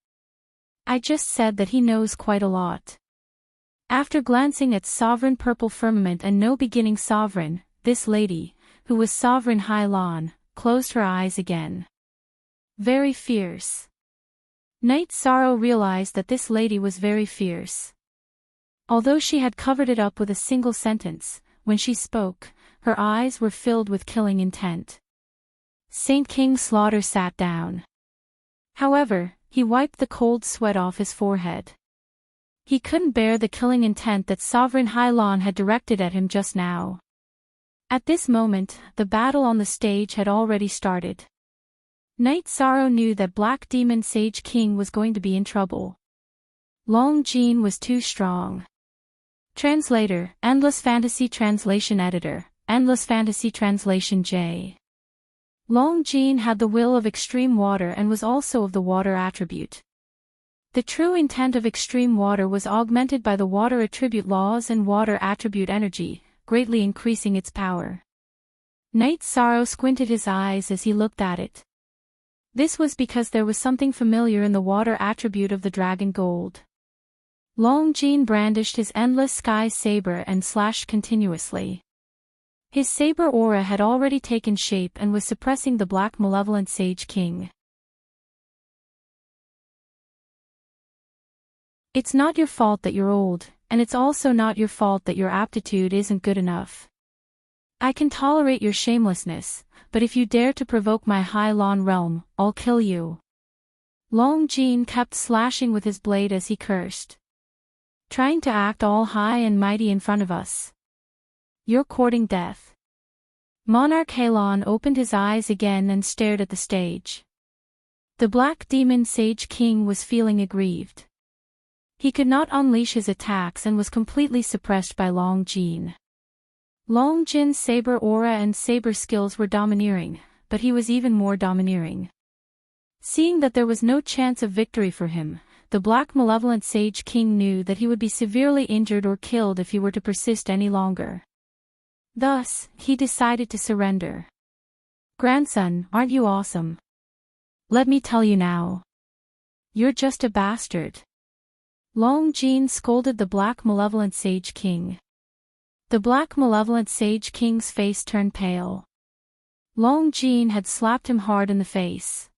I just said that he knows quite a lot. After glancing at Sovereign Purple Firmament and No Beginning Sovereign, this lady, who was Sovereign Hai Lan, closed her eyes again. Very fierce. Night Sorrow realized that this lady was very fierce. Although she had covered it up with a single sentence, when she spoke, her eyes were filled with killing intent. Saint King Slaughter sat down. However, he wiped the cold sweat off his forehead. He couldn't bear the killing intent that Sovereign Hai Lan had directed at him just now. At this moment, the battle on the stage had already started. Night Sorrow knew that Black Demon Sage King was going to be in trouble. Long Jean was too strong. Translator, Endless Fantasy Translation Editor, Endless Fantasy Translation J. Long Jean had the will of extreme water and was also of the water attribute. The true intent of extreme water was augmented by the water attribute laws and water attribute energy, greatly increasing its power. Night Sorrow squinted his eyes as he looked at it. This was because there was something familiar in the water attribute of the dragon gold. Long Jean brandished his endless sky saber and slashed continuously. His saber aura had already taken shape and was suppressing the Black Malevolent Sage King. It's not your fault that you're old, and it's also not your fault that your aptitude isn't good enough. I can tolerate your shamelessness, but if you dare to provoke my Hai Lan realm, I'll kill you. Long Jean kept slashing with his blade as he cursed. Trying to act all high and mighty in front of us. You're courting death. Monarch Hai Lan opened his eyes again and stared at the stage. The Black Demon Sage King was feeling aggrieved. He could not unleash his attacks and was completely suppressed by Long Jean. Long Jin's saber aura and saber skills were domineering, but he was even more domineering. Seeing that there was no chance of victory for him, the Black Malevolent Sage King knew that he would be severely injured or killed if he were to persist any longer. Thus, he decided to surrender. Grandson, aren't you awesome? Let me tell you now. You're just a bastard. Long Jean scolded the Black Malevolent Sage King. The Black Malevolent Sage King's face turned pale. Long Jean had slapped him hard in the face.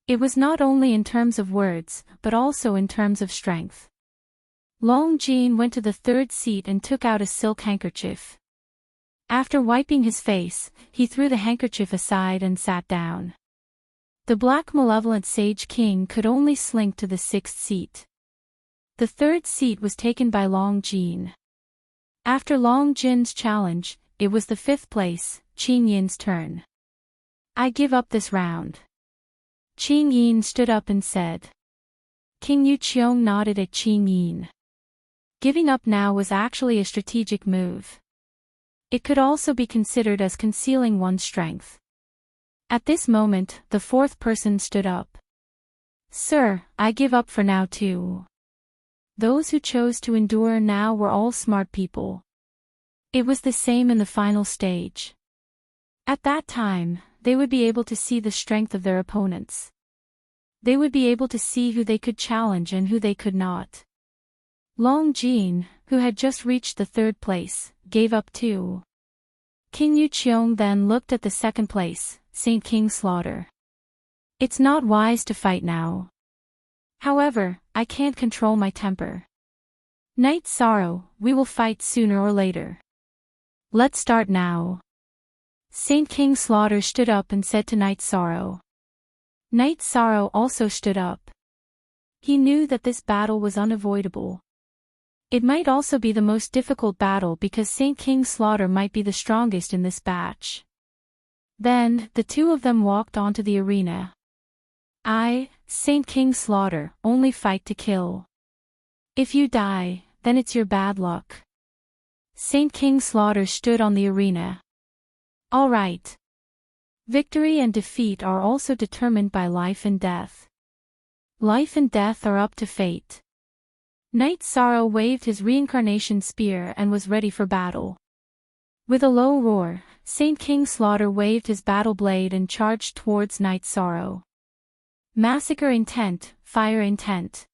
It was not only in terms of words, but also in terms of strength. Long Jean went to the third seat and took out a silk handkerchief. After wiping his face, he threw the handkerchief aside and sat down. The Black Malevolent Sage King could only slink to the sixth seat. The third seat was taken by Long Jean. After Long Jin's challenge, it was the fifth place, Qing Yin's turn. I give up this round. Qing Yin stood up and said. King Yu Qiong nodded at Qing Yin. Giving up now was actually a strategic move. It could also be considered as concealing one's strength. At this moment, the fourth person stood up. Sir, I give up for now too. Those who chose to endure now were all smart people. It was the same in the final stage. At that time, they would be able to see the strength of their opponents. They would be able to see who they could challenge and who they could not. Long Jean, who had just reached the third place, gave up too. King Yu Qiong then looked at the second place, Saint King Slaughter. It's not wise to fight now. However, I can't control my temper. Night Sorrow, we will fight sooner or later. Let's start now. Saint King Slaughter stood up and said to Night Sorrow. Night Sorrow also stood up. He knew that this battle was unavoidable. It might also be the most difficult battle because Saint King Slaughter might be the strongest in this batch. Then, the two of them walked onto the arena. I, Saint King Slaughter, only fight to kill. If you die, then it's your bad luck. Saint King Slaughter stood on the arena. All right. Victory and defeat are also determined by life and death. Life and death are up to fate. Night Sorrow waved his reincarnation spear and was ready for battle. With a low roar, Saint King Slaughter waved his battle blade and charged towards Night Sorrow. Massacre intent, fire intent.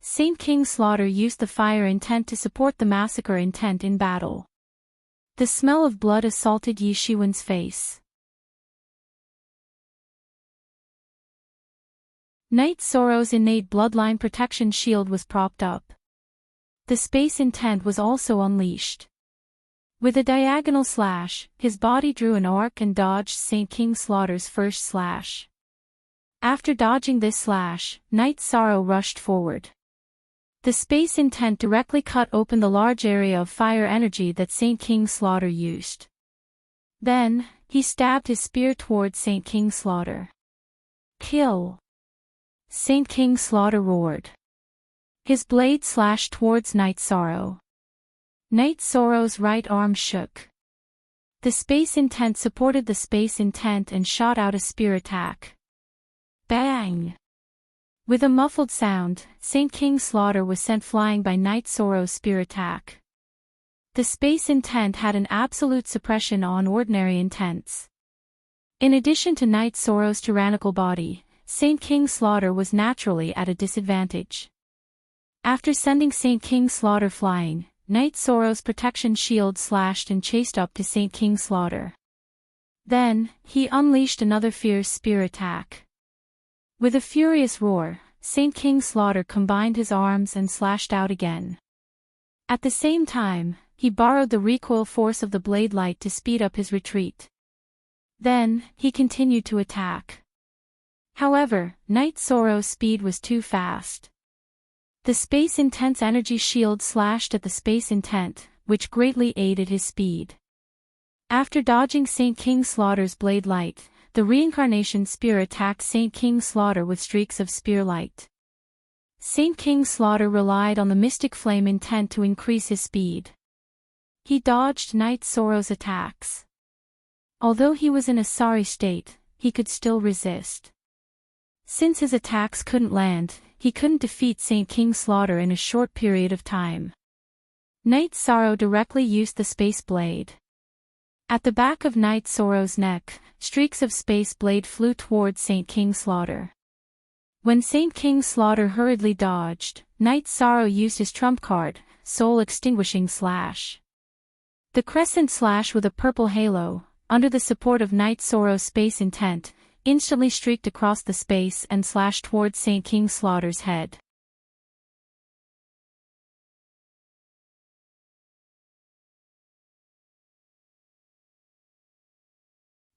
Saint King Slaughter used the fire intent to support the massacre intent in battle. The smell of blood assaulted Yi Shiwen's face. Night Sorrow's innate bloodline protection shield was propped up. The space intent was also unleashed. With a diagonal slash, his body drew an arc and dodged Saint King Slaughter's first slash. After dodging this slash, Night Sorrow rushed forward. The space intent directly cut open the large area of fire energy that Saint King Slaughter used. Then, he stabbed his spear towards Saint King Slaughter. Kill! Saint King Slaughter roared. His blade slashed towards Night Sorrow. Night Sorrow's right arm shook. The space intent supported the space intent and shot out a spear attack. Bang! With a muffled sound, Saint King Slaughter was sent flying by Night Sorrow's spear attack. The space intent had an absolute suppression on ordinary intents. In addition to Night Sorrow's tyrannical body, Saint King Slaughter was naturally at a disadvantage. After sending Saint King Slaughter flying, Night Sorrow's protection shield slashed and chased up to Saint King Slaughter. Then, he unleashed another fierce spear attack. With a furious roar, Saint King Slaughter combined his arms and slashed out again. At the same time, he borrowed the recoil force of the blade light to speed up his retreat. Then, he continued to attack. However, Night Sorrow's speed was too fast. The space intense energy shield slashed at the space intent, which greatly aided his speed. After dodging Saint King Slaughter's blade light, the reincarnation spear attacked Saint King Slaughter with streaks of spear light. Saint King Slaughter relied on the mystic flame intent to increase his speed. He dodged Night Sorrow's attacks. Although he was in a sorry state, he could still resist. Since his attacks couldn't land, he couldn't defeat Saint King Slaughter in a short period of time. Night Sorrow directly used the space blade. At the back of Night Sorrow's neck, streaks of space blade flew towards Saint King Slaughter. When Saint King Slaughter hurriedly dodged, Night Sorrow used his trump card, Soul Extinguishing Slash. The crescent slash with a purple halo, under the support of Night Sorrow's space intent, instantly streaked across the space and slashed towards Saint King Slaughter's head.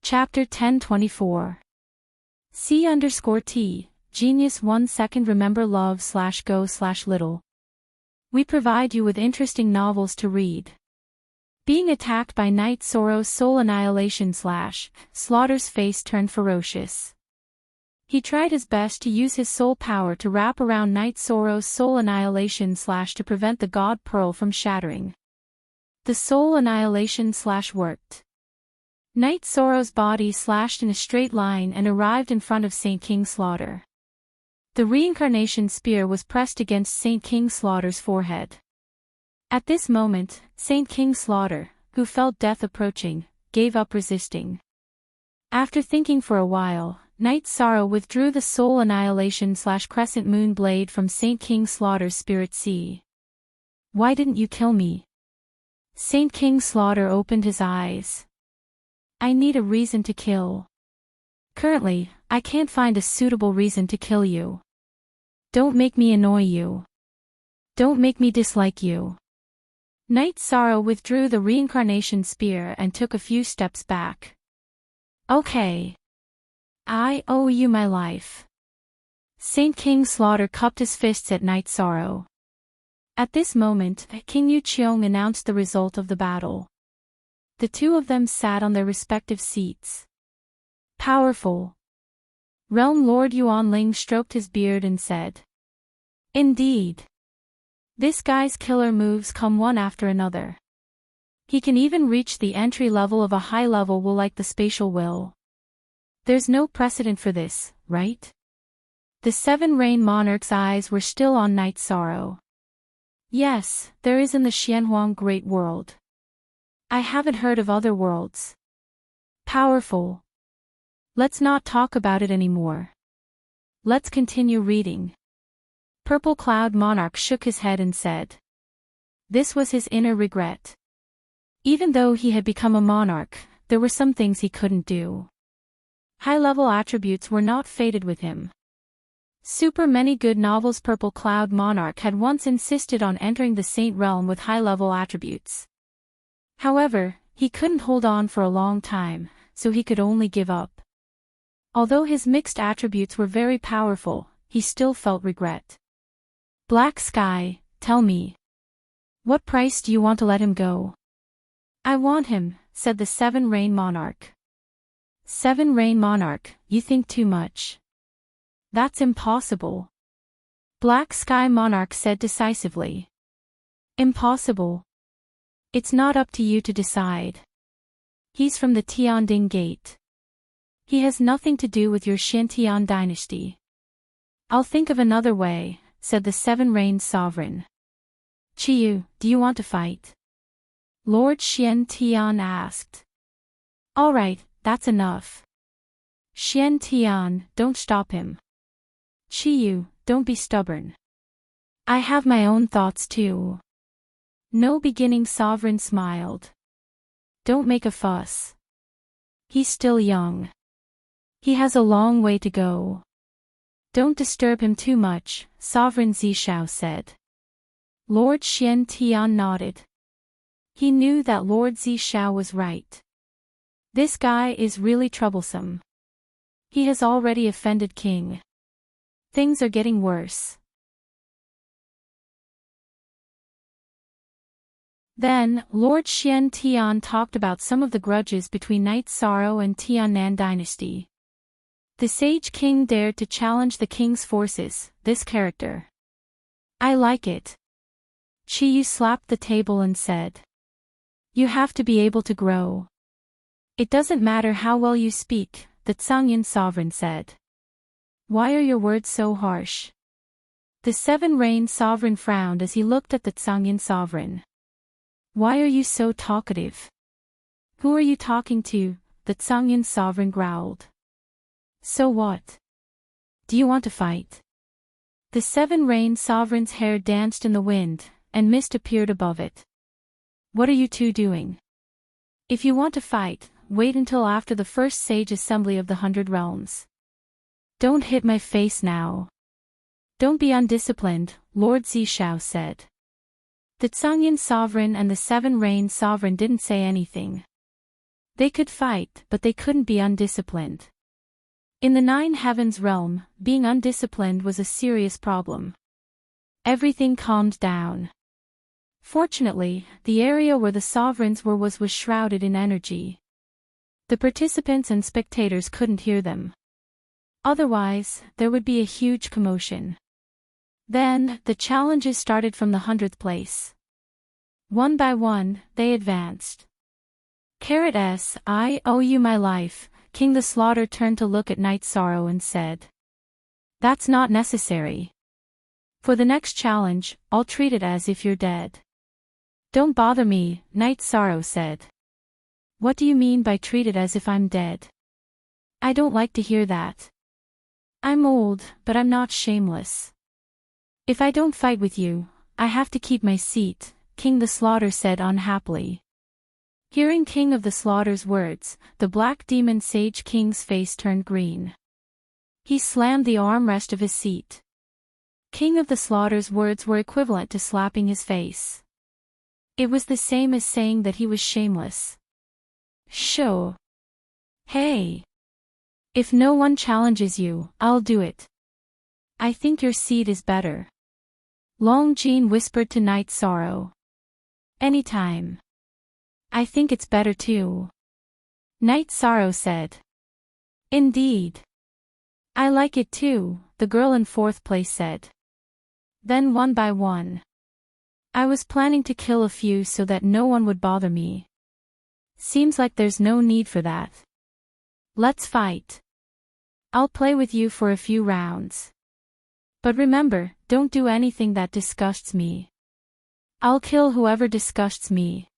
Chapter 1024. C_T, Genius 1 second Remember Love/Go/Little. We provide you with interesting novels to read. Being attacked by Night Sorrow's soul annihilation slash, Slaughter's face turned ferocious. He tried his best to use his soul power to wrap around Night Sorrow's soul annihilation slash to prevent the God Pearl from shattering. The soul annihilation slash worked. Night Sorrow's body slashed in a straight line and arrived in front of Saint King Slaughter. The reincarnation spear was pressed against Saint King Slaughter's forehead. At this moment, Saint King Slaughter, who felt death approaching, gave up resisting. After thinking for a while, Night Sorrow withdrew the soul annihilation slash crescent moon blade from Saint King Slaughter's spirit sea. Why didn't you kill me? Saint King Slaughter opened his eyes. I need a reason to kill. Currently, I can't find a suitable reason to kill you. Don't make me annoy you. Don't make me dislike you. Night Sorrow withdrew the reincarnation spear and took a few steps back. Okay. I owe you my life. Saint King Slaughter cupped his fists at Night Sorrow. At this moment, King Yu Cheong announced the result of the battle. The two of them sat on their respective seats. Powerful. Realm Lord Yuan Ling stroked his beard and said. Indeed. This guy's killer moves come one after another. He can even reach the entry level of a high level will like the spatial will. There's no precedent for this, right? The Seven Rain Monarch's eyes were still on Night Sorrow. Yes, there is in the Xianhuang Great World. I haven't heard of other worlds. Powerful. Let's not talk about it anymore. Let's continue reading. Purple Cloud Monarch shook his head and said. This was his inner regret. Even though he had become a monarch, there were some things he couldn't do. High-level attributes were not fated with him. Super many good novels. Purple Cloud Monarch had once insisted on entering the Saint Realm with high-level attributes. However, he couldn't hold on for a long time, so he could only give up. Although his mixed attributes were very powerful, he still felt regret. Black Sky, tell me. What price do you want to let him go? I want him, said the Seven Rain Monarch. Seven Rain Monarch, you think too much. That's impossible. Black Sky Monarch said decisively. Impossible. It's not up to you to decide. He's from the Tianding Gate. He has nothing to do with your Xiantian dynasty. I'll think of another way, said the Seven Rain Sovereign. Chiyu, do you want to fight? Lord Xiantian asked. All right, that's enough. Xiantian, don't stop him. Chiyu, don't be stubborn. I have my own thoughts too. No Beginning Sovereign smiled. Don't make a fuss. He's still young. He has a long way to go. Don't disturb him too much, Sovereign Zishao said. Lord Xiantian nodded. He knew that Lord Zishao was right. This guy is really troublesome. He has already offended King. Things are getting worse. Then, Lord Xiantian talked about some of the grudges between Night Sorrow and Tiannan dynasty. The Sage King dared to challenge the king's forces, this character. I like it. Chiyu slapped the table and said. You have to be able to grow. It doesn't matter how well you speak, the Tsangyan Sovereign said. Why are your words so harsh? The Seven Rain Sovereign frowned as he looked at the Tsangyan Sovereign. Why are you so talkative? Who are you talking to? The Tsangyan Sovereign growled. So what? Do you want to fight? The Seven Rain Sovereign's hair danced in the wind, and mist appeared above it. What are you two doing? If you want to fight, wait until after the first Sage Assembly of the 100 Realms. Don't hit my face now. Don't be undisciplined, Lord Zishao said. The Tsangyan Sovereign and the Seven Rain Sovereign didn't say anything. They could fight, but they couldn't be undisciplined. In the Nine Heavens realm, being undisciplined was a serious problem. Everything calmed down. Fortunately, the area where the sovereigns were was shrouded in energy. The participants and spectators couldn't hear them. Otherwise, there would be a huge commotion. Then, the challenges started from the 100th place. One by one, they advanced. S, I owe you my life. King the Slaughter turned to look at Night Sorrow and said. That's not necessary. For the next challenge, I'll treat it as if you're dead. Don't bother me, Night Sorrow said. What do you mean by treat it as if I'm dead? I don't like to hear that. I'm old, but I'm not shameless. If I don't fight with you, I have to keep my seat, King the Slaughter said unhappily. Hearing King of the Slaughter's words, the Black Demon Sage King's face turned green. He slammed the armrest of his seat. King of the Slaughter's words were equivalent to slapping his face. It was the same as saying that he was shameless. Sure. Hey. If no one challenges you, I'll do it. I think your seed is better. Long Jean whispered to Night Sorrow. Anytime. I think it's better too. Night Sorrow said. Indeed. I like it too, the girl in fourth place said. Then one by one. I was planning to kill a few so that no one would bother me. Seems like there's no need for that. Let's fight. I'll play with you for a few rounds. But remember, don't do anything that disgusts me. I'll kill whoever disgusts me.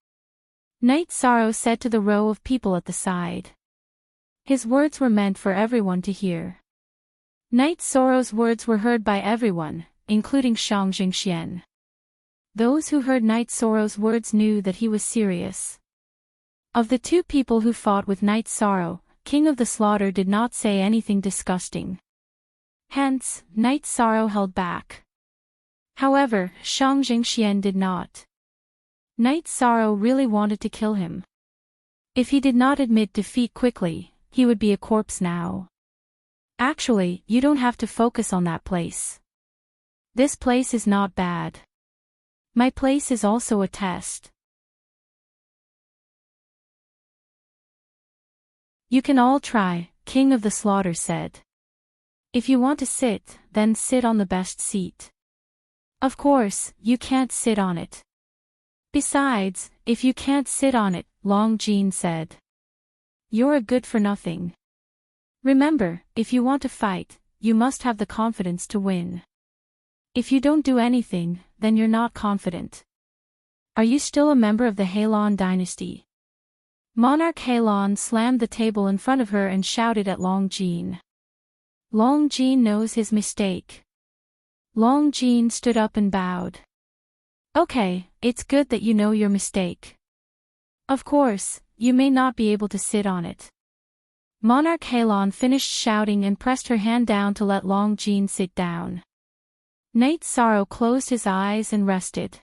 Night Sorrow said to the row of people at the side. His words were meant for everyone to hear. Night Sorrow's words were heard by everyone, including Shang Jingxian. Those who heard Night Sorrow's words knew that he was serious. Of the two people who fought with Night Sorrow, King of the Slaughter did not say anything disgusting. Hence, Night Sorrow held back. However, Shang Jingxian did not. Night Sorrow really wanted to kill him. If he did not admit defeat quickly, he would be a corpse now. Actually, you don't have to focus on that place. This place is not bad. My place is also a test. You can all try, King of the Slaughter said. If you want to sit, then sit on the best seat. Of course, you can't sit on it. Besides, if you can't sit on it, Long Jean said. You're a good for nothing. Remember, if you want to fight, you must have the confidence to win. If you don't do anything, then you're not confident. Are you still a member of the Heilong dynasty? Monarch Heilong slammed the table in front of her and shouted at Long Jean. Long Jean knows his mistake. Long Jean stood up and bowed. Okay, it's good that you know your mistake. Of course, you may not be able to sit on it. Monarch Heilong finished shouting and pressed her hand down to let Long Jean sit down. Night Sorrow closed his eyes and rested.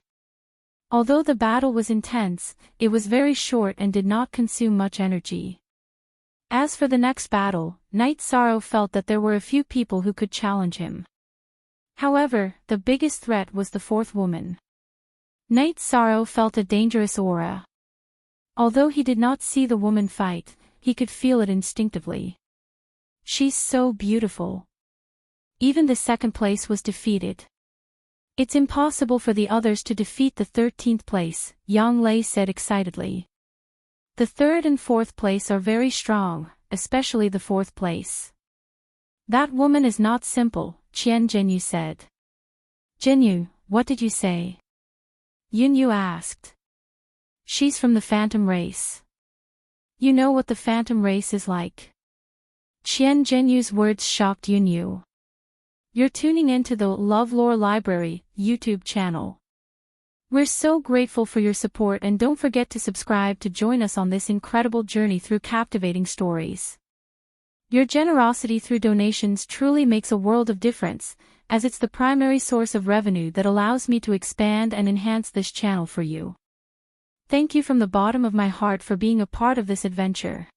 Although the battle was intense, it was very short and did not consume much energy. As for the next battle, Night Sorrow felt that there were a few people who could challenge him. However, the biggest threat was the fourth woman. Night Sorrow felt a dangerous aura. Although he did not see the woman fight, he could feel it instinctively. She's so beautiful. Even the second place was defeated. It's impossible for the others to defeat the 13th place, Yang Lei said excitedly. The third and fourth place are very strong, especially the fourth place. That woman is not simple, Qian Jinyu said. Jinyu, what did you say? Yunyu asked. She's from the Phantom race. You know what the Phantom race is like. Qian Jinyu's words shocked Yunyu. You're tuning into the LoveLore Library YouTube channel. We're so grateful for your support and don't forget to subscribe to join us on this incredible journey through captivating stories. Your generosity through donations truly makes a world of difference, as it's the primary source of revenue that allows me to expand and enhance this channel for you. Thank you from the bottom of my heart for being a part of this adventure.